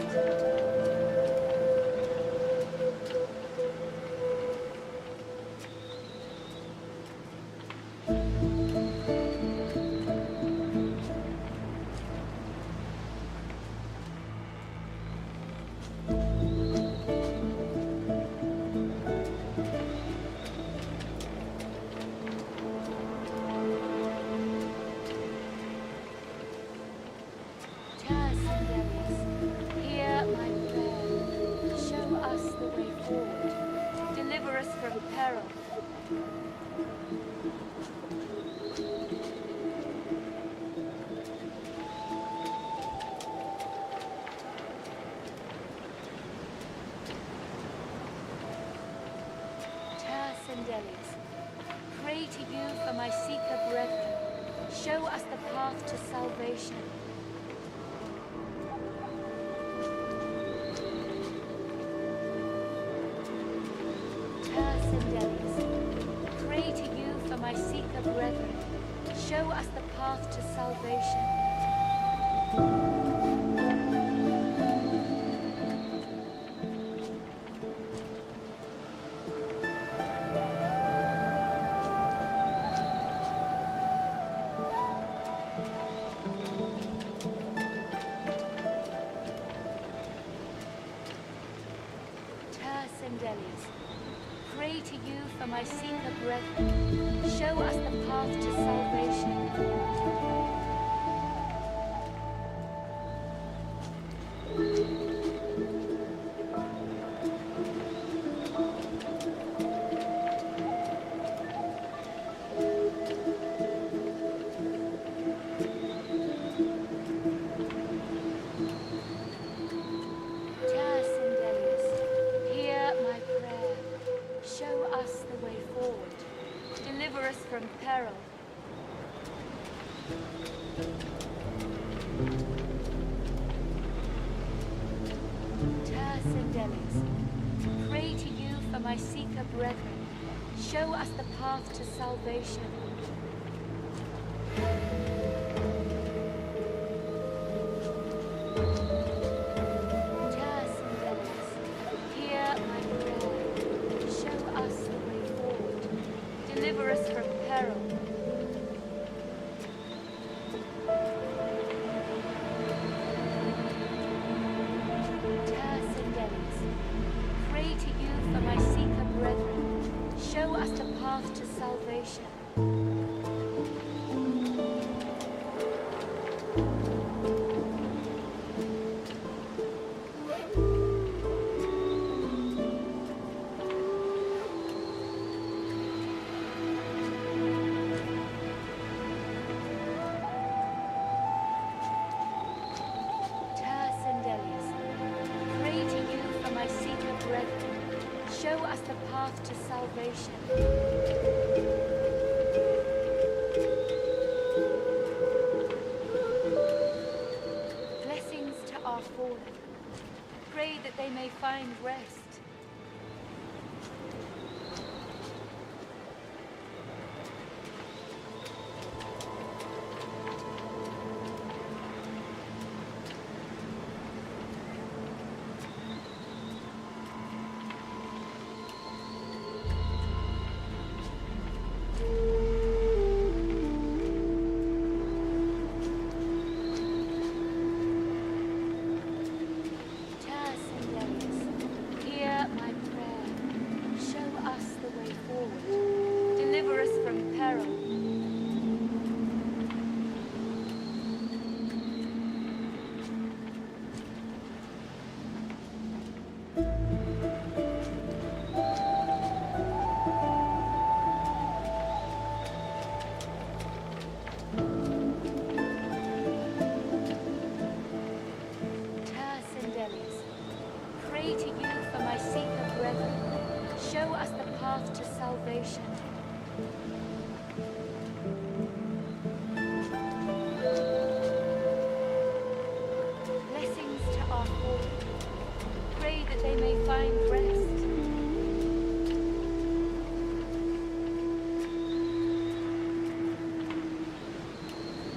Tercendelis, hear my prayer. Show us the way forward. Deliver us from peril. Tercendelis, pray to you for my seeker brethren. Show us the path to salvation. Tercendelis, seeker brethren. Show us the path to salvation. Pray to you for my seeker brethren. Show us the path to salvation. From peril. Tercendelis, pray to you for my seeker brethren. Show us the path to salvation. Tercendelis, hear my prayer. Show us the way forward. Deliver us from peril. Tercendelis, pray to you for my seeker brethren. Show us the path to salvation. Show us the path to salvation. Blessings to our fallen. Pray that they may find rest. Pray to you for my seeker brethren. Show us the path to salvation. Blessings to our fallen. Pray that they may find rest.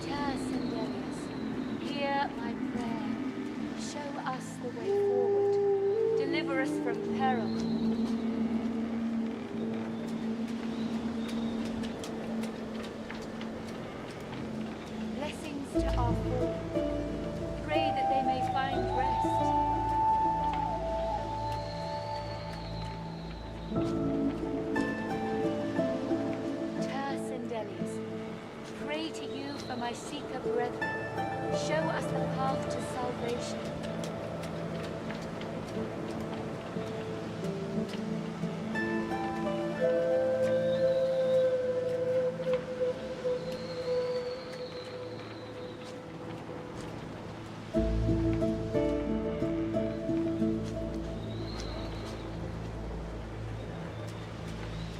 Tercendelis, hear my prayer. Show us the way forward. Deliver us from peril. Blessings to our fallen. Pray that they may find rest. Tercendelis, pray to you for my seeker brethren. Show us the path to salvation.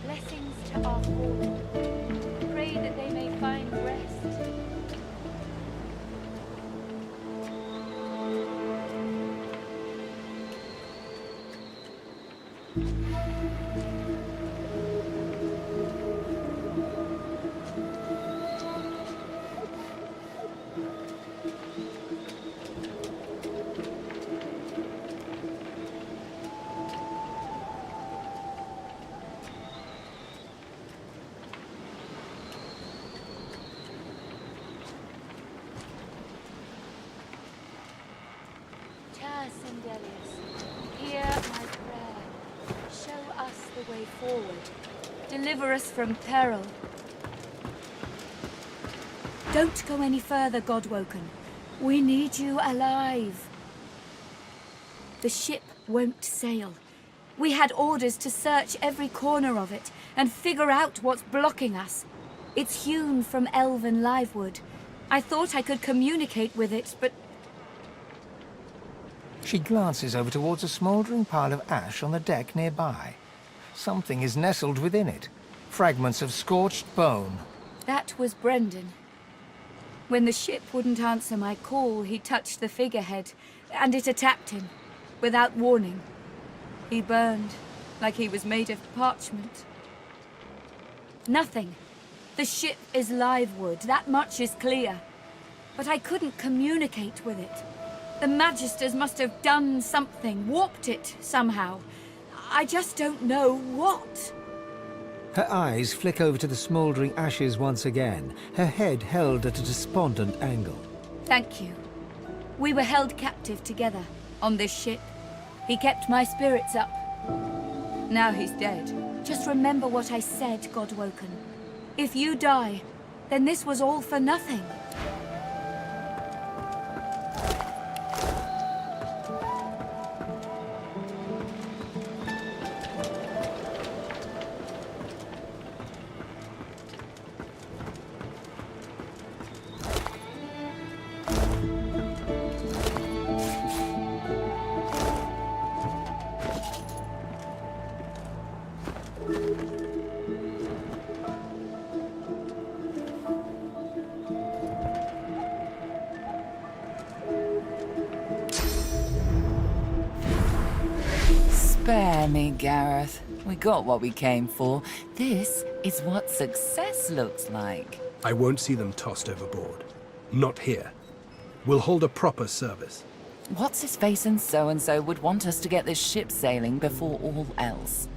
Blessings to our fallen. Pray that they may find rest. Ascendelius, hear my prayer. Show us the way forward. Deliver us from peril. Don't go any further, Godwoken. We need you alive. The ship won't sail. We had orders to search every corner of it and figure out what's blocking us. It's hewn from elven livewood. I thought I could communicate with it, but... She glances over towards a smouldering pile of ash on the deck nearby. Something is nestled within it. Fragments of scorched bone. That was Brendan. When the ship wouldn't answer my call, he touched the figurehead, and it attacked him, without warning. He burned, like he was made of parchment. Nothing. The ship is live wood, that much is clear. But I couldn't communicate with it. The Magisters must have done something, warped it somehow. I just don't know what. Her eyes flick over to the smouldering ashes once again, her head held at a despondent angle. Thank you. We were held captive together, on this ship. He kept my spirits up. Now he's dead. Just remember what I said, Godwoken. If you die, then this was all for nothing. Spare me, Gareth. We got what we came for. This is what success looks like. I won't see them tossed overboard. Not here. We'll hold a proper service. What's-his-face and so-and-so would want us to get this ship sailing before all else.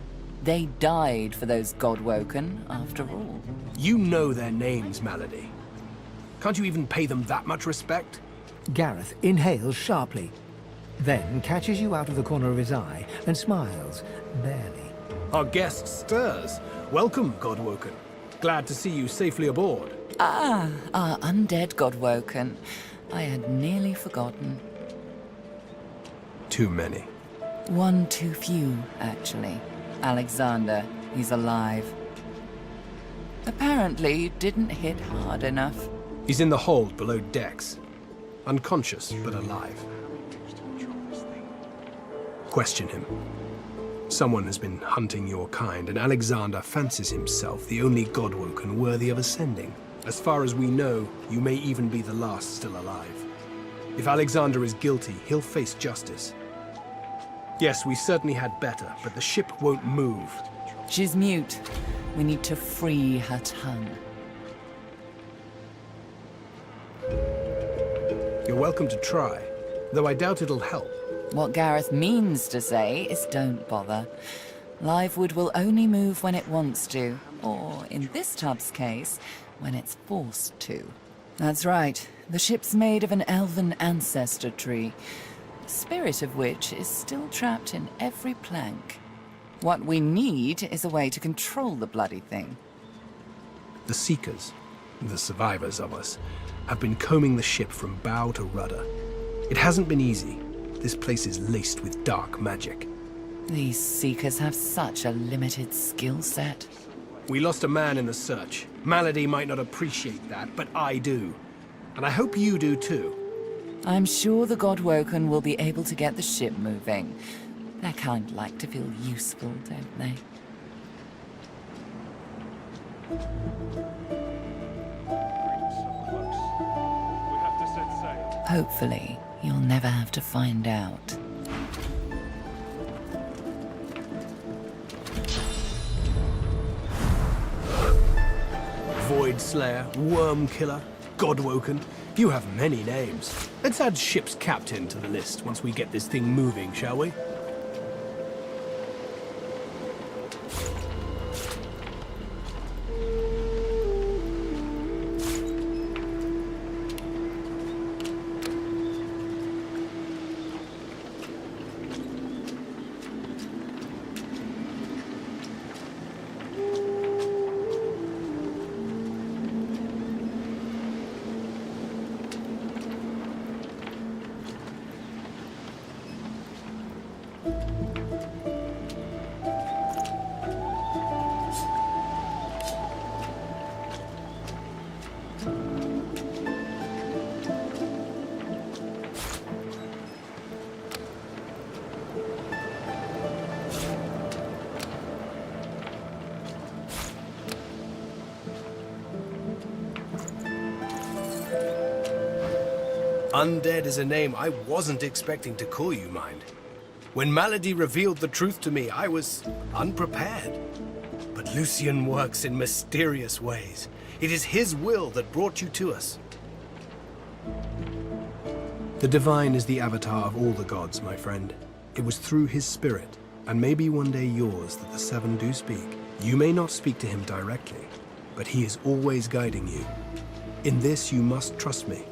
They died for those Godwoken, after all. You know their names, Malady. Can't you even pay them that much respect? Gareth inhales sharply, then catches you out of the corner of his eye and smiles, barely. Our guest stirs. Welcome, Godwoken. Glad to see you safely aboard. Ah, our undead Godwoken. I had nearly forgotten. Too many. One too few, actually. Alexander, he's alive. Apparently, you didn't hit hard enough. He's in the hold below decks. Unconscious, but alive. Question him. Someone has been hunting your kind, and Alexander fancies himself the only Godwoken worthy of ascending. As far as we know, you may even be the last still alive. If Alexander is guilty, he'll face justice. Yes, we certainly had better, but the ship won't move. She's mute. We need to free her tongue. You're welcome to try, though I doubt it'll help. What Gareth means to say is don't bother. Livewood will only move when it wants to, or, in this tub's case, when it's forced to. That's right. The ship's made of an elven ancestor tree, the spirit of which is still trapped in every plank. What we need is a way to control the bloody thing. The Seekers, the survivors of us, have been combing the ship from bow to rudder. It hasn't been easy. This place is laced with dark magic. These Seekers have such a limited skill set. We lost a man in the search. Malady might not appreciate that, but I do. And I hope you do too. I'm sure the Godwoken will be able to get the ship moving. They kind of like to feel useful, don't they? Hopefully, you'll never have to find out. Void Slayer, Worm Killer, Godwoken. You have many names. Let's add ship's captain to the list once we get this thing moving, shall we? Undead is a name I wasn't expecting to call you, mind. When Malady revealed the truth to me, I was unprepared. But Lucian works in mysterious ways. It is his will that brought you to us. The Divine is the avatar of all the gods, my friend. It was through his spirit, and maybe one day yours, that the Seven do speak. You may not speak to him directly, but he is always guiding you. In this, you must trust me.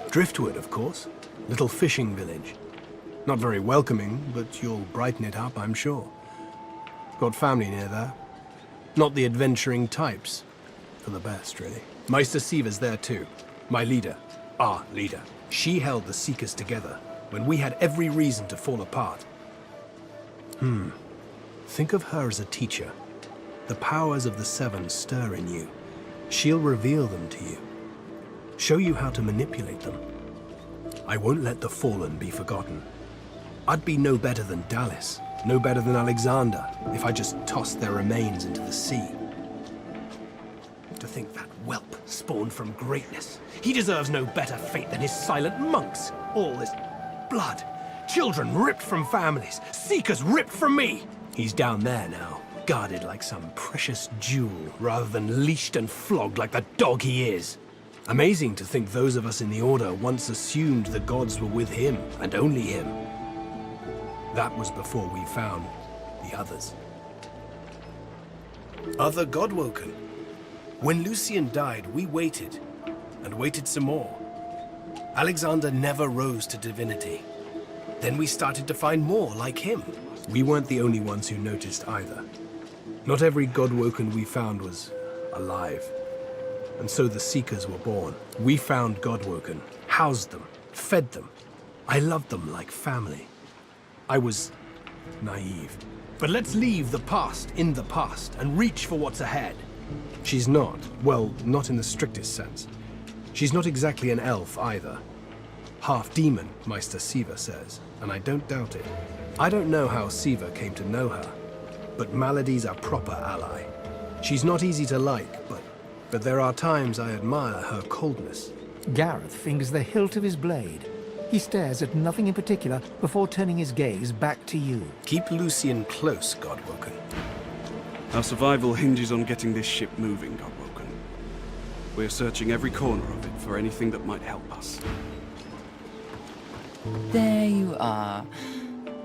Driftwood, of course. Little fishing village. Not very welcoming, but you'll brighten it up, I'm sure. Got family near there. Not the adventuring types. For the best, really. Meister Siva's there too. My leader. Our leader. She held the Seekers together when we had every reason to fall apart. Think of her as a teacher. The powers of the Seven stir in you. She'll reveal them to you. Show you how to manipulate them. I won't let the Fallen be forgotten. I'd be no better than Dallas, no better than Alexander, if I just tossed their remains into the sea. To think that whelp spawned from greatness. He deserves no better fate than his silent monks. All this blood. Children ripped from families. Seekers ripped from me. He's down there now, guarded like some precious jewel, rather than leashed and flogged like the dog he is. Amazing to think those of us in the Order once assumed the gods were with him, and only him. That was before we found the others. Other Godwoken. When Lucian died, we waited, and waited some more. Alexander never rose to divinity. Then we started to find more like him. We weren't the only ones who noticed either. Not every Godwoken we found was alive. And so the Seekers were born. We found Godwoken, housed them, fed them. I loved them like family. I was naive. But let's leave the past in the past and reach for what's ahead. She's not, well, not in the strictest sense. She's not exactly an elf either. Half demon, Meister Siva says, and I don't doubt it. I don't know how Siva came to know her, but Malady's a proper ally. She's not easy to like, but there are times I admire her coldness. Gareth fingers the hilt of his blade. He stares at nothing in particular before turning his gaze back to you. Keep Lucian close, Godwoken. Our survival hinges on getting this ship moving, Godwoken. We're searching every corner of it for anything that might help us. There you are.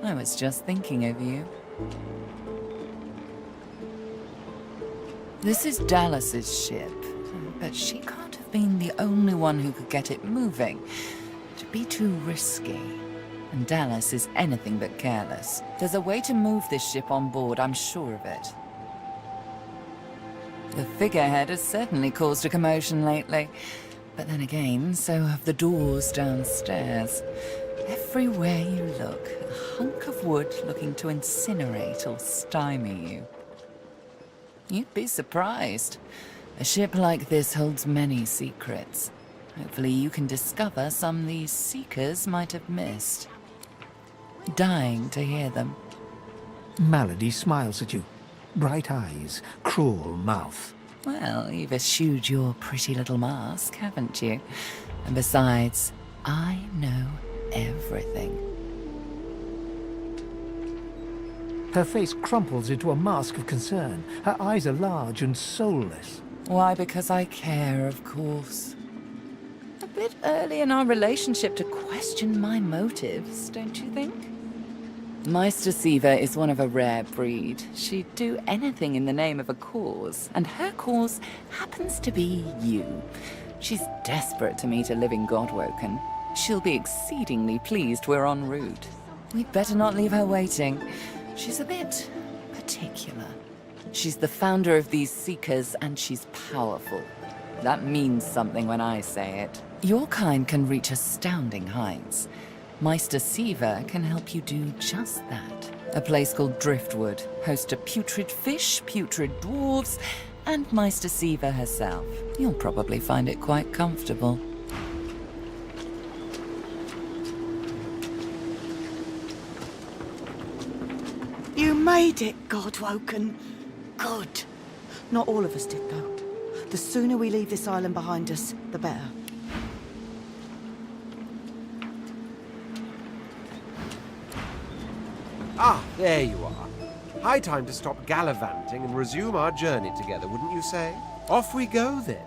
I was just thinking of you. This is Dallas's ship, but she can't have been the only one who could get it moving. It'd be too risky. And Dallas is anything but careless. There's a way to move this ship on board, I'm sure of it. The figurehead has certainly caused a commotion lately. But then again, so have the doors downstairs. Everywhere you look, a hunk of wood looking to incinerate or stymie you. You'd be surprised. A ship like this holds many secrets. Hopefully you can discover some these Seekers might have missed. Dying to hear them. Malady smiles at you. Bright eyes, cruel mouth. Well, you've eschewed your pretty little mask, haven't you? And besides, I know everything. Her face crumples into a mask of concern. Her eyes are large and soulless. Why, because I care, of course. A bit early in our relationship to question my motives, don't you think? Meister Siva is one of a rare breed. She'd do anything in the name of a cause, and her cause happens to be you. She's desperate to meet a living Godwoken. She'll be exceedingly pleased we're en route. We'd better not leave her waiting. She's a bit particular. She's the founder of these Seekers, and she's powerful. That means something when I say it. Your kind can reach astounding heights. Meister Siva can help you do just that. A place called Driftwood hosts to putrid fish, putrid dwarves, and Meister Siva herself. You'll probably find it quite comfortable. You made it, Godwoken. Good. Not all of us did, though. The sooner we leave this island behind us, the better. Ah, there you are. High time to stop gallivanting and resume our journey together, wouldn't you say? Off we go, then.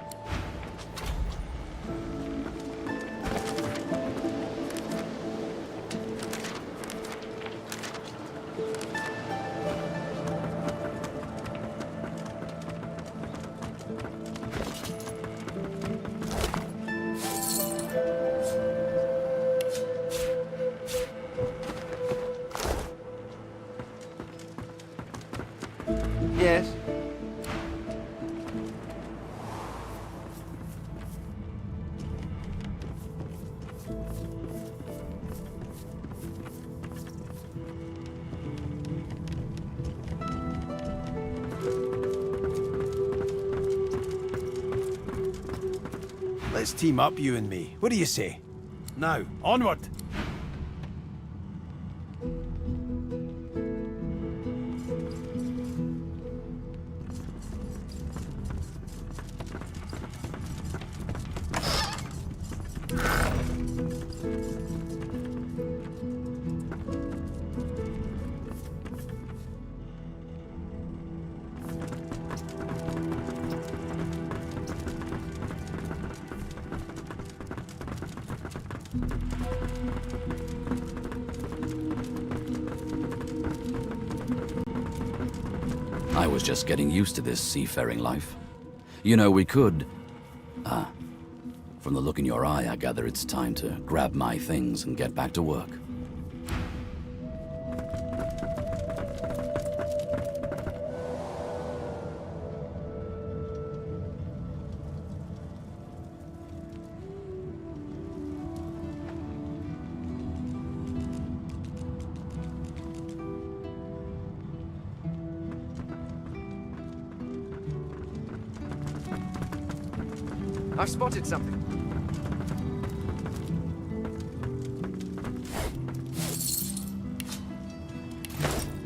Yes. Let's team up, you and me. What do you say? Now, onward! I was just getting used to this seafaring life. You know, we could... From the look in your eye, I gather it's time to grab my things and get back to work. I've spotted something.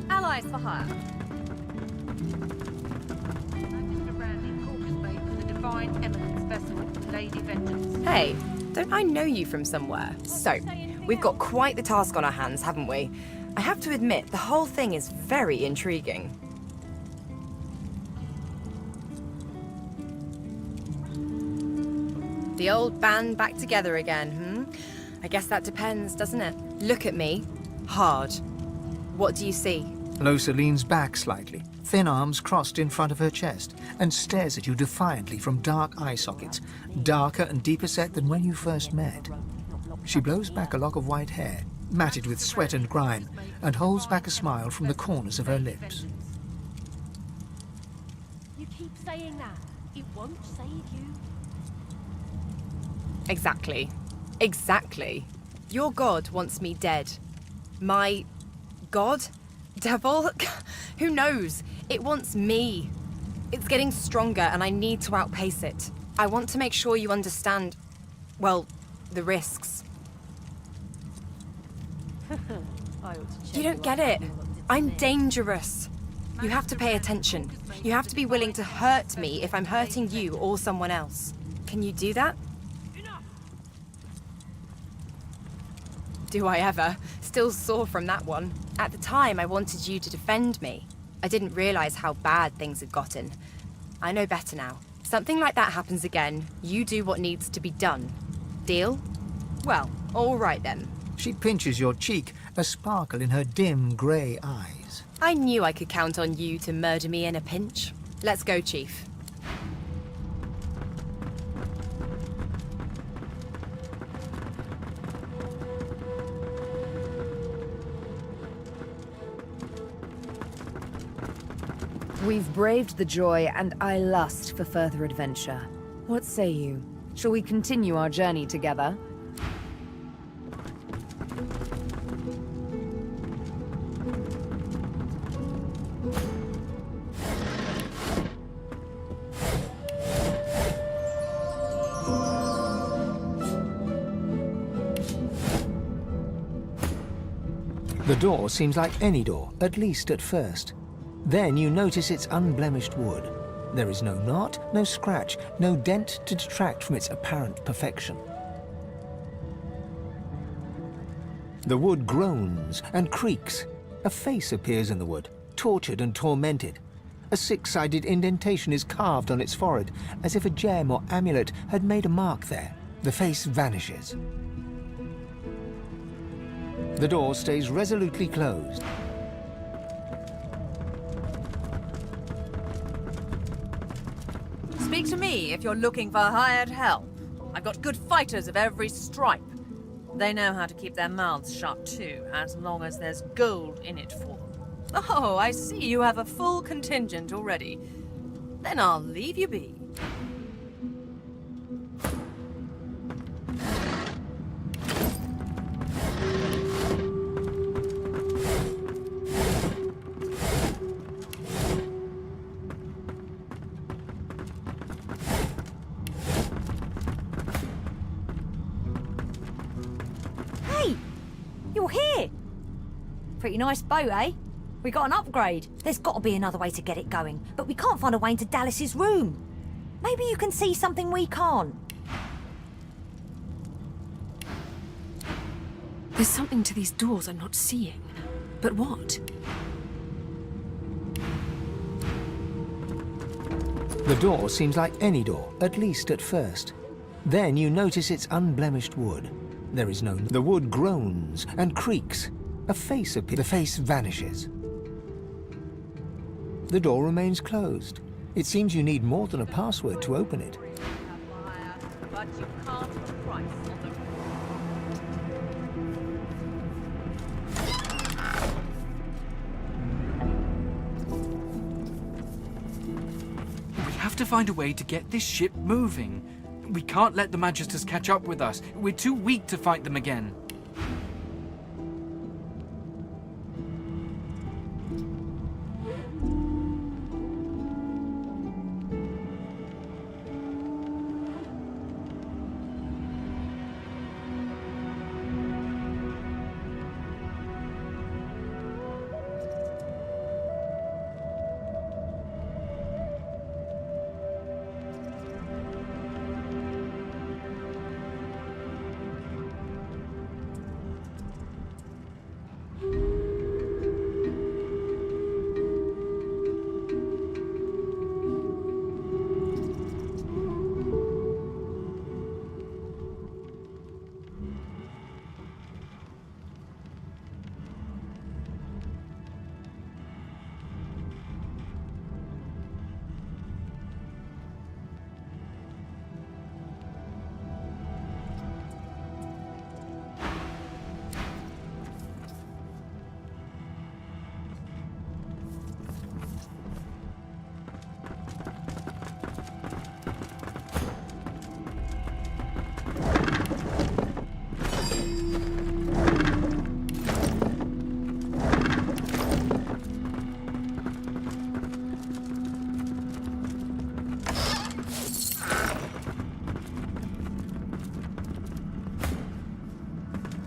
Allies for hire. Hey, don't I know you from somewhere? So, we've got quite the task on our hands, haven't we? I have to admit, the whole thing is very intriguing. The old band back together again, I guess that depends, doesn't it? Look at me. Hard. What do you see? Lohse leans back slightly, thin arms crossed in front of her chest, and stares at you defiantly from dark eye sockets, darker and deeper set than when you first met. She blows back a lock of white hair, matted with sweat and grime, and holds back a smile from the corners of her lips. You keep saying that. It won't save you. Exactly. Exactly. Your god wants me dead. My... god? Devil? Who knows? It wants me. It's getting stronger and I need to outpace it. I want to make sure you understand, well, the risks. You don't get it. I'm dangerous. You have to pay attention. You have to be willing to hurt me if I'm hurting you or someone else. Can you do that? Do I ever? Still sore from that one. At the time, I wanted you to defend me. I didn't realize how bad things had gotten. I know better now. Something like that happens again, you do what needs to be done. Deal? Well, all right then. She pinches your cheek, a sparkle in her dim grey eyes. I knew I could count on you to murder me in a pinch. Let's go, Chief. We've braved the joy, and I lust for further adventure. What say you? Shall we continue our journey together? The door seems like any door, at least at first. Then you notice its unblemished wood. There is no knot, no scratch, no dent to detract from its apparent perfection. The wood groans and creaks. A face appears in the wood, tortured and tormented. A 6-sided indentation is carved on its forehead, as if a gem or amulet had made a mark there. The face vanishes. The door stays resolutely closed. Speak to me if you're looking for hired help. I've got good fighters of every stripe. They know how to keep their mouths shut too, as long as there's gold in it for them. Oh, I see you have a full contingent already. Then I'll leave you be. Hey! You're here! Pretty nice boat, eh? We got an upgrade. There's got to be another way to get it going, but we can't find a way into Dallas's room. Maybe you can see something we can't. There's something to these doors I'm not seeing. But what? The door seems like any door, at least at first. Then you notice its unblemished wood. There is no... The wood groans and creaks. A face appears. The face vanishes. The door remains closed. It seems you need more than a password to open it. But you can't put a price on the... We have to find a way to get this ship moving. We can't let the Magisters catch up with us. We're too weak to fight them again.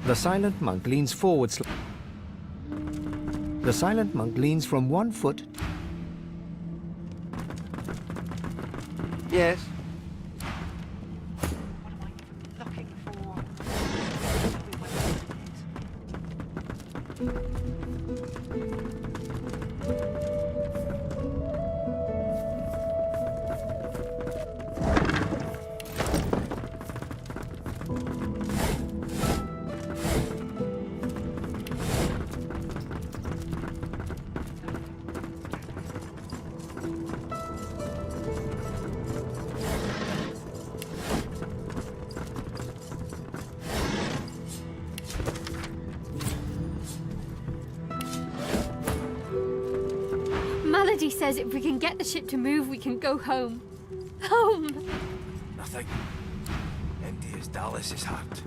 The silent monk leans forward. The silent monk leans from 1 foot. Yes? Melody says if we can get the ship to move, we can go home. Home! Nothing. Empty as Dallas's heart.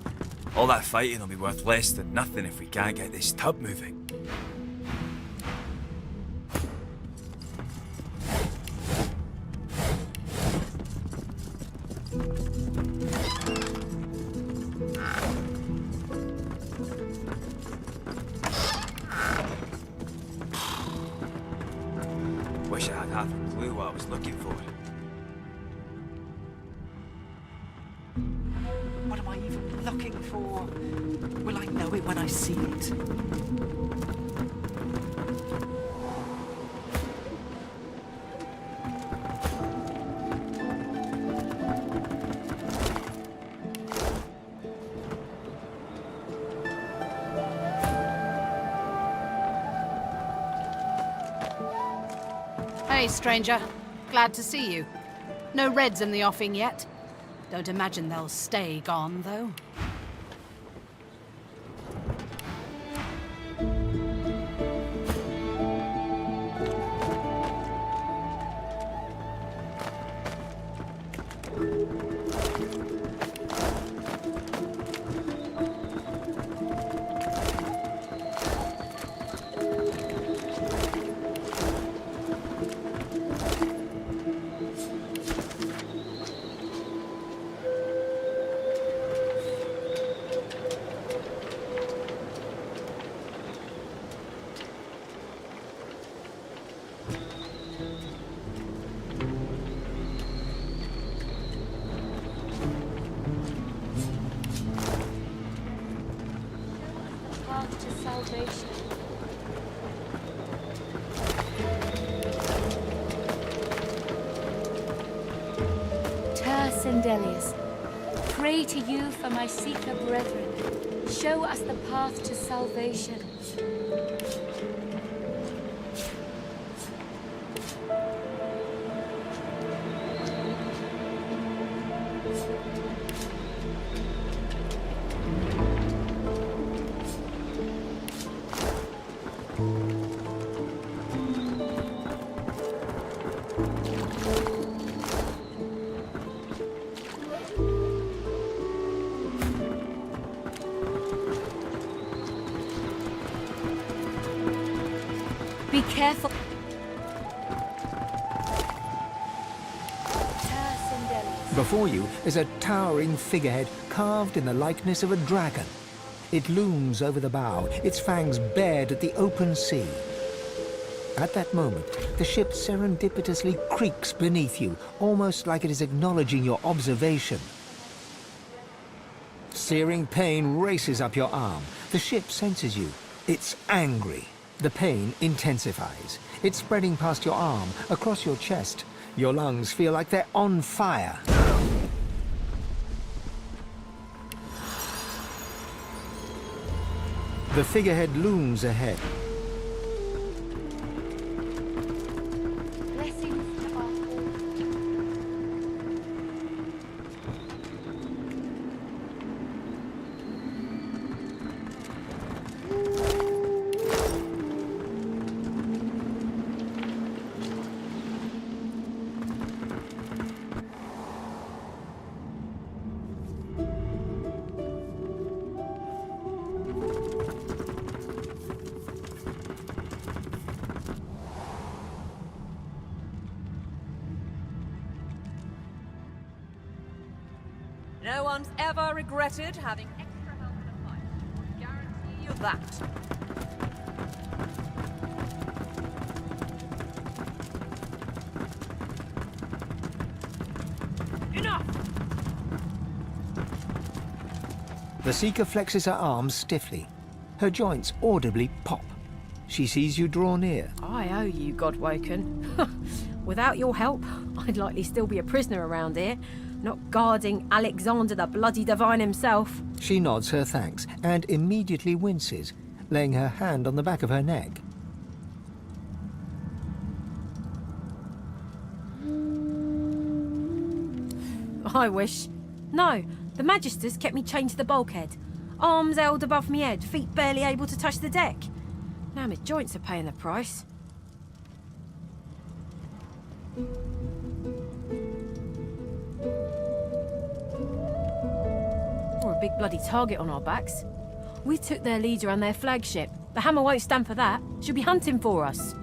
All that fighting will be worth less than nothing if we can't get this tub moving. Wish I had half a clue clue what I was looking for. What am I even looking for? Will I know it when I see it? Hey, stranger. Glad to see you. No reds in the offing yet. Don't imagine they'll stay gone, though. Path to salvation. Terce and Delius, pray to you for my Seeker brethren. Show us the path to salvation. Be careful. Before you is a towering figurehead carved in the likeness of a dragon. It looms over the bow, its fangs bared at the open sea. At that moment, the ship serendipitously creaks beneath you, almost like it is acknowledging your observation. Searing pain races up your arm. The ship senses you. It's angry. The pain intensifies. It's spreading past your arm, across your chest. Your lungs feel like they're on fire. The figurehead looms ahead. Blessings to our No one's ever regretted having extra help in a fight. I guarantee you that. Enough! The Seeker flexes her arms stiffly. Her joints audibly pop. She sees you draw near. I owe you, Godwoken. Without your help, I'd likely still be a prisoner around here, not guarding Alexander the bloody divine himself. She nods her thanks and immediately winces, laying her hand on the back of her neck. I wish. No, the Magisters kept me chained to the bulkhead. Arms held above me head, feet barely able to touch the deck. Now my joints are paying the price. We're a big bloody target on our backs. We took their leader and their flagship. The Hammer won't stand for that. She'll be hunting for us.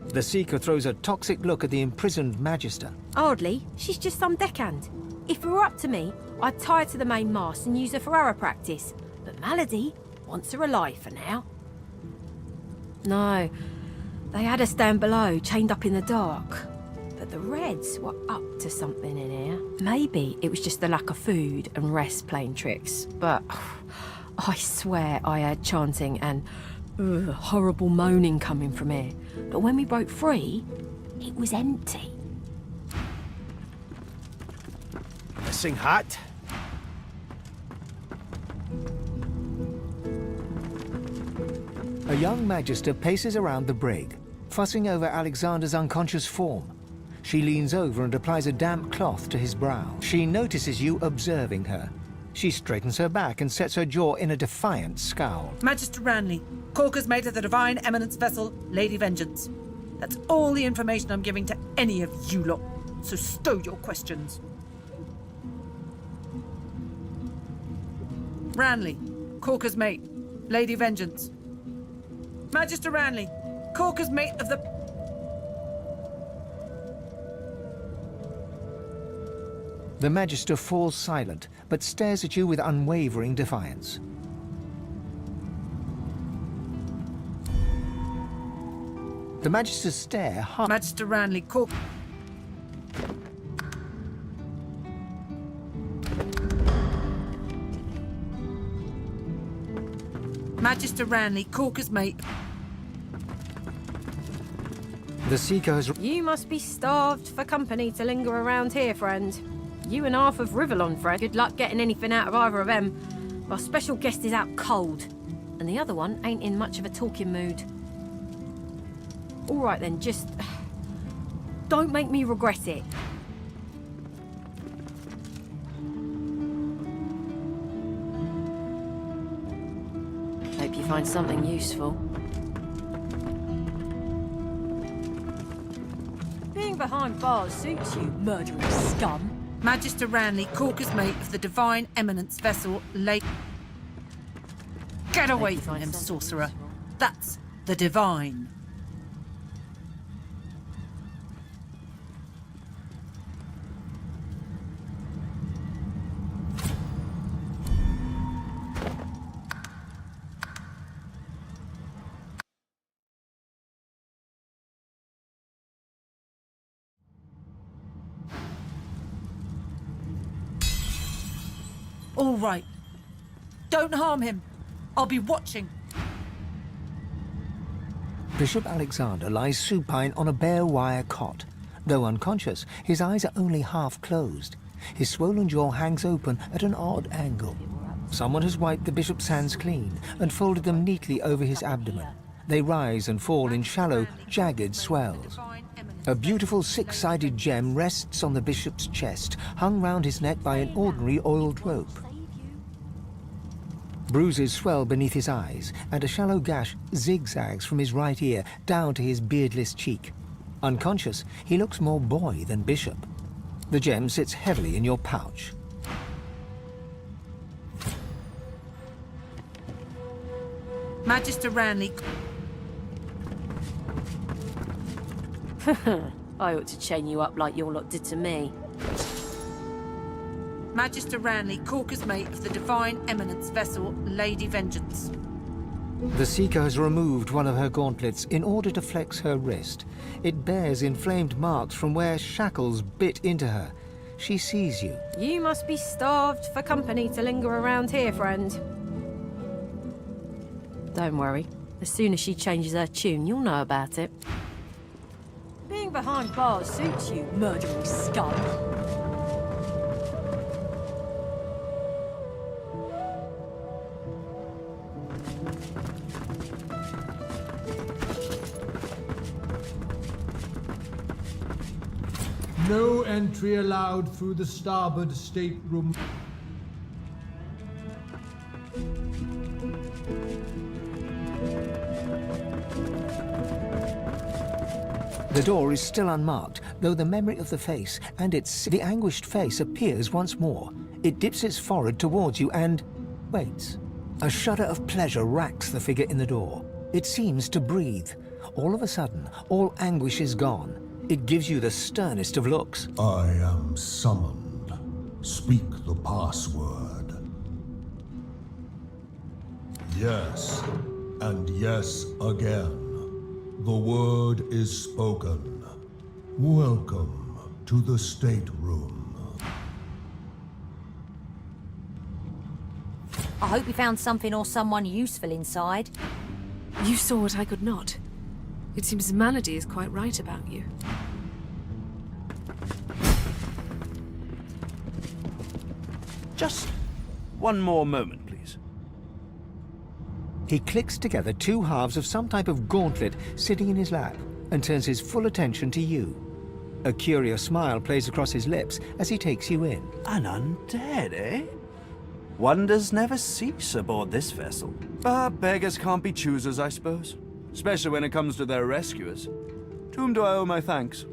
The Seeker throws a toxic look at the imprisoned Magister. Hardly. She's just some deckhand. If it were up to me, I'd tie her to the main mast and use her for arrow practice. But Malady wants her alive for now. No. They had us down below, chained up in the dark. But the Reds were up to something in here. Maybe it was just the lack of food and rest playing tricks, but I swear I heard chanting and horrible moaning coming from here. But when we broke free, it was empty. Missing hat? A young magister paces around the brig, fussing over Alexander's unconscious form. She leans over and applies a damp cloth to his brow. She notices you observing her. She straightens her back and sets her jaw in a defiant scowl. Magister Ranley, Corker's mate of the Divine Eminence vessel, Lady Vengeance. That's all the information I'm giving to any of you lot, so stow your questions. Ranley, Corker's mate, Lady Vengeance. Magister Ranley, Corker's mate of the... The Magister falls silent, but stares at you with unwavering defiance. The Magister's stare... Magister Ranley, Corker... Magister Ranley, Corker's mate... The Seeker has... You must be starved for company to linger around here, friend. You and half of Rivellon, friend. Good luck getting anything out of either of them. Our special guest is out cold, and the other one ain't in much of a talking mood. All right then, just... don't make me regret it. Hope you find something useful. Being behind bars suits you, murdering scum. Magister Ranley, Corker's mate of the Divine Eminence vessel, Lady... Get away from him, sorcerer. That's the Divine. All right. Don't harm him. I'll be watching. Bishop Alexander lies supine on a bare wire cot. Though unconscious, his eyes are only half closed. His swollen jaw hangs open at an odd angle. Someone has wiped the bishop's hands clean and folded them neatly over his abdomen. They rise and fall in shallow, jagged swells. A beautiful six-sided gem rests on the bishop's chest, hung round his neck by an ordinary oiled rope. Bruises swell beneath his eyes, and a shallow gash zigzags from his right ear down to his beardless cheek. Unconscious, he looks more boy than bishop. The gem sits heavily in your pouch. Magister Ranley... I ought to chain you up like your lot did to me. Magister Ranley, Corker's mate of the Divine Eminence vessel, Lady Vengeance. The Seeker has removed one of her gauntlets in order to flex her wrist. It bears inflamed marks from where shackles bit into her. She sees you. You must be starved for company to linger around here, friend. Don't worry. As soon as she changes her tune, you'll know about it. Being behind bars suits you, murdering scum. No entry allowed through the starboard stateroom. The door is still unmarked, though the memory of the face and the anguished face appears once more. It dips its forehead towards you and waits. A shudder of pleasure racks the figure in the door. It seems to breathe. All of a sudden, all anguish is gone. It gives you the sternest of looks. I am summoned. Speak the password. Yes, and yes again. The word is spoken. Welcome to the stateroom. I hope you found something or someone useful inside. You saw what I could not. It seems Manady is quite right about you. Just one more moment, please. He clicks together two halves of some type of gauntlet sitting in his lap and turns his full attention to you. A curious smile plays across his lips as he takes you in. An undead, eh? Wonders never cease aboard this vessel. But beggars can't be choosers, I suppose. Especially when it comes to their rescuers. To whom do I owe my thanks?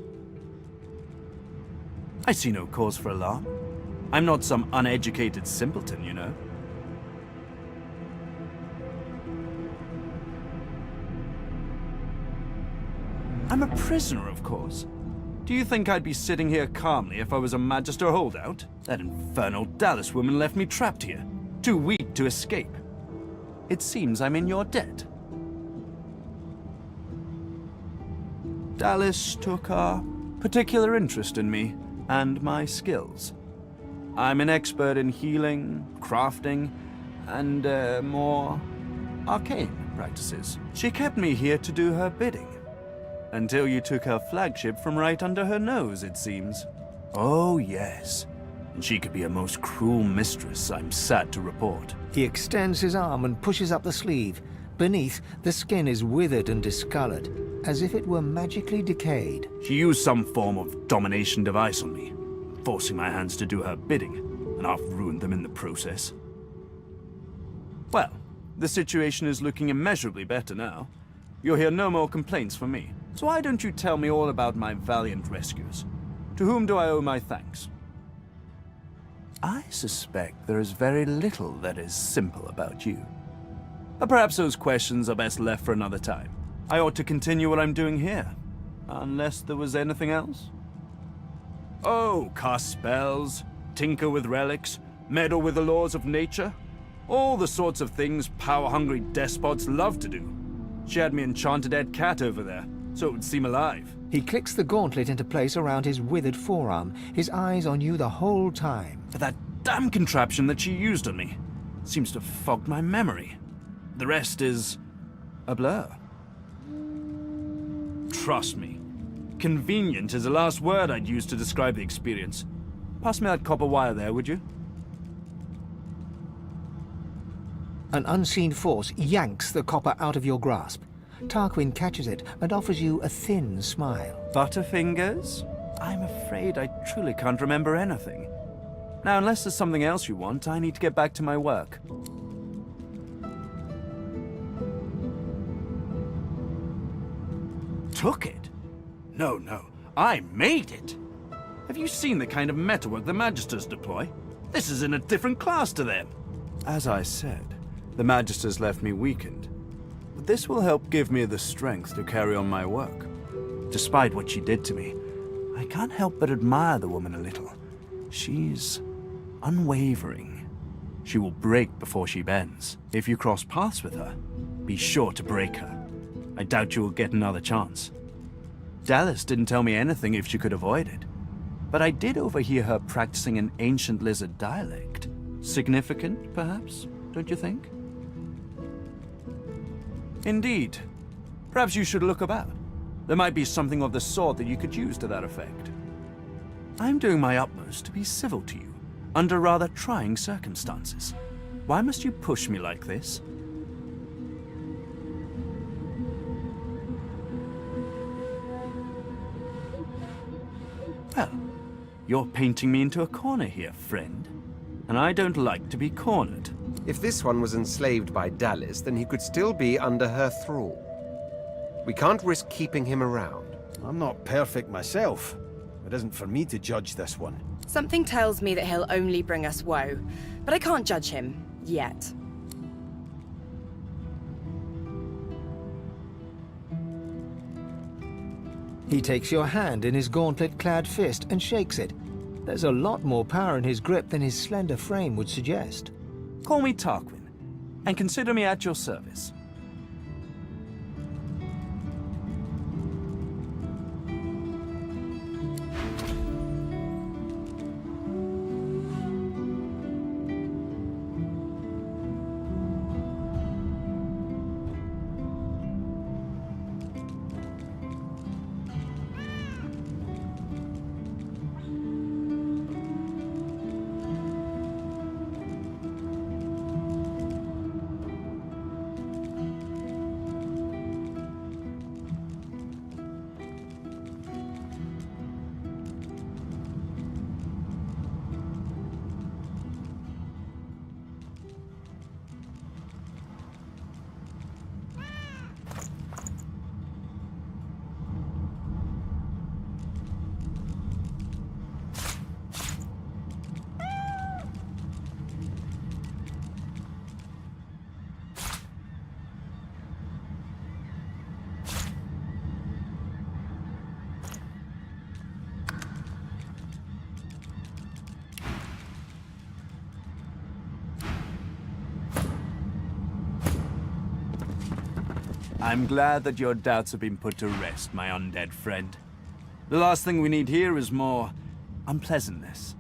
I see no cause for alarm. I'm not some uneducated simpleton, you know. I'm a prisoner, of course. Do you think I'd be sitting here calmly if I was a Magister holdout? That infernal Dallas woman left me trapped here, too weak to escape. It seems I'm in your debt. Dallas took a particular interest in me and my skills. I'm an expert in healing, crafting, and more arcane practices. She kept me here to do her bidding. Until you took her flagship from right under her nose, it seems. Oh, yes. And she could be a most cruel mistress, I'm sad to report. He extends his arm and pushes up the sleeve. Beneath, the skin is withered and discolored, as if it were magically decayed. She used some form of domination device on me, forcing my hands to do her bidding, and I've ruined them in the process. Well, the situation is looking immeasurably better now. You'll hear no more complaints from me. So why don't you tell me all about my valiant rescuers? To whom do I owe my thanks? I suspect there is very little that is simple about you. But perhaps those questions are best left for another time. I ought to continue what I'm doing here. Unless there was anything else? Oh, cast spells, tinker with relics, meddle with the laws of nature. All the sorts of things power-hungry despots love to do. She had me enchanted dead cat over there, so it would seem alive. He clicks the gauntlet into place around his withered forearm, his eyes on you the whole time. But that damn contraption that she used on me seems to have fogged my memory. The rest is a blur. Trust me, convenient is the last word I'd use to describe the experience. Pass me that copper wire there, would you? An unseen force yanks the copper out of your grasp. Tarquin catches it and offers you a thin smile. Butterfingers? I'm afraid I truly can't remember anything. Now, unless there's something else you want, I need to get back to my work. Took it? No, no. I made it! Have you seen the kind of metalwork the Magisters deploy? This is in a different class to them. As I said, the Magisters left me weakened. But this will help give me the strength to carry on my work. Despite what she did to me, I can't help but admire the woman a little. She's unwavering. She will break before she bends. If you cross paths with her, be sure to break her. I doubt you will get another chance. Dallas didn't tell me anything if she could avoid it, but I did overhear her practicing an ancient lizard dialect. Significant, perhaps, don't you think? Indeed. Perhaps you should look about. There might be something of the sort that you could use to that effect. I'm doing my utmost to be civil to you, under rather trying circumstances. Why must you push me like this? Well, you're painting me into a corner here, friend. And I don't like to be cornered. If this one was enslaved by Dallas, then he could still be under her thrall. We can't risk keeping him around. I'm not perfect myself. It isn't for me to judge this one. Something tells me that he'll only bring us woe, but I can't judge him yet. He takes your hand in his gauntlet-clad fist and shakes it. There's a lot more power in his grip than his slender frame would suggest. Call me Tarquin, and consider me at your service. I'm glad that your doubts have been put to rest, my undead friend. The last thing we need here is more unpleasantness.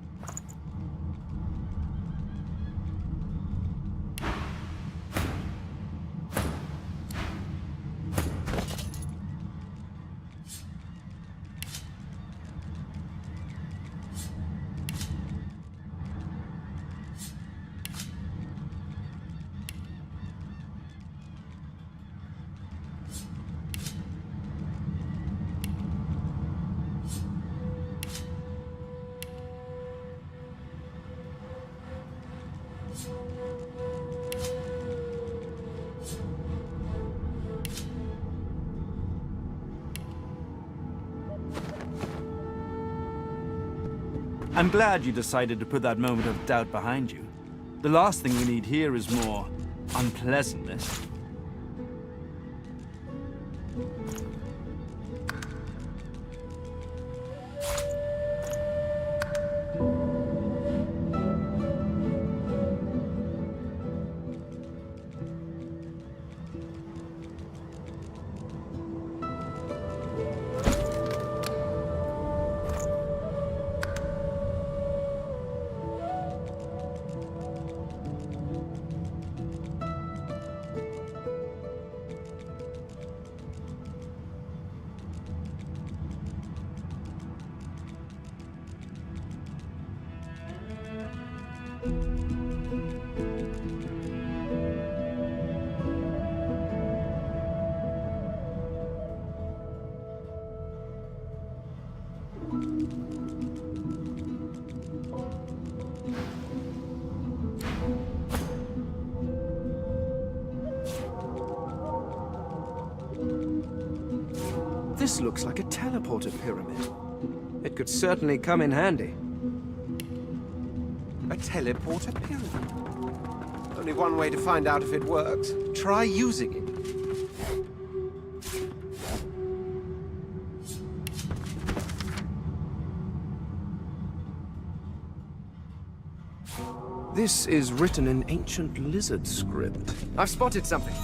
I'm glad you decided to put that moment of doubt behind you. The last thing we need here is more unpleasantness. This looks like a teleporter pyramid. It could certainly come in handy. A teleporter pyramid? Only one way to find out if it works. Try using it. This is written in ancient lizard script. I've spotted something.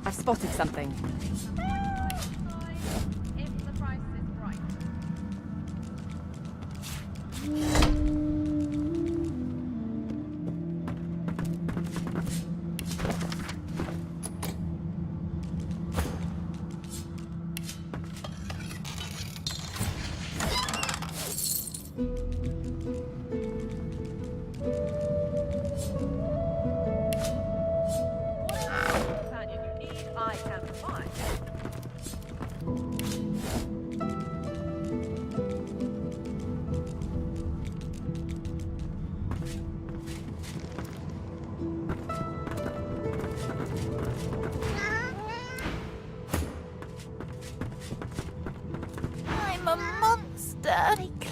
I've spotted something.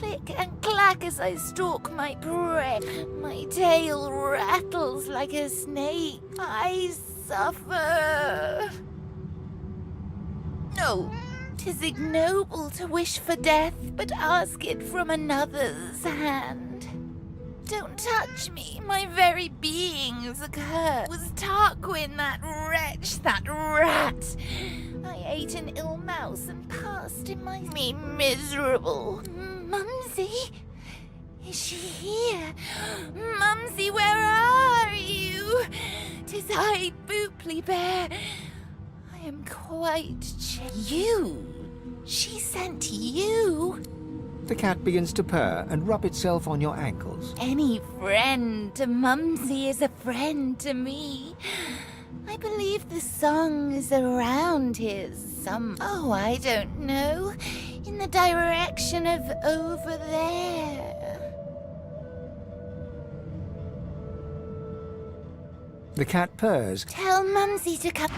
click and clack as I stalk my prey. My tail rattles like a snake. I suffer. No, 'tis ignoble to wish for death, but ask it from another's hand. Don't touch me, my very being's a curse. Was Tarquin that wretch, that rat? I ate an ill mouse and passed in me miserable. Mumsy? Is she here? Mumsy, where are you? 'Tis I, Booply Bear. I am quite You? She sent you? The cat begins to purr and rub itself on your ankles. Any friend to Mumsy is a friend to me. I believe the song is around here Oh, I don't know. In the direction of over there. The cat purrs. Tell Mumsy to come.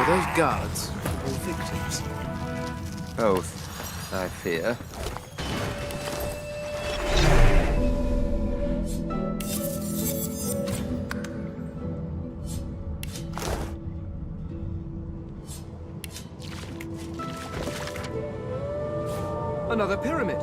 those guards all victims? Both, I fear. Another pyramid.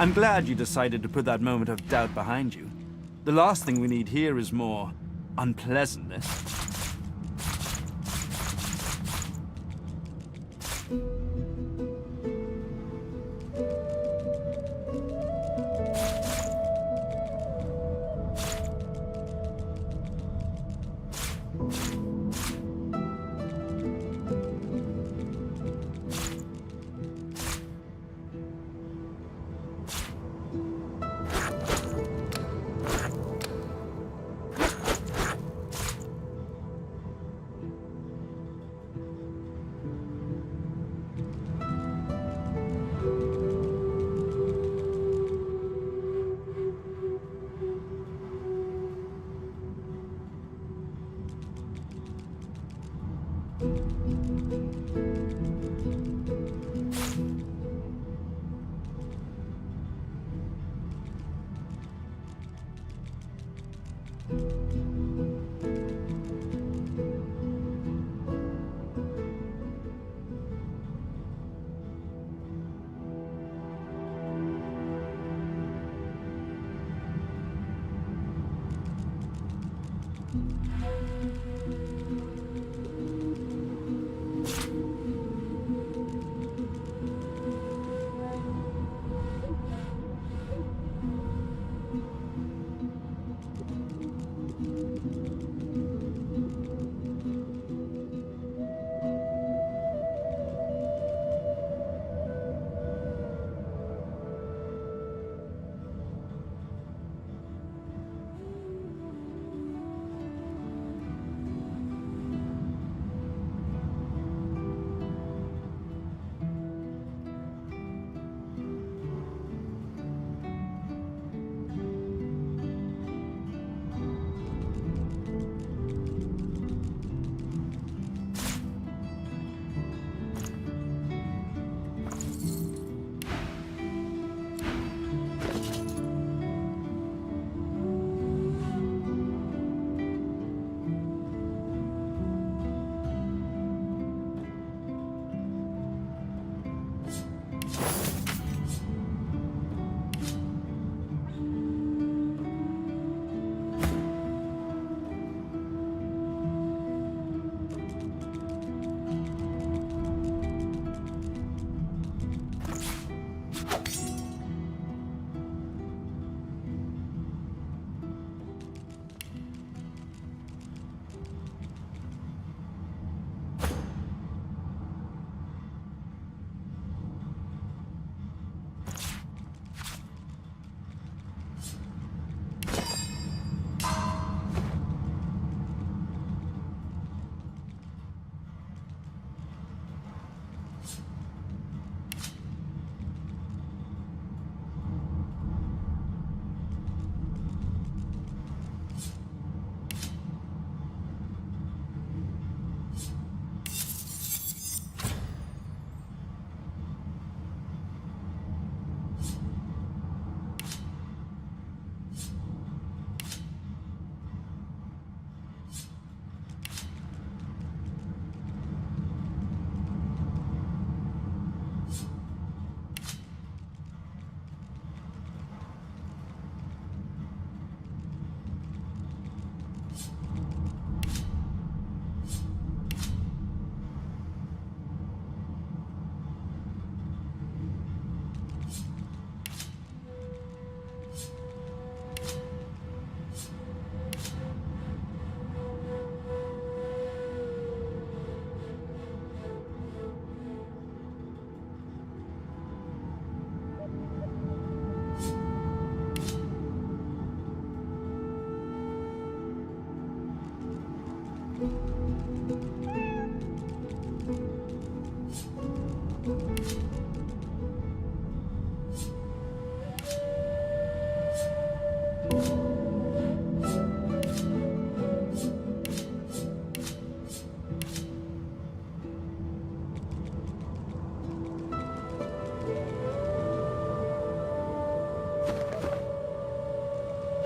I'm glad you decided to put that moment of doubt behind you. The last thing we need here is more unpleasantness.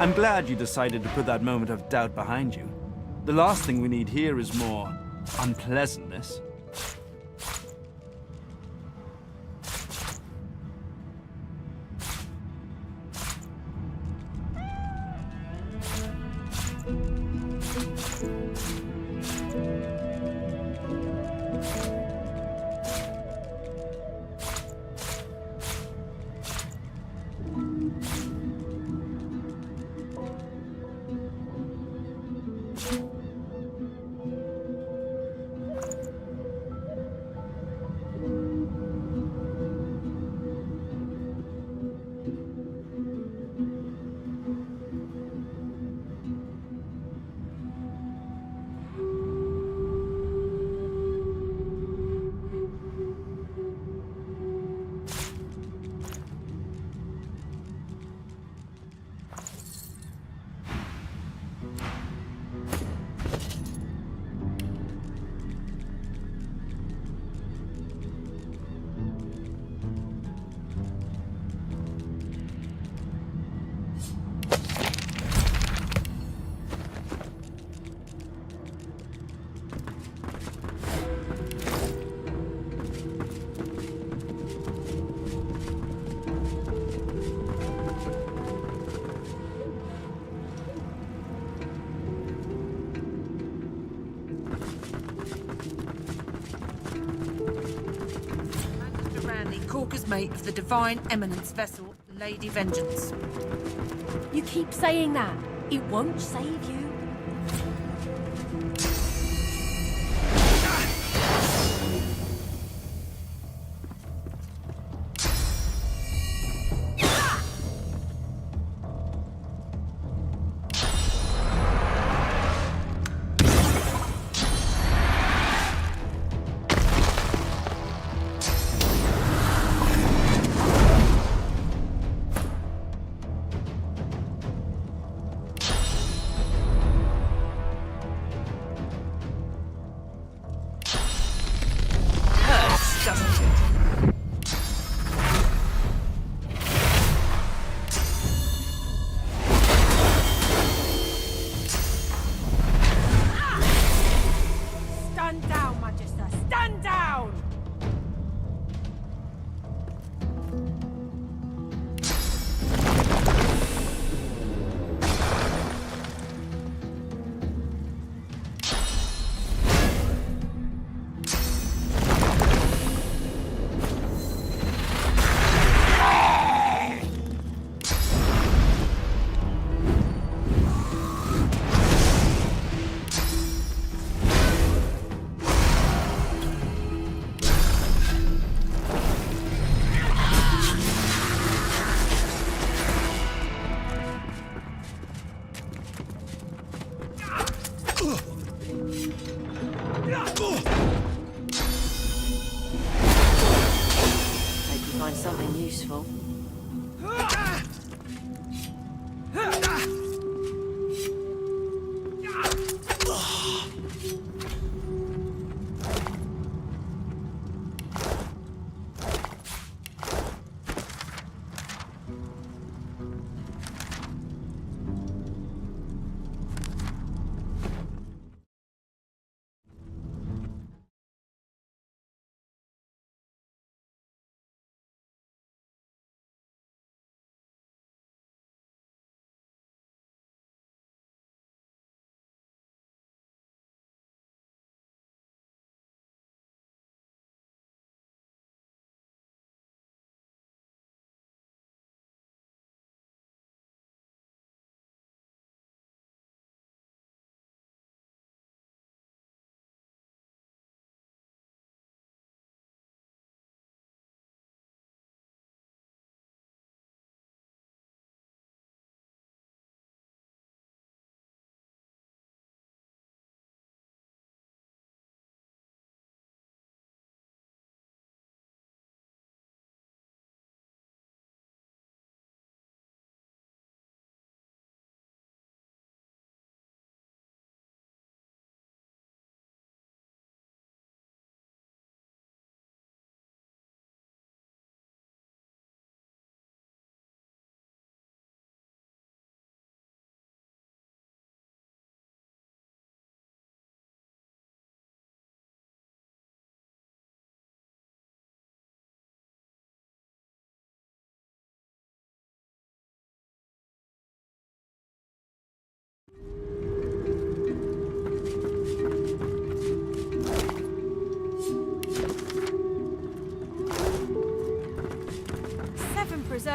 I'm glad you decided to put that moment of doubt behind you. The last thing we need here is more unpleasantness. Corker's mate of the Divine Eminence vessel, Lady Vengeance. You keep saying that. It won't save you. Stand down, Magister! Stand down! Hope you find something useful.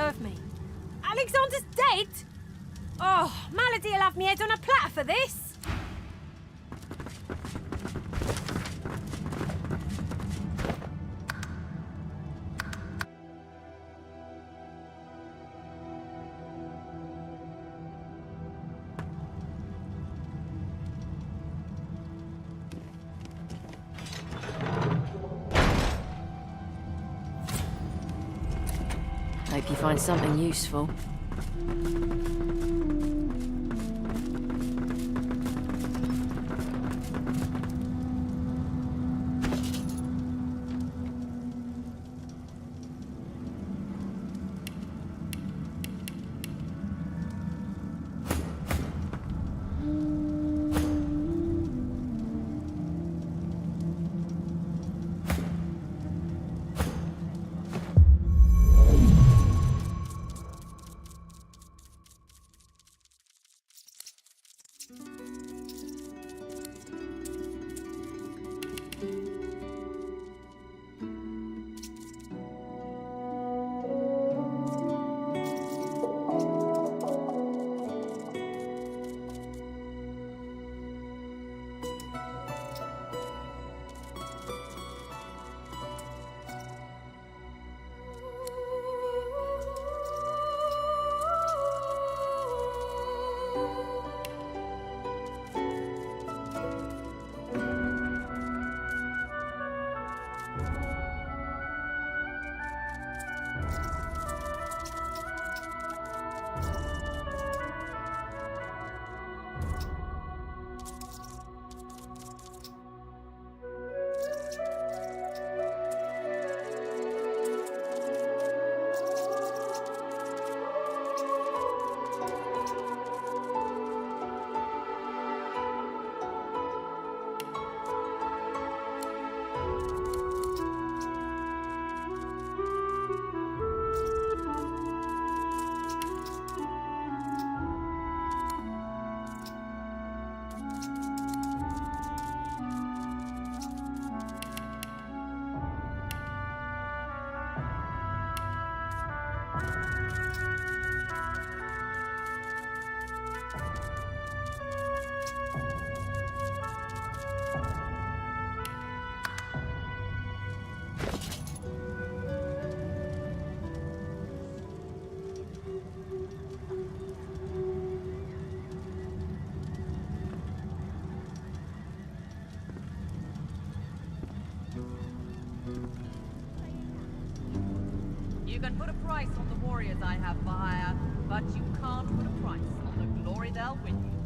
serve me. Alexander's dead? Oh, Malady will have me head on a platter for this. Hope you find something useful. You can put a price on the warriors I have for hire, but you can't put a price on the glory they'll win you.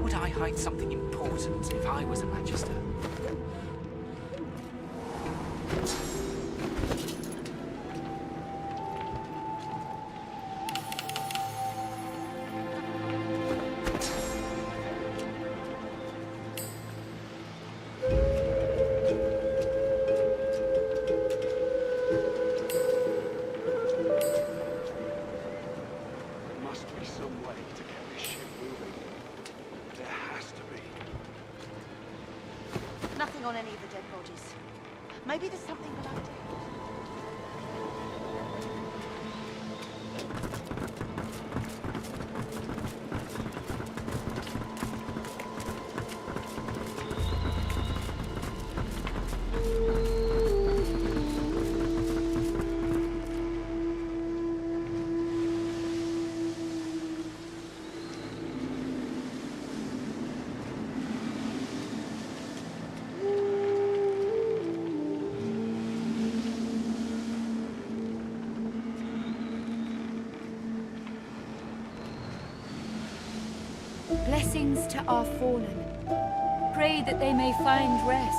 would I hide something important if I was a Magister? Nothing on any of the dead bodies. Maybe there's something below it. Blessings to our fallen. Pray that they may find rest.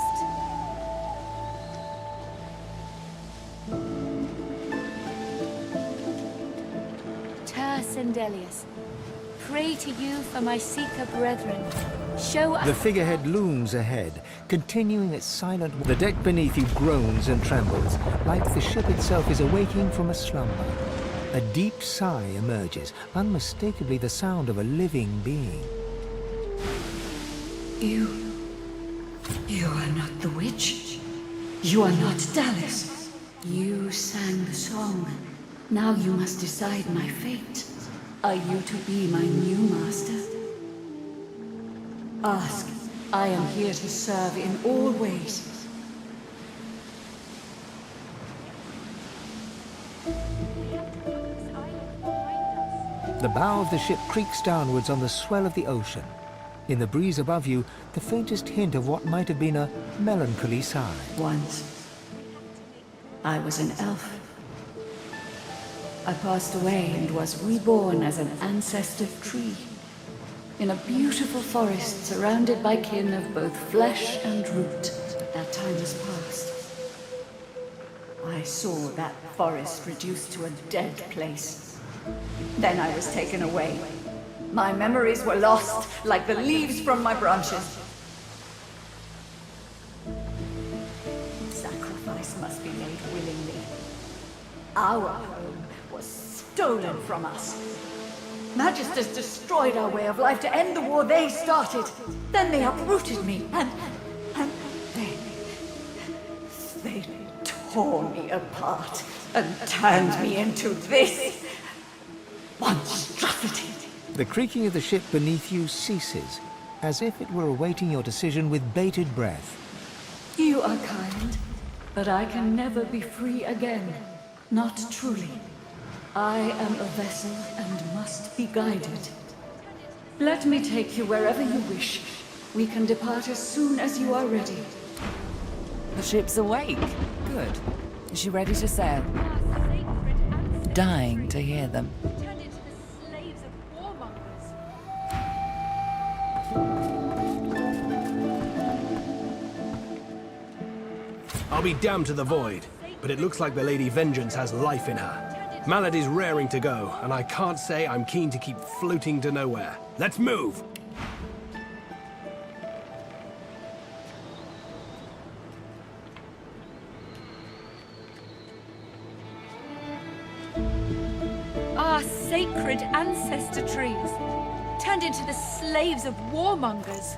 Terse and Delius, pray to you for my Seeker brethren. Show us... The figurehead looms ahead, continuing its silent... The deck beneath you groans and trembles, like the ship itself is awaking from a slumber. A deep sigh emerges, unmistakably the sound of a living being. You are not the witch. You are not Dallas. You sang the song. Now you must decide my fate. Are you to be my new master? Ask. I am here to serve in all ways. The bow of the ship creaks downwards on the swell of the ocean. In the breeze above you, the faintest hint of what might have been a melancholy sigh. Once, I was an elf. I passed away and was reborn as an ancestor tree. In a beautiful forest surrounded by kin of both flesh and root. But that time has passed. I saw that forest reduced to a dead place. Then I was taken away. My memories were lost, like the leaves from my branches. Sacrifice must be made willingly. Our home was stolen from us. Magisters destroyed our way of life to end the war they started. Then they uprooted me, and they tore me apart and turned me into this monstrosity. The creaking of the ship beneath you ceases, as if it were awaiting your decision with bated breath. You are kind, but I can never be free again. Not truly. I am a vessel and must be guided. Let me take you wherever you wish. We can depart as soon as you are ready. The ship's awake. Good. Is she ready to sail? Dying to hear them. I'll be damned to the void, but it looks like the Lady Vengeance has life in her. Malady's raring to go, and I can't say I'm keen to keep floating to nowhere. Let's move! Our sacred ancestor trees, turned into the slaves of warmongers.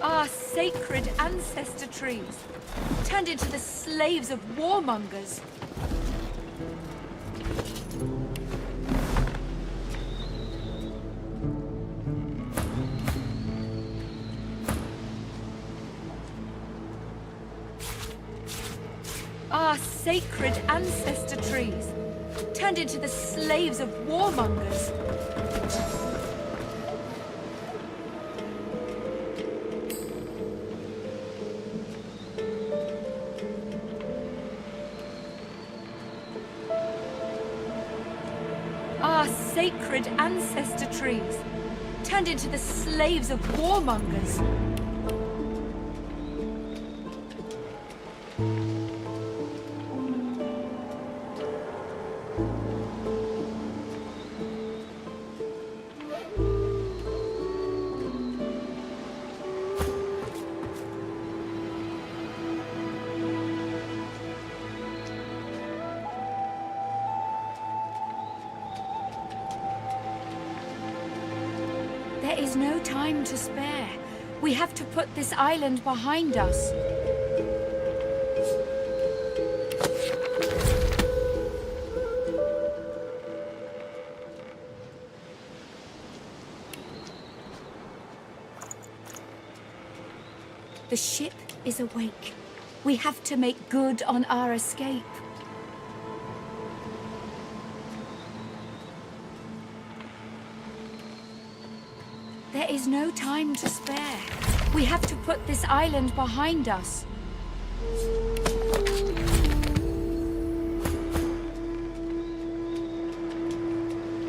Our sacred ancestor trees, turned into the slaves of warmongers. Our sacred ancestor trees, turned into the slaves of warmongers. Our sacred ancestor trees turned into the slaves of warmongers. There is no time to spare. We have to put this island behind us. The ship is awake. We have to make good on our escape. There is no time to spare. We have to put this island behind us.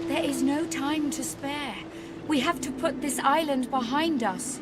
There is no time to spare. We have to put this island behind us.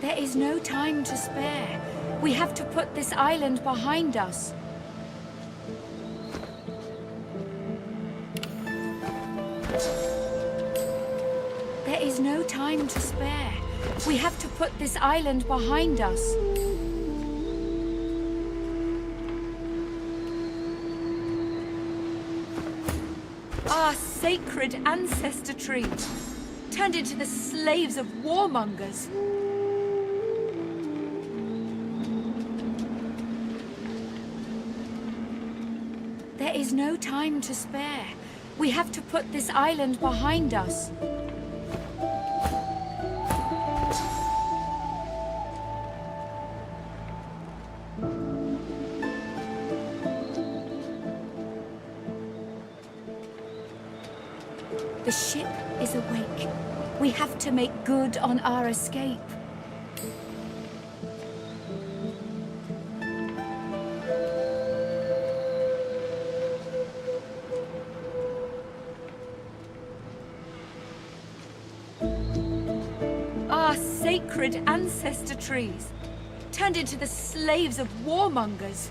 There is no time to spare. We have to put this island behind us. There is no time to spare. We have to put this island behind us. Our sacred ancestor trees turned into the slaves of warmongers. There is no time to spare. We have to put this island behind us. The ship is awake. We have to make good on our escape. Our sacred ancestor trees turned into the slaves of warmongers.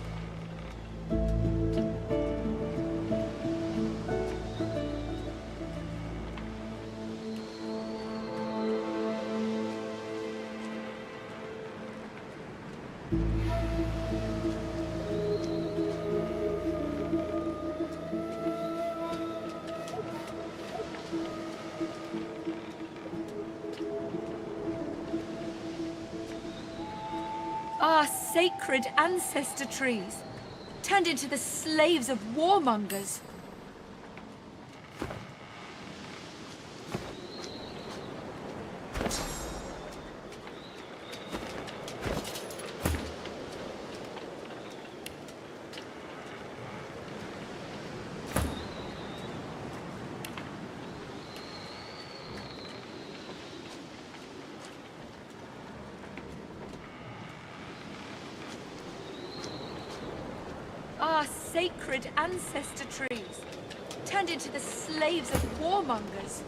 Our sacred ancestor trees turned into the slaves of warmongers. Our sacred ancestor trees turned into the slaves of warmongers.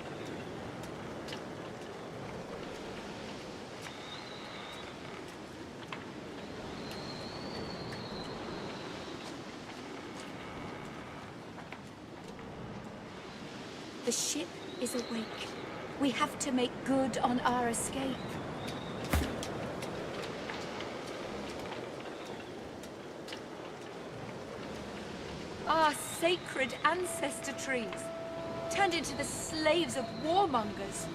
The ship is awake. We have to make good on our escape. Our sacred ancestor trees turned into the slaves of warmongers.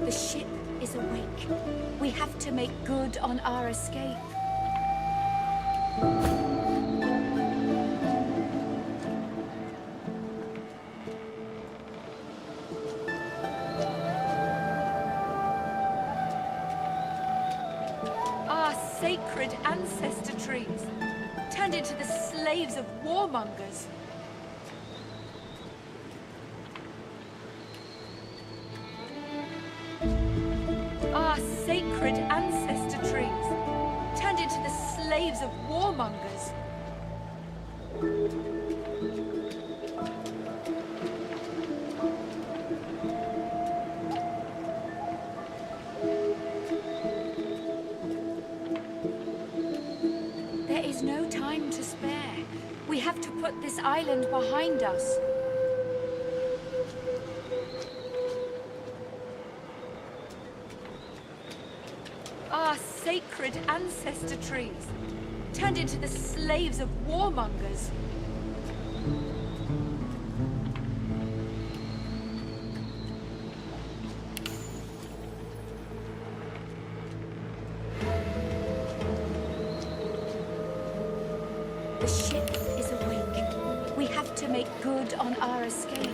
The ship is awake. We have to make good on our escape. Our sacred ancestor trees turned into the slaves of warmongers. Our sacred ancestor trees turned into the slaves of warmongers. There is no time to spare. We have to put this island behind us. Our sacred ancestor trees turned into the slaves of warmongers. The ship is awake. We have to make good on our escape.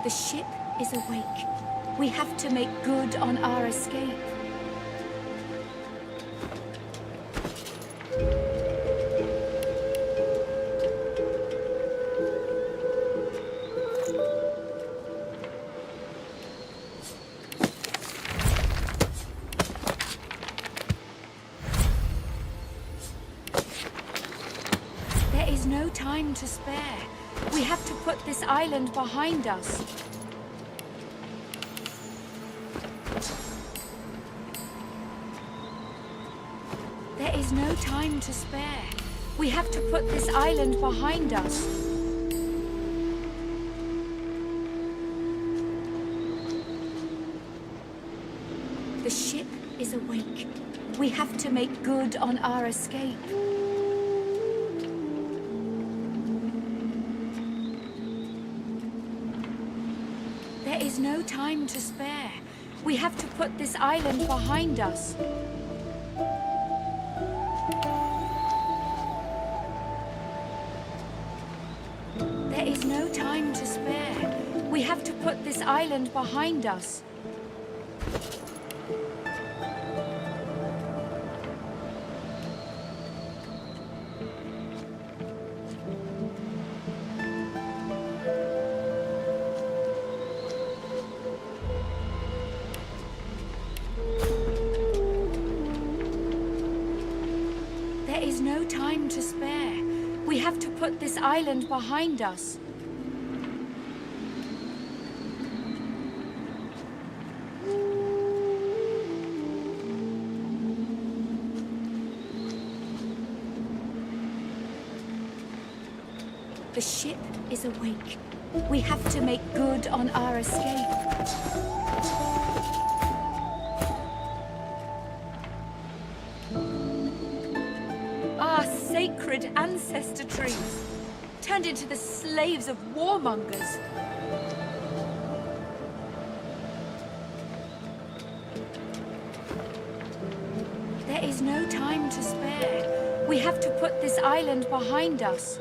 The ship is awake. We have to make good on our escape. There is no time to spare. We have to put this island behind us. There is no time to spare. We have to put this island behind us. The ship is awake. We have to make good on our escape. There is no time to spare. We have to put this island behind us. There is no time to spare. We have to put this island behind us. There is no time to spare. We have to put this island behind us. The ship is awake. We have to make good on our escape. Our sacred ancestor trees turned into the slaves of warmongers. There is no time to spare. We have to put this island behind us.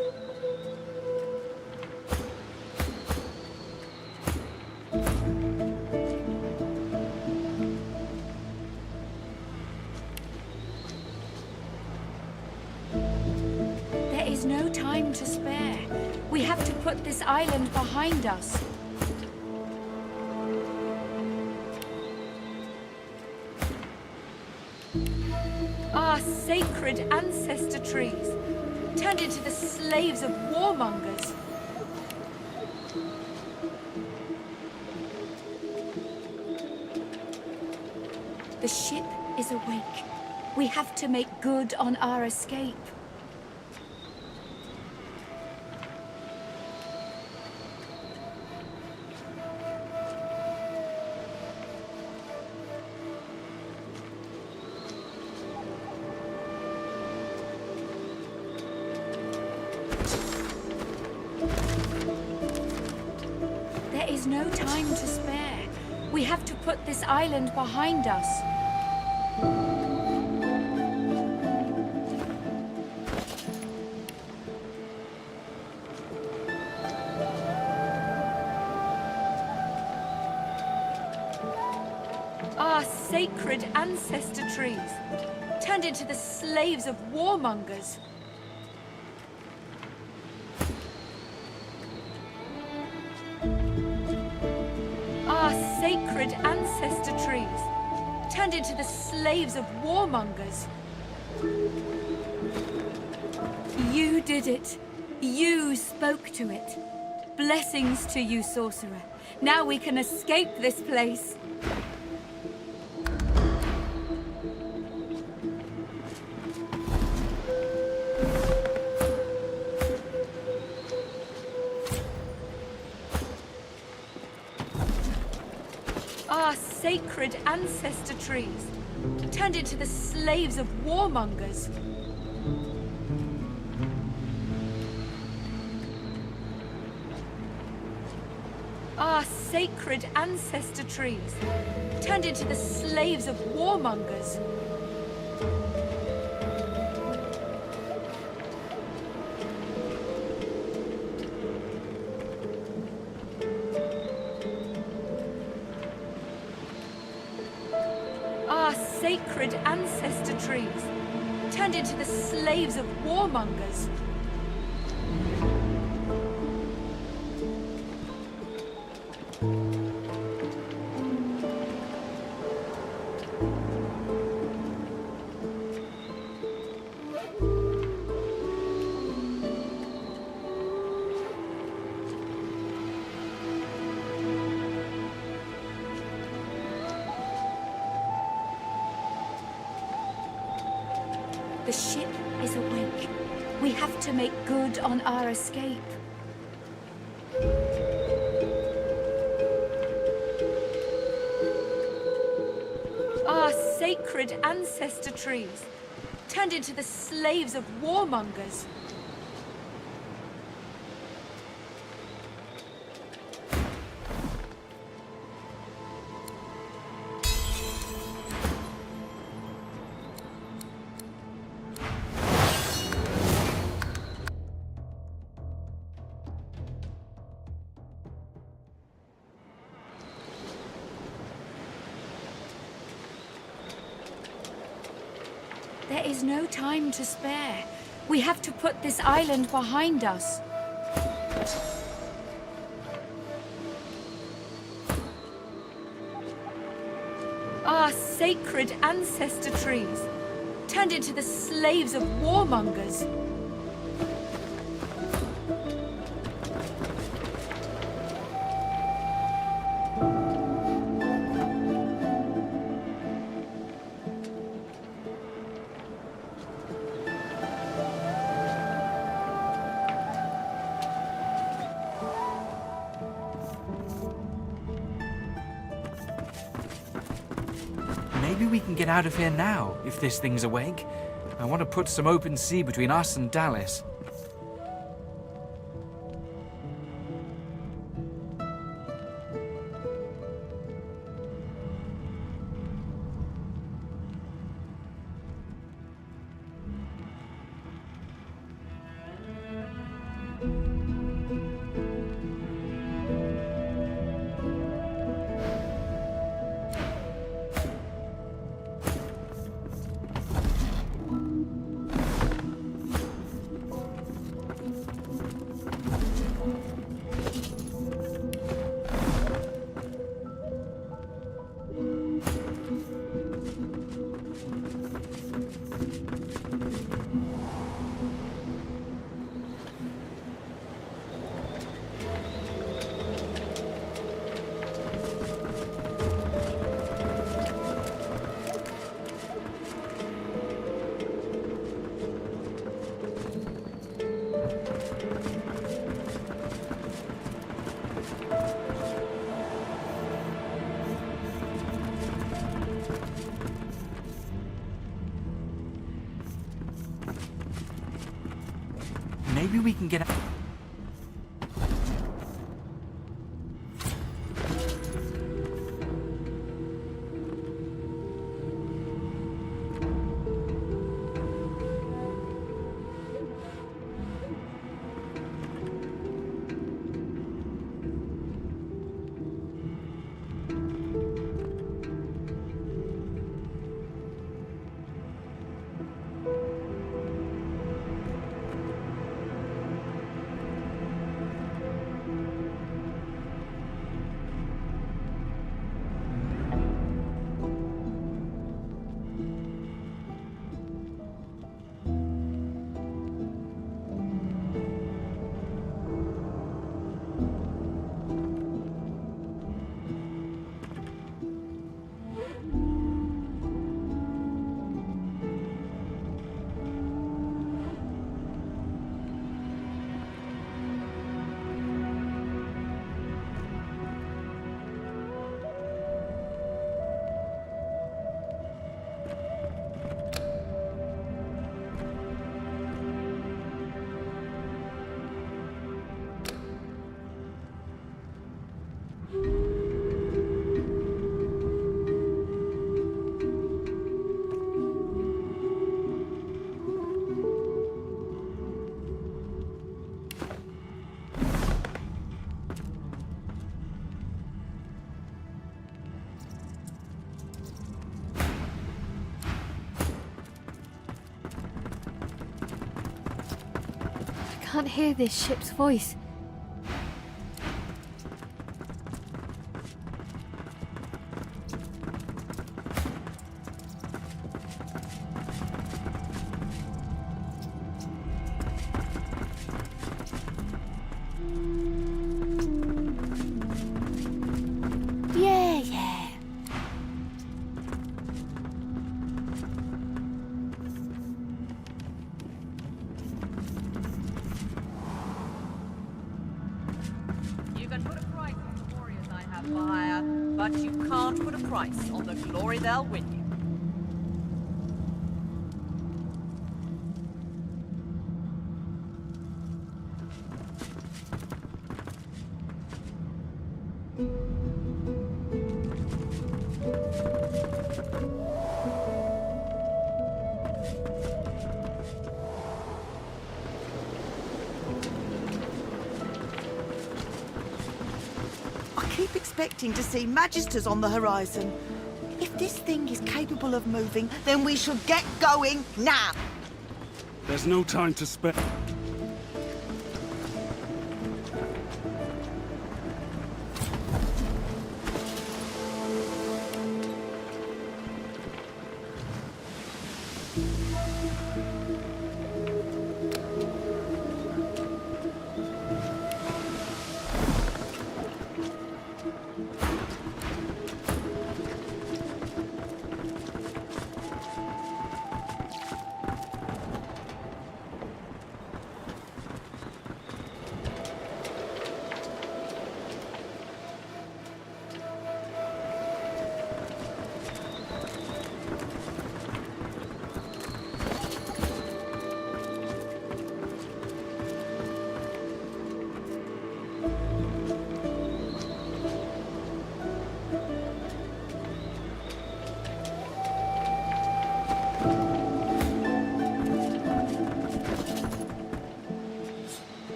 no time to spare. We have to put this island behind us. Our sacred ancestor trees turned into the slaves of warmongers. The ship is awake. We have to make good on our escape. There is no time to spare. We have to put this island behind us. Our sacred ancestor trees turned into the slaves of warmongers. Our sacred ancestor trees turned into the slaves of warmongers. You did it. You spoke to it. Blessings to you, sorcerer. Now we can escape this place. Our sacred ancestor trees turned into the slaves of warmongers. Our sacred ancestor trees turned into the slaves of warmongers. Our sacred ancestor trees turned into the slaves of warmongers. The ship is awake. We have to make good on our escape. Our sacred ancestor trees turned into the slaves of warmongers. There is no time to spare. We have to put this island behind us. Our sacred ancestor trees turned into the slaves of warmongers. Maybe we can get out of here now, if this thing's awake. I want to put some open sea between us and Dallas. Maybe we can get... I can't hear this ship's voice. Yeah. You can put a price on the warriors I have for hire, but you can't put a price on the glory they'll win you. I keep expecting to see Magisters on the horizon. If this thing is capable of moving, then we should get going now. There's no time to spare.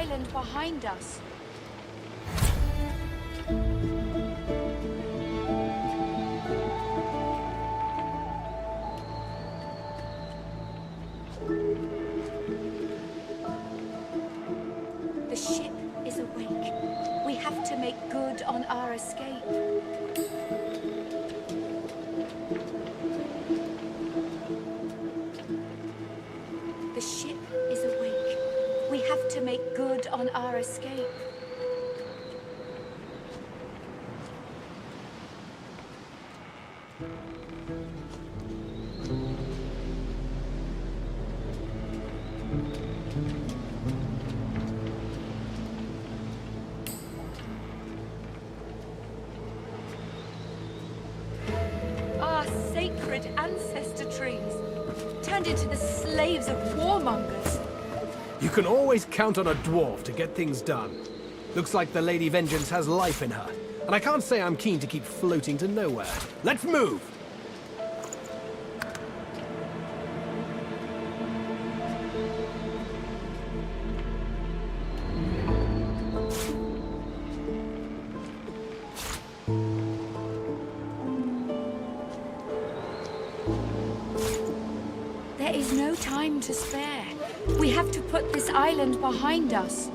island behind us. The ship is awake. We have to make good on our escape. The ship is awake. We have to make good on our escape. into the slaves of warmongers. You can always count on a dwarf to get things done. Looks like the Lady Vengeance has life in her, and I can't say I'm keen to keep floating to nowhere. Let's move! There is no time to spare. We have to put this island behind us.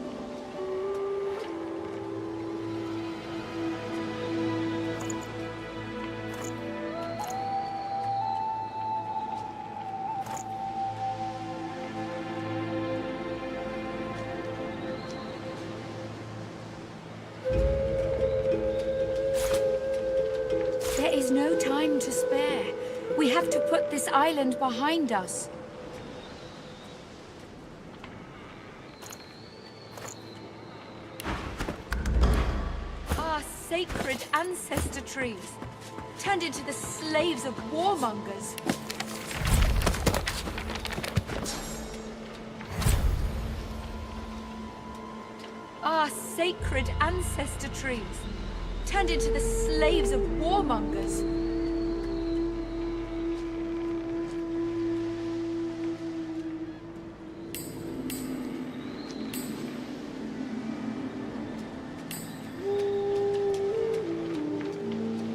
There is no time to spare. We have to put this island behind us. Our sacred ancestor trees, turned into the slaves of warmongers. Our sacred ancestor trees, turned into the slaves of warmongers.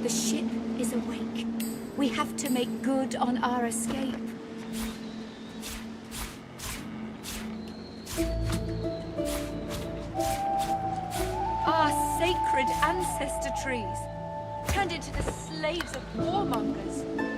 The ship is awake. We have to make good on our escape. Our sacred ancestor trees, turned into the slaves of warmongers.